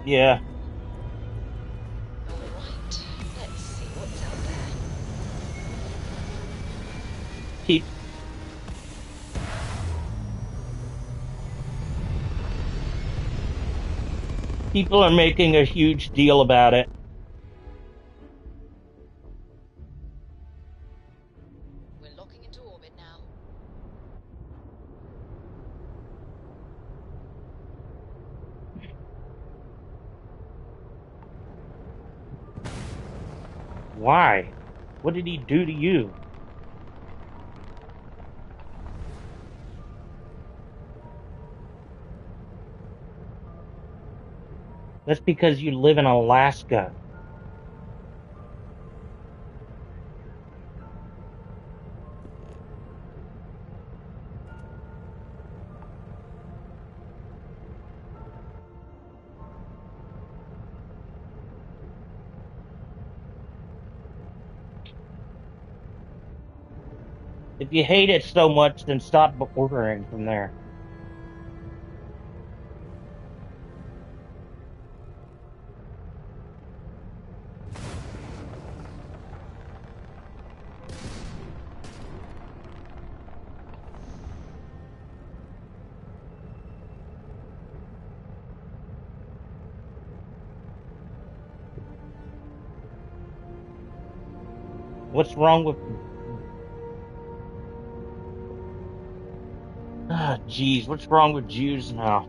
Yeah. Alright, let's see what's out there. People are making a huge deal about it. We're locking into orbit now. Why? What did he do to you? That's because you live in Alaska. If you hate it so much, then stop ordering from there. What's wrong with... Ah, geez, what's wrong with Jews now?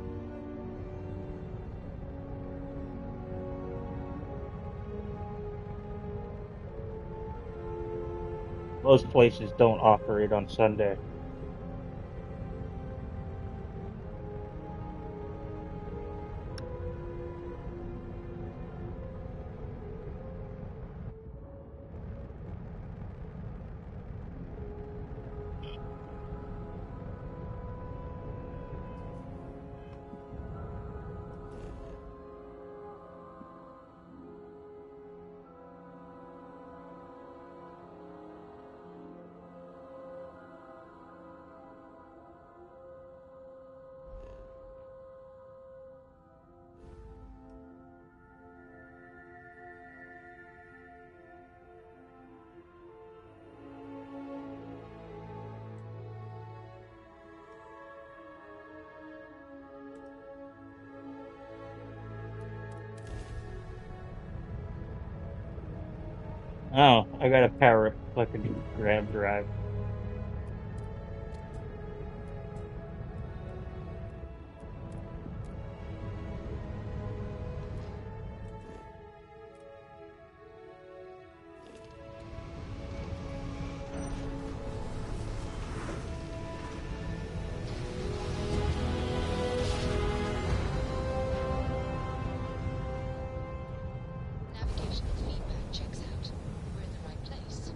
Most places don't operate on Sunday. Oh, I gotta power up fucking grab drive. Navigational feedback checks out. We're in the right place.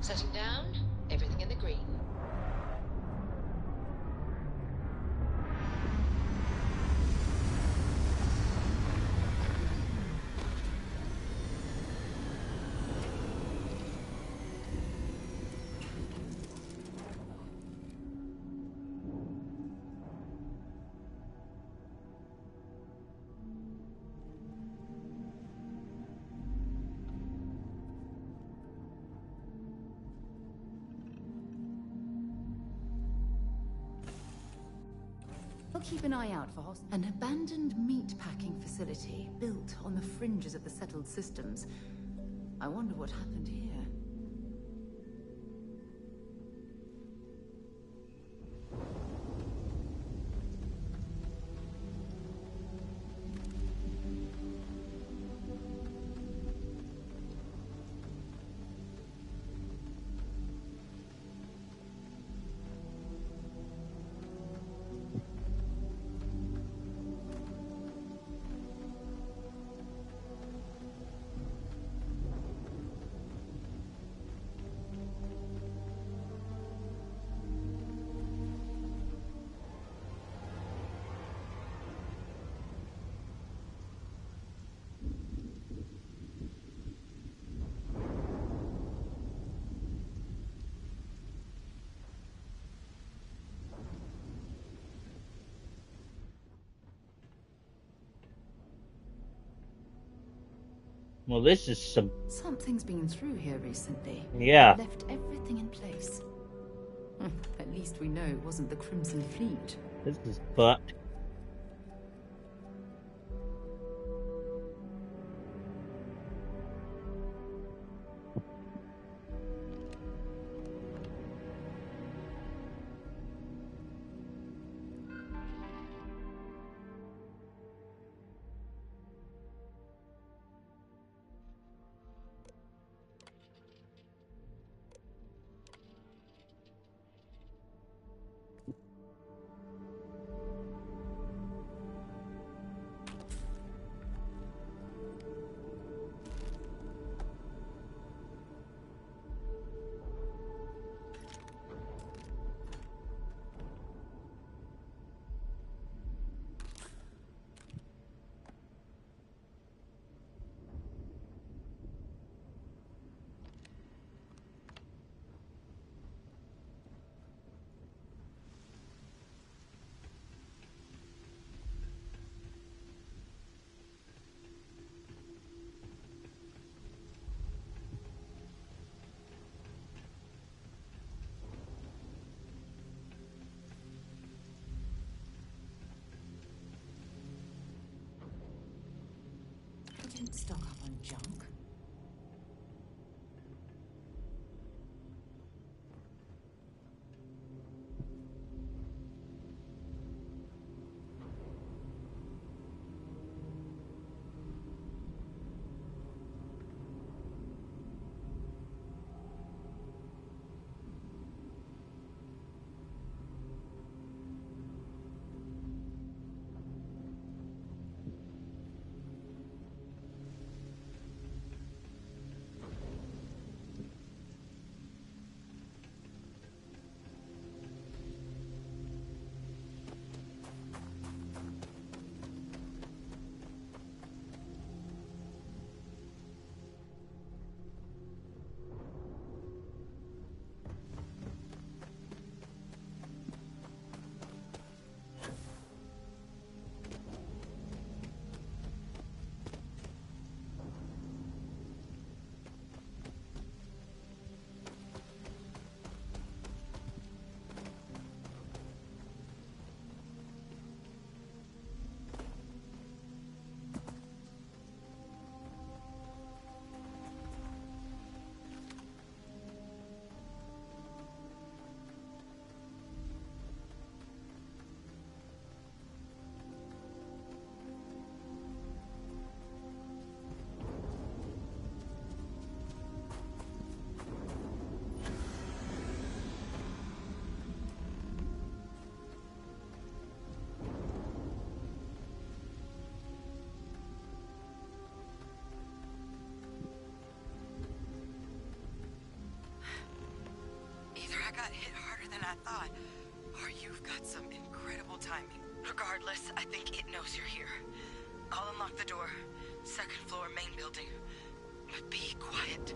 Settle down. Everything in the green. We'll keep an eye out for an abandoned meat-packing facility built on the fringes of the settled systems. I wonder what happened here. Well, this is some... Something's been through here recently. Yeah. Left everything in place. At least we know it wasn't the Crimson Fleet. This is fucked. Didn't stock up on junk. got hit harder than I thought. Or you've got some incredible timing. Regardless, I think it knows you're here. I'll unlock the door. Second floor, main building. But be quiet.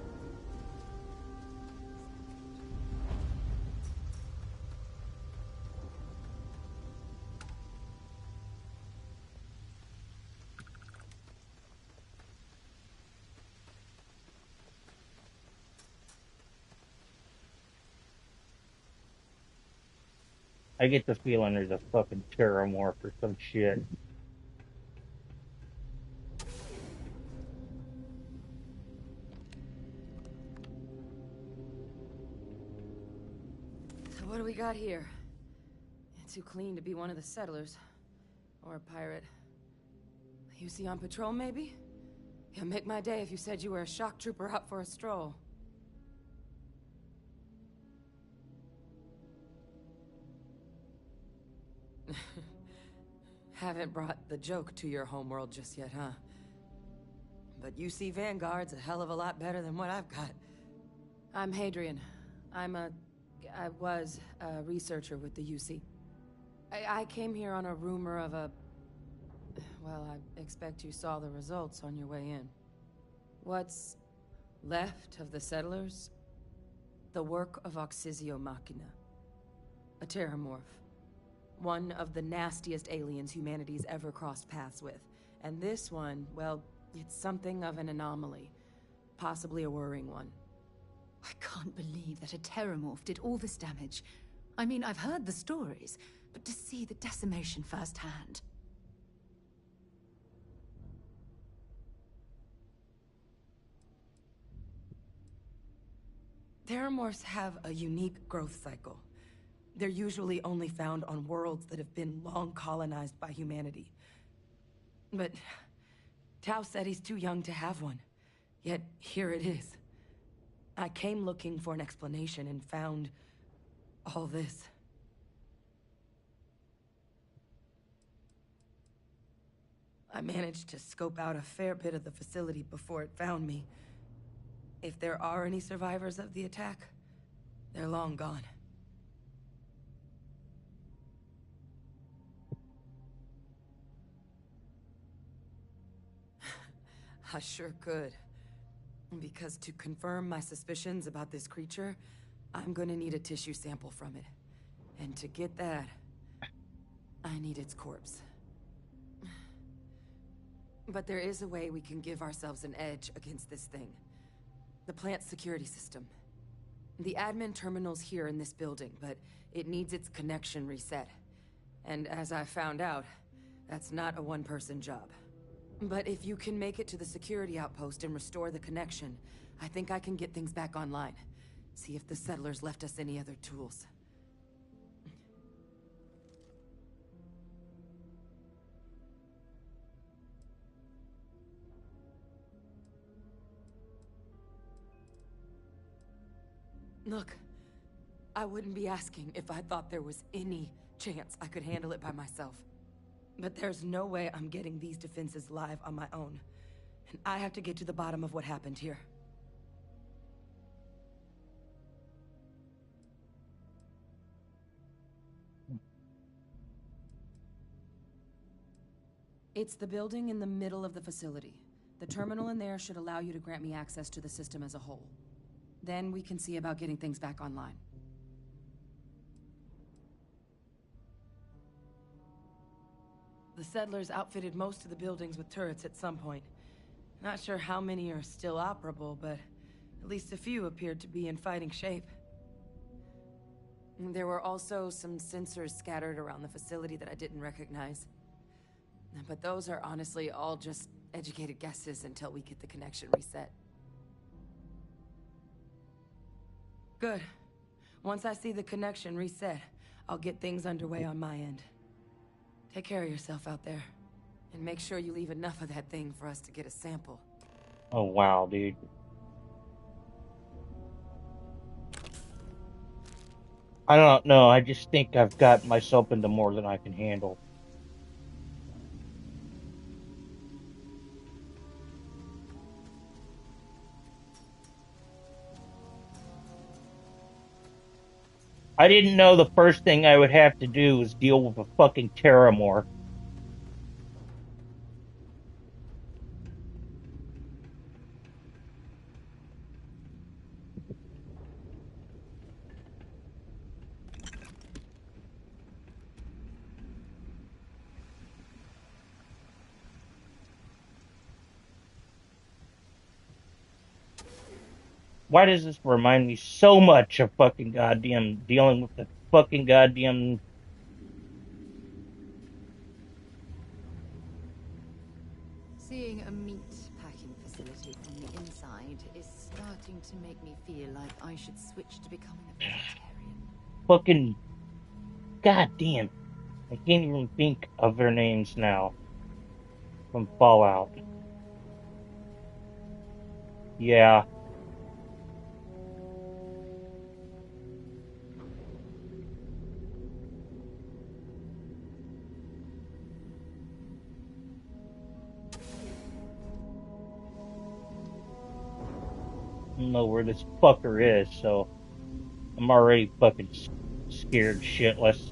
I get the feeling there's a fucking terramorph or some shit. So what do we got here? Too clean to be one of the settlers. Or a pirate. You see on patrol, maybe? It'll make my day if you said you were a shock trooper out for a stroll. Haven't brought the joke to your homeworld just yet, huh? But UC Vanguard's a hell of a lot better than what I've got. I'm Hadrian. I was a researcher with the UC. I came here on a rumor of a... Well, I expect you saw the results on your way in. What's left of the settlers? The work of Oxysio Machina. A terramorph. One of the nastiest aliens humanity's ever crossed paths with. And this one, well, it's something of an anomaly. Possibly a worrying one. I can't believe that a terramorph did all this damage. I mean, I've heard the stories, but to see the decimation firsthand... Terramorphs have a unique growth cycle. They're usually only found on worlds that have been long colonized by humanity. But Tao said he's too young to have one. Yet here it is. I came looking for an explanation and found all this. I managed to scope out a fair bit of the facility before it found me. If there are any survivors of the attack, they're long gone. I sure could. Because to confirm my suspicions about this creature, I'm gonna need a tissue sample from it. And to get that, I need its corpse. But there is a way we can give ourselves an edge against this thing. The plant security system. The admin terminal's here in this building, but it needs its connection reset. And as I found out, that's not a one-person job. But if you can make it to the security outpost and restore the connection, I think I can get things back online. See if the settlers left us any other tools. Look, I wouldn't be asking if I thought there was any chance I could handle it by myself. But there's no way I'm getting these defenses live on my own. And I have to get to the bottom of what happened here. It's the building in the middle of the facility. The terminal in there should allow you to grant me access to the system as a whole. Then we can see about getting things back online. The settlers outfitted most of the buildings with turrets at some point. Not sure how many are still operable, but at least a few appeared to be in fighting shape. There were also some sensors scattered around the facility that I didn't recognize. But those are honestly all just educated guesses until we get the connection reset. Good. Once I see the connection reset, I'll get things underway on my end. Take care of yourself out there. And make sure you leave enough of that thing for us to get a sample. Oh, wow, dude. I don't know. I just think I've got myself into more than I can handle. I didn't know the first thing I would have to do was deal with a fucking Terramore. Why does this remind me so much of fucking goddamn dealing with the fucking goddamn... Seeing a meat packing facility from the inside is starting to make me feel like I should switch to becoming a vegetarian. Fucking... Goddamn. I can't even think of their names now. From Fallout. Yeah. I don't know where this fucker is, so I'm already fucking scared shitless.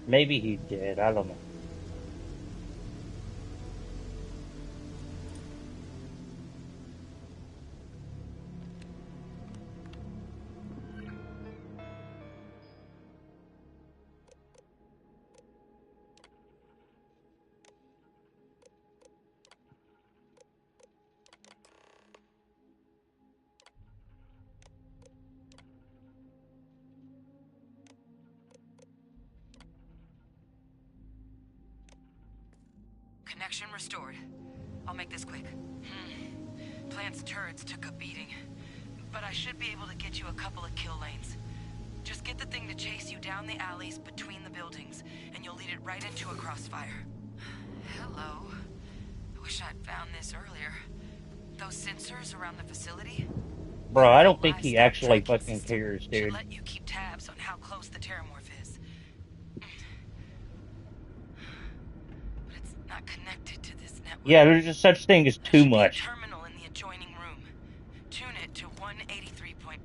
Maybe he did. I don't know. Connection restored. I'll make this quick. Plant's turrets took a beating, but I should be able to get you a couple of kill lanes. Just get the thing to chase you down the alleys between the buildings, and you'll lead it right into a crossfire. Hello. I wish I'd found this earlier. Those sensors around the facility? Bro, I don't think he actually fucking cares, dude. Should let you keep tabs on how close the Terramorph is. But it's not connected to this network. Yeah, there's just such thing as too much. Terminal in the adjoining room. Tune it to 183.5.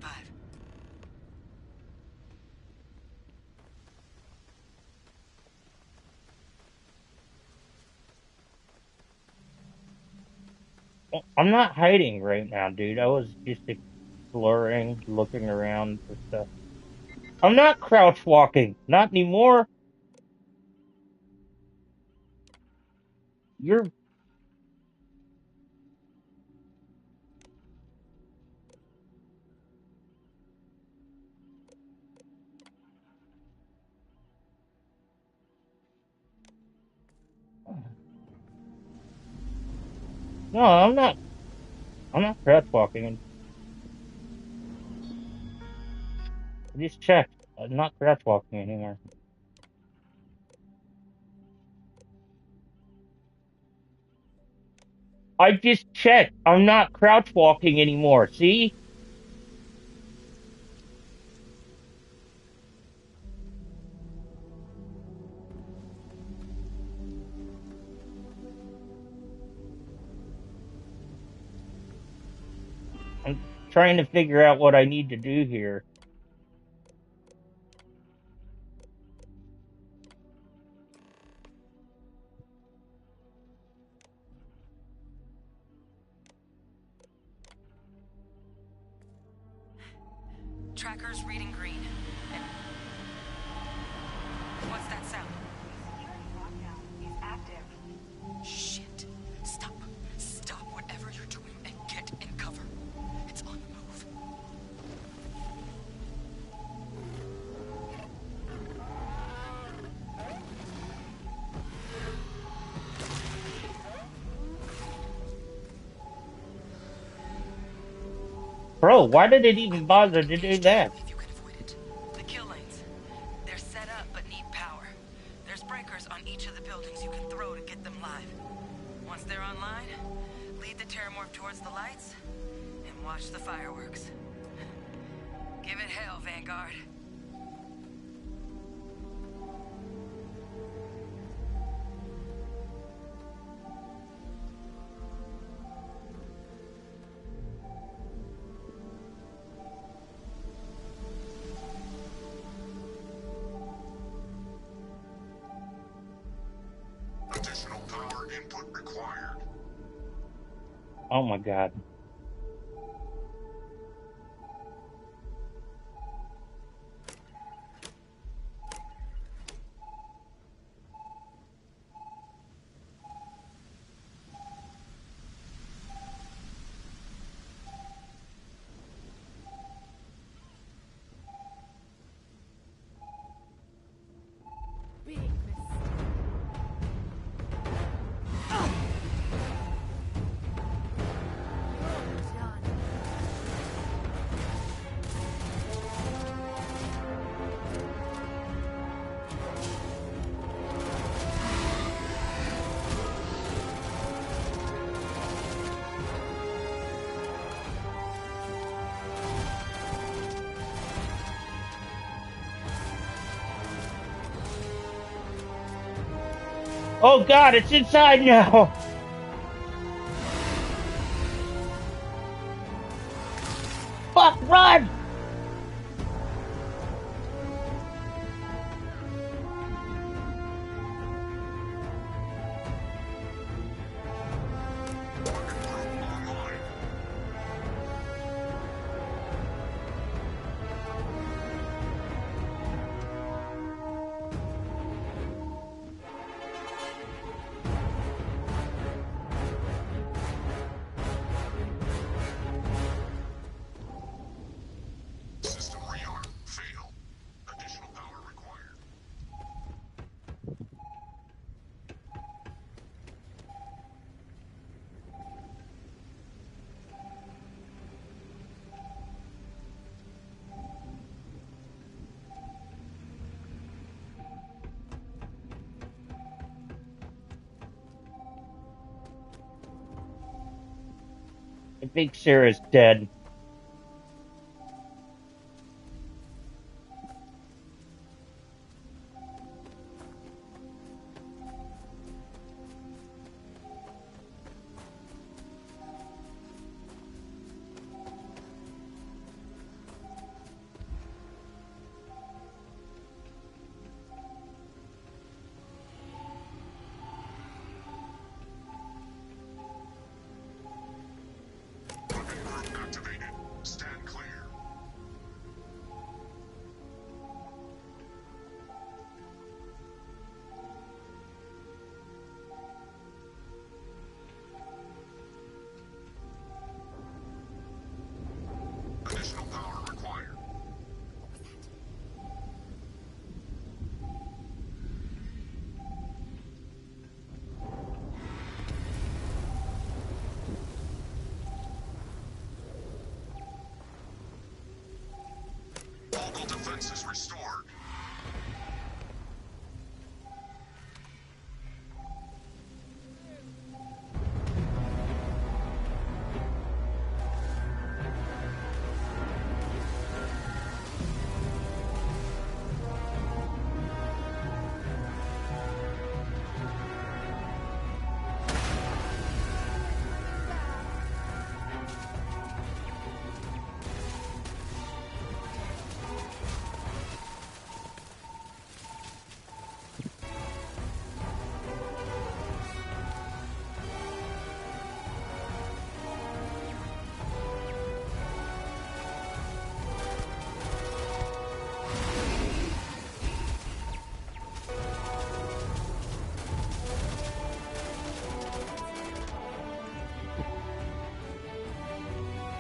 I'm not hiding right now, dude. I was just exploring, looking around for stuff. I'm not crouch walking. Not anymore. You're... No, I'm not crouch walking. I just checked. I'm not crouch walking anymore. I just checked. I'm not crouch walking anymore. See? I'm trying to figure out what I need to do here. Tracker's reading green. And what's that sound? Is active. Shit. Stop. Stop whatever you're doing and get in cover. It's on the move. Bro, why did it even bother to do that? The kill lanes. They're set up but need power. There's breakers on each of the buildings you can throw to get them live. Once they're online, lead the terramorph towards the lights and watch the fireworks. Give it hell, Vanguard. Additional power input required. Oh my god. Big mistake. Oh god, it's inside now! Fuck, run! System rearm. Fail. Additional power required. I think Sarah's dead. Activated. Stand clear. Additional power required. Local defenses restored.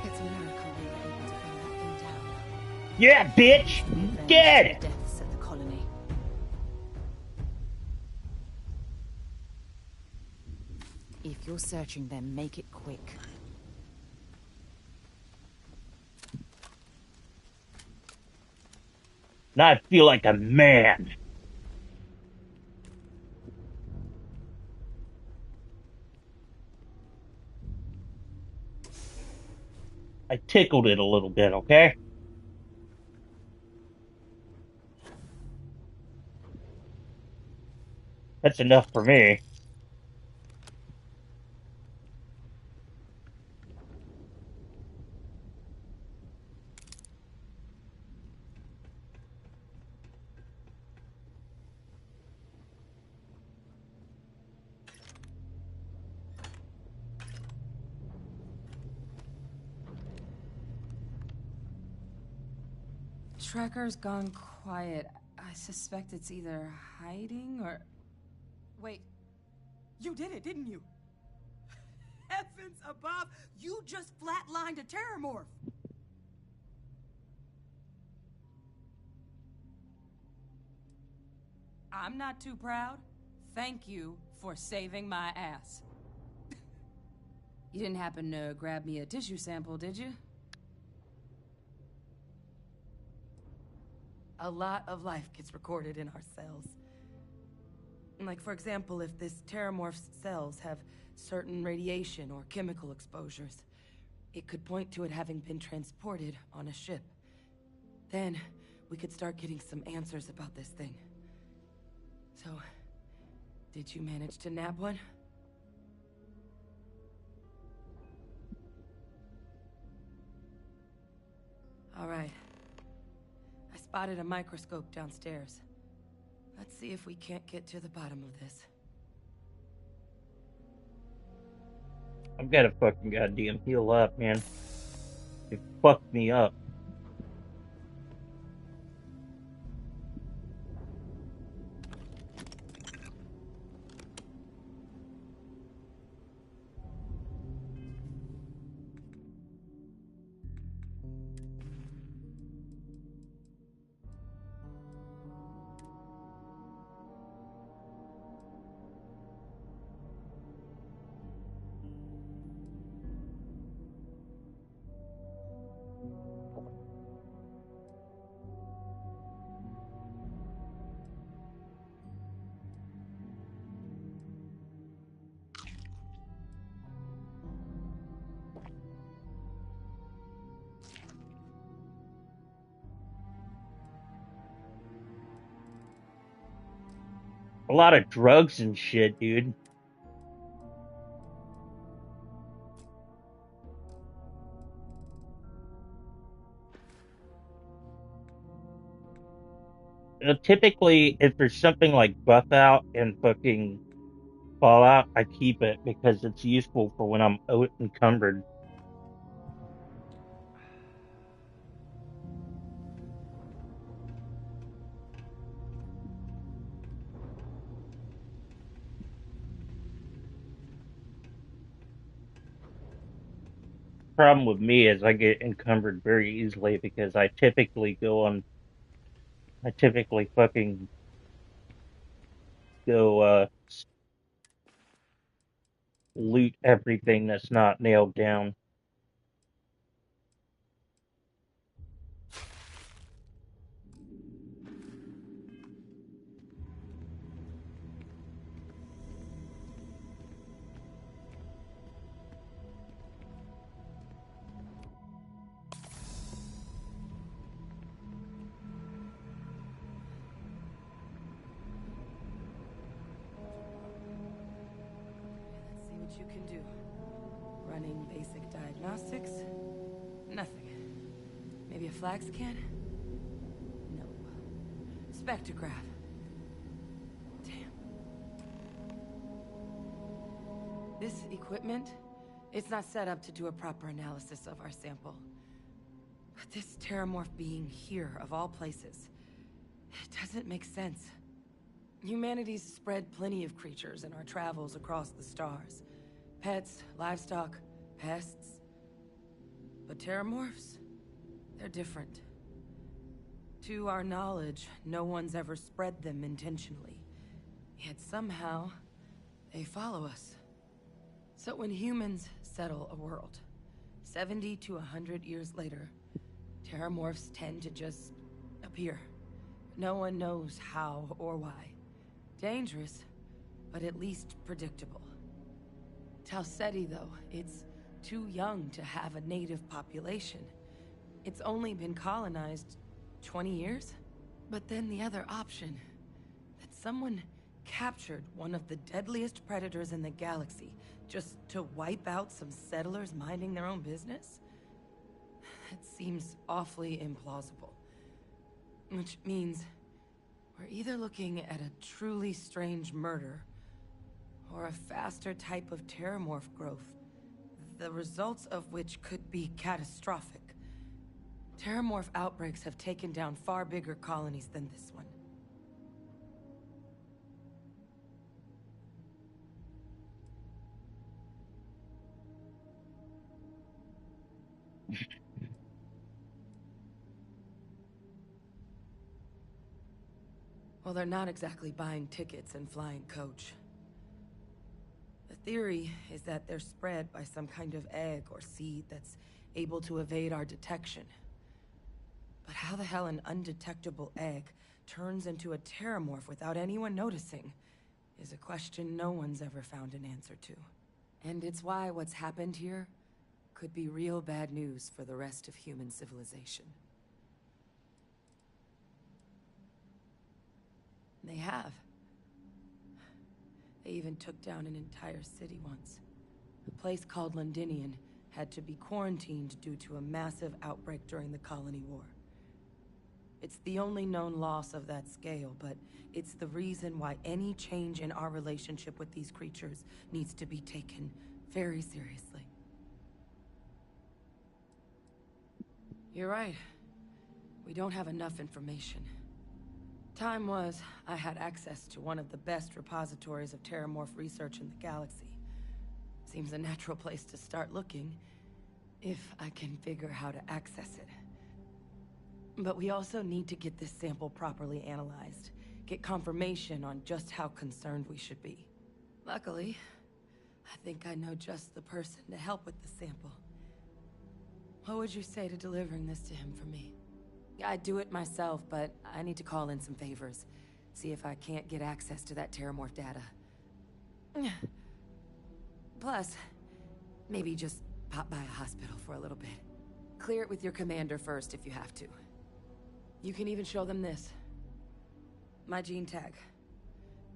It's a miracle we were able to bring that thing down. Yeah, bitch! Dead! The deaths at the colony. If you're searching them, make it quick. Now I feel like a man. I tickled it a little bit, okay? That's enough for me. Tracker's gone quiet. I suspect it's either hiding or... Wait, you did it, didn't you? Heavens above, you just flatlined a terramorph! I'm not too proud. Thank you for saving my ass. You didn't happen to grab me a tissue sample, did you? A lot of life gets recorded in our cells. Like, for example, if this terramorph's cells have certain radiation or chemical exposures, it could point to it having been transported on a ship. Then, we could start getting some answers about this thing. So, did you manage to nab one? All right. I spotted a microscope downstairs. Let's see if we can't get to the bottom of this. I've got to fucking goddamn heal up, man. It fucked me up. A lot of drugs and shit, dude. Typically, if there's something like buff out and fucking Fallout, I keep it because it's useful for when I'm encumbered. Problem with me is I get encumbered very easily because I typically fucking go loot everything that's not nailed down. Let's see what you can do. Running basic diagnostics? Nothing. Maybe a flag scan? No. Spectrograph. Damn. This equipment, it's not set up to do a proper analysis of our sample. But this terramorph being here, of all places, it doesn't make sense. Humanity's spread plenty of creatures in our travels across the stars. Pets, livestock, pests. But terramorphs? They're different. To our knowledge, no one's ever spread them intentionally. Yet somehow, they follow us. So when humans settle a world, 70 to 100 years later, terramorphs tend to just appear. No one knows how or why. Dangerous, but at least predictable. Tau Ceti, though, it's too young to have a native population. It's only been colonized 20 years? But then the other option, that someone captured one of the deadliest predators in the galaxy just to wipe out some settlers minding their own business? That seems awfully implausible. Which means we're either looking at a truly strange murder or a faster type of terramorph growth, the results of which could be catastrophic. Terramorph outbreaks have taken down far bigger colonies than this one. Well, they're not exactly buying tickets and flying coach. The theory is that they're spread by some kind of egg or seed that's able to evade our detection. But how the hell an undetectable egg turns into a terramorph without anyone noticing is a question no one's ever found an answer to. And it's why what's happened here could be real bad news for the rest of human civilization. They have. They even took down an entire city once. A place called Londinian had to be quarantined due to a massive outbreak during the Colony War. It's the only known loss of that scale, but it's the reason why any change in our relationship with these creatures needs to be taken very seriously. You're right. We don't have enough information. Time was, I had access to one of the best repositories of terramorph research in the galaxy. Seems a natural place to start looking, if I can figure how to access it. But we also need to get this sample properly analyzed, get confirmation on just how concerned we should be. Luckily, I think I know just the person to help with the sample. What would you say to delivering this to him for me? I'd do it myself, but I need to call in some favors. See if I can't get access to that terramorph data. Plus, maybe just pop by a hospital for a little bit. Clear it with your commander first if you have to. You can even show them this. My gene tag.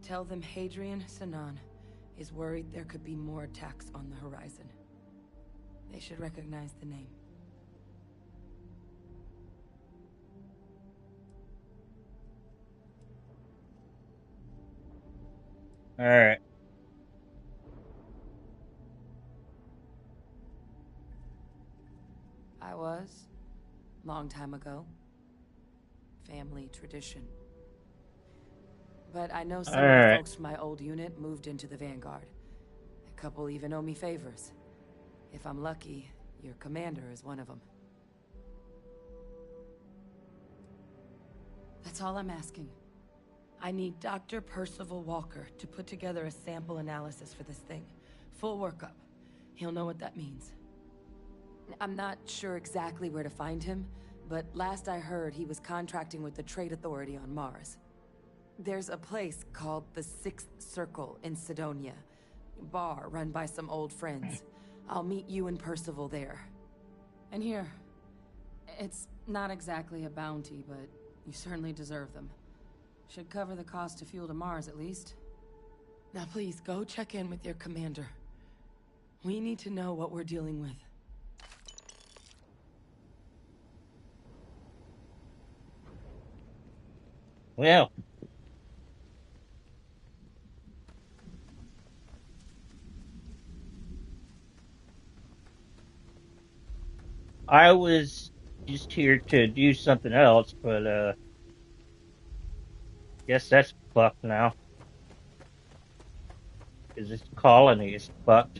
Tell them Hadrian Sanan is worried there could be more attacks on the horizon. They should recognize the name. All right. I was. Long time ago. Family tradition. But I know some of the folks from my old unit moved into the Vanguard. A couple even owe me favors. If I'm lucky, your commander is one of them. That's all I'm asking. I need Dr. Percival Walker to put together a sample analysis for this thing. Full workup. He'll know what that means. I'm not sure exactly where to find him, but last I heard he was contracting with the Trade Authority on Mars. There's a place called the Sixth Circle in Sidonia. Bar run by some old friends. I'll meet you and Percival there. And here, it's not exactly a bounty, but you certainly deserve them. Should cover the cost to fuel to Mars, at least. Now please, go check in with your commander. We need to know what we're dealing with. Well. I was just here to do something else, but guess that's fucked now. Because this colony is fucked.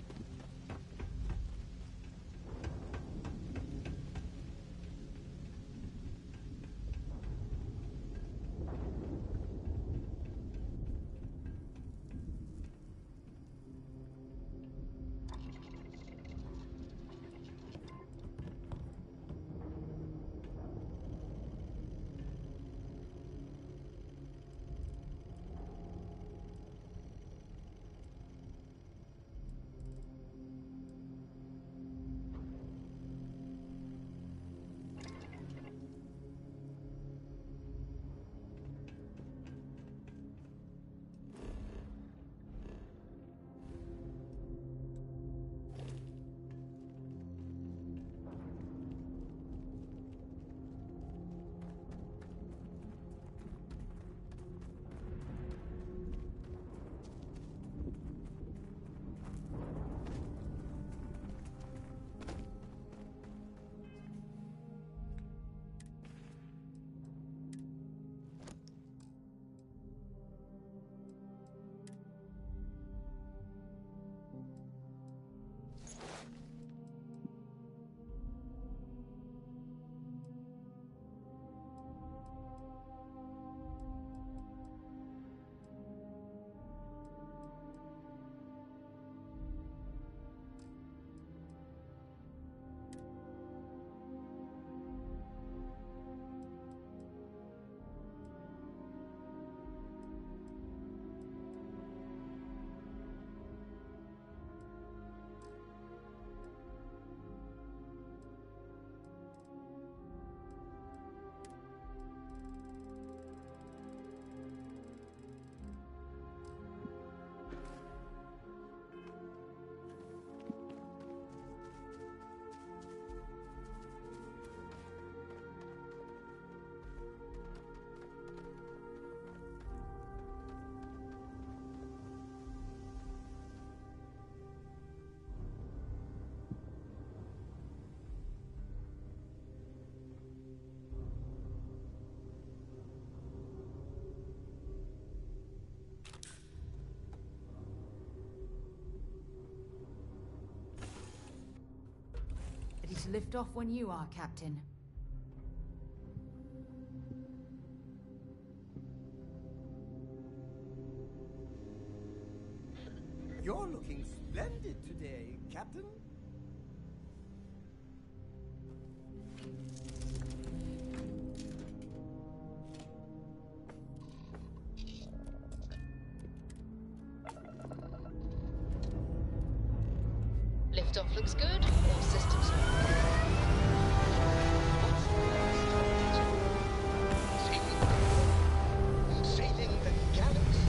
Ready to lift off when you are, Captain. You're looking splendid today, Captain. Liftoff looks good. All systems are Saving the galaxy.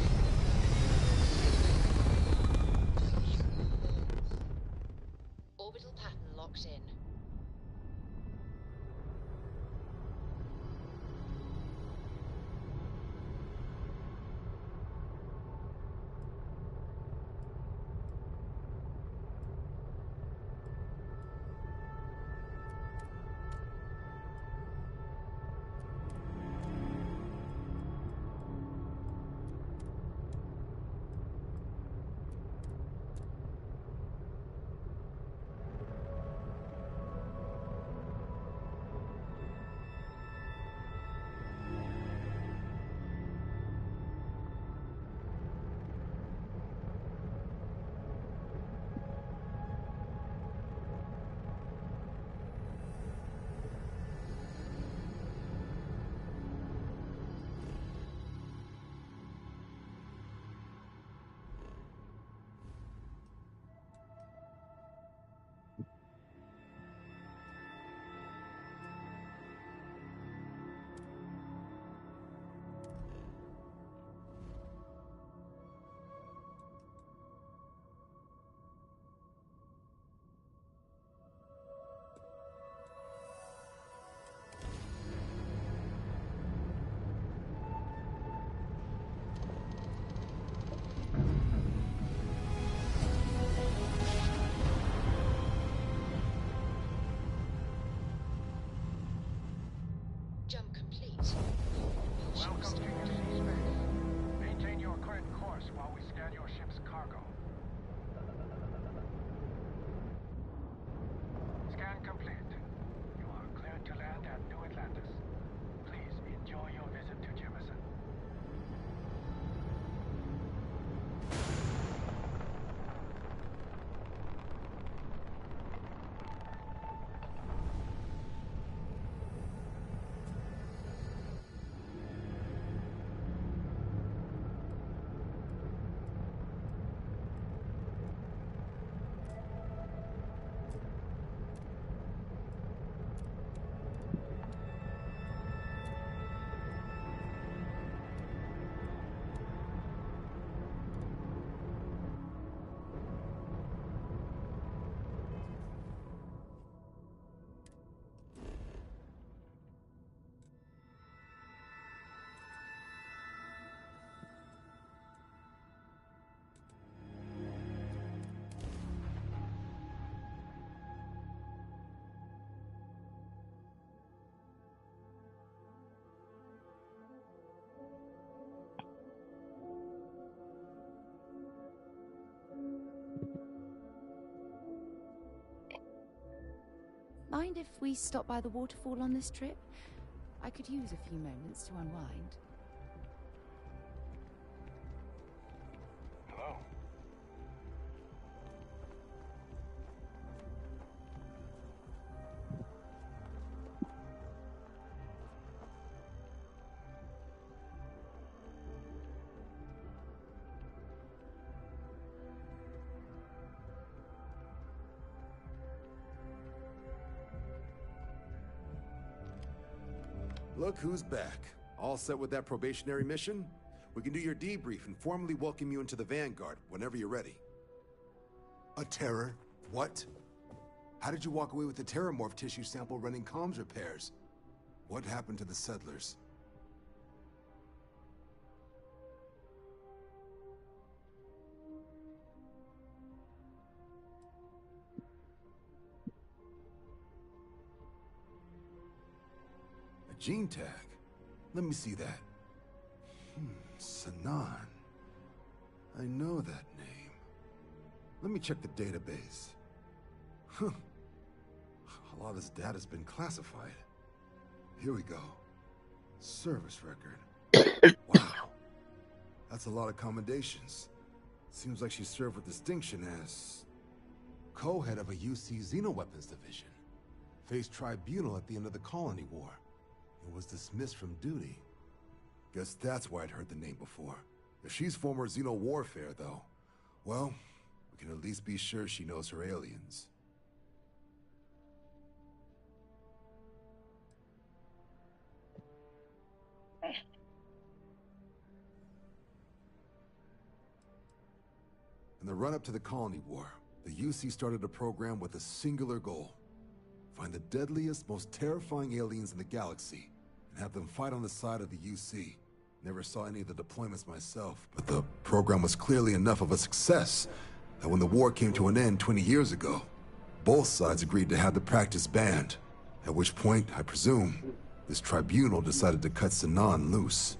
orbital pattern locked in. Jump complete. Welcome to UC space. Maintain your current course while we scan your ship's cargo. Scan complete. You are cleared to land at New Atlantis. Please enjoy your visit to Jemison. Mind if we stop by the waterfall on this trip? I could use a few moments to unwind. Hello? Look who's back. All set with that probationary mission? We can do your debrief and formally welcome you into the Vanguard whenever you're ready. A terror? What? How did you walk away with the terramorph tissue sample running comms repairs? What happened to the settlers? A gene tag? Let me see that. Sanan. I know that name. Let me check the database. Huh. A lot of this data's been classified. Here we go. Service record. Wow. That's a lot of commendations. Seems like she served with distinction as co-head of a UC Xenoweapons division. Faced tribunal at the end of the Colony War. And was dismissed from duty. Guess that's why I'd heard the name before. If she's former Xeno warfare, though, well, we can at least be sure she knows her aliens. In the run-up to the Colony War, the UC started a program with a singular goal. Find the deadliest, most terrifying aliens in the galaxy, and have them fight on the side of the UC. Never saw any of the deployments myself, but the program was clearly enough of a success that when the war came to an end 20 years ago, both sides agreed to have the practice banned. At which point, I presume, this tribunal decided to cut Sinan loose.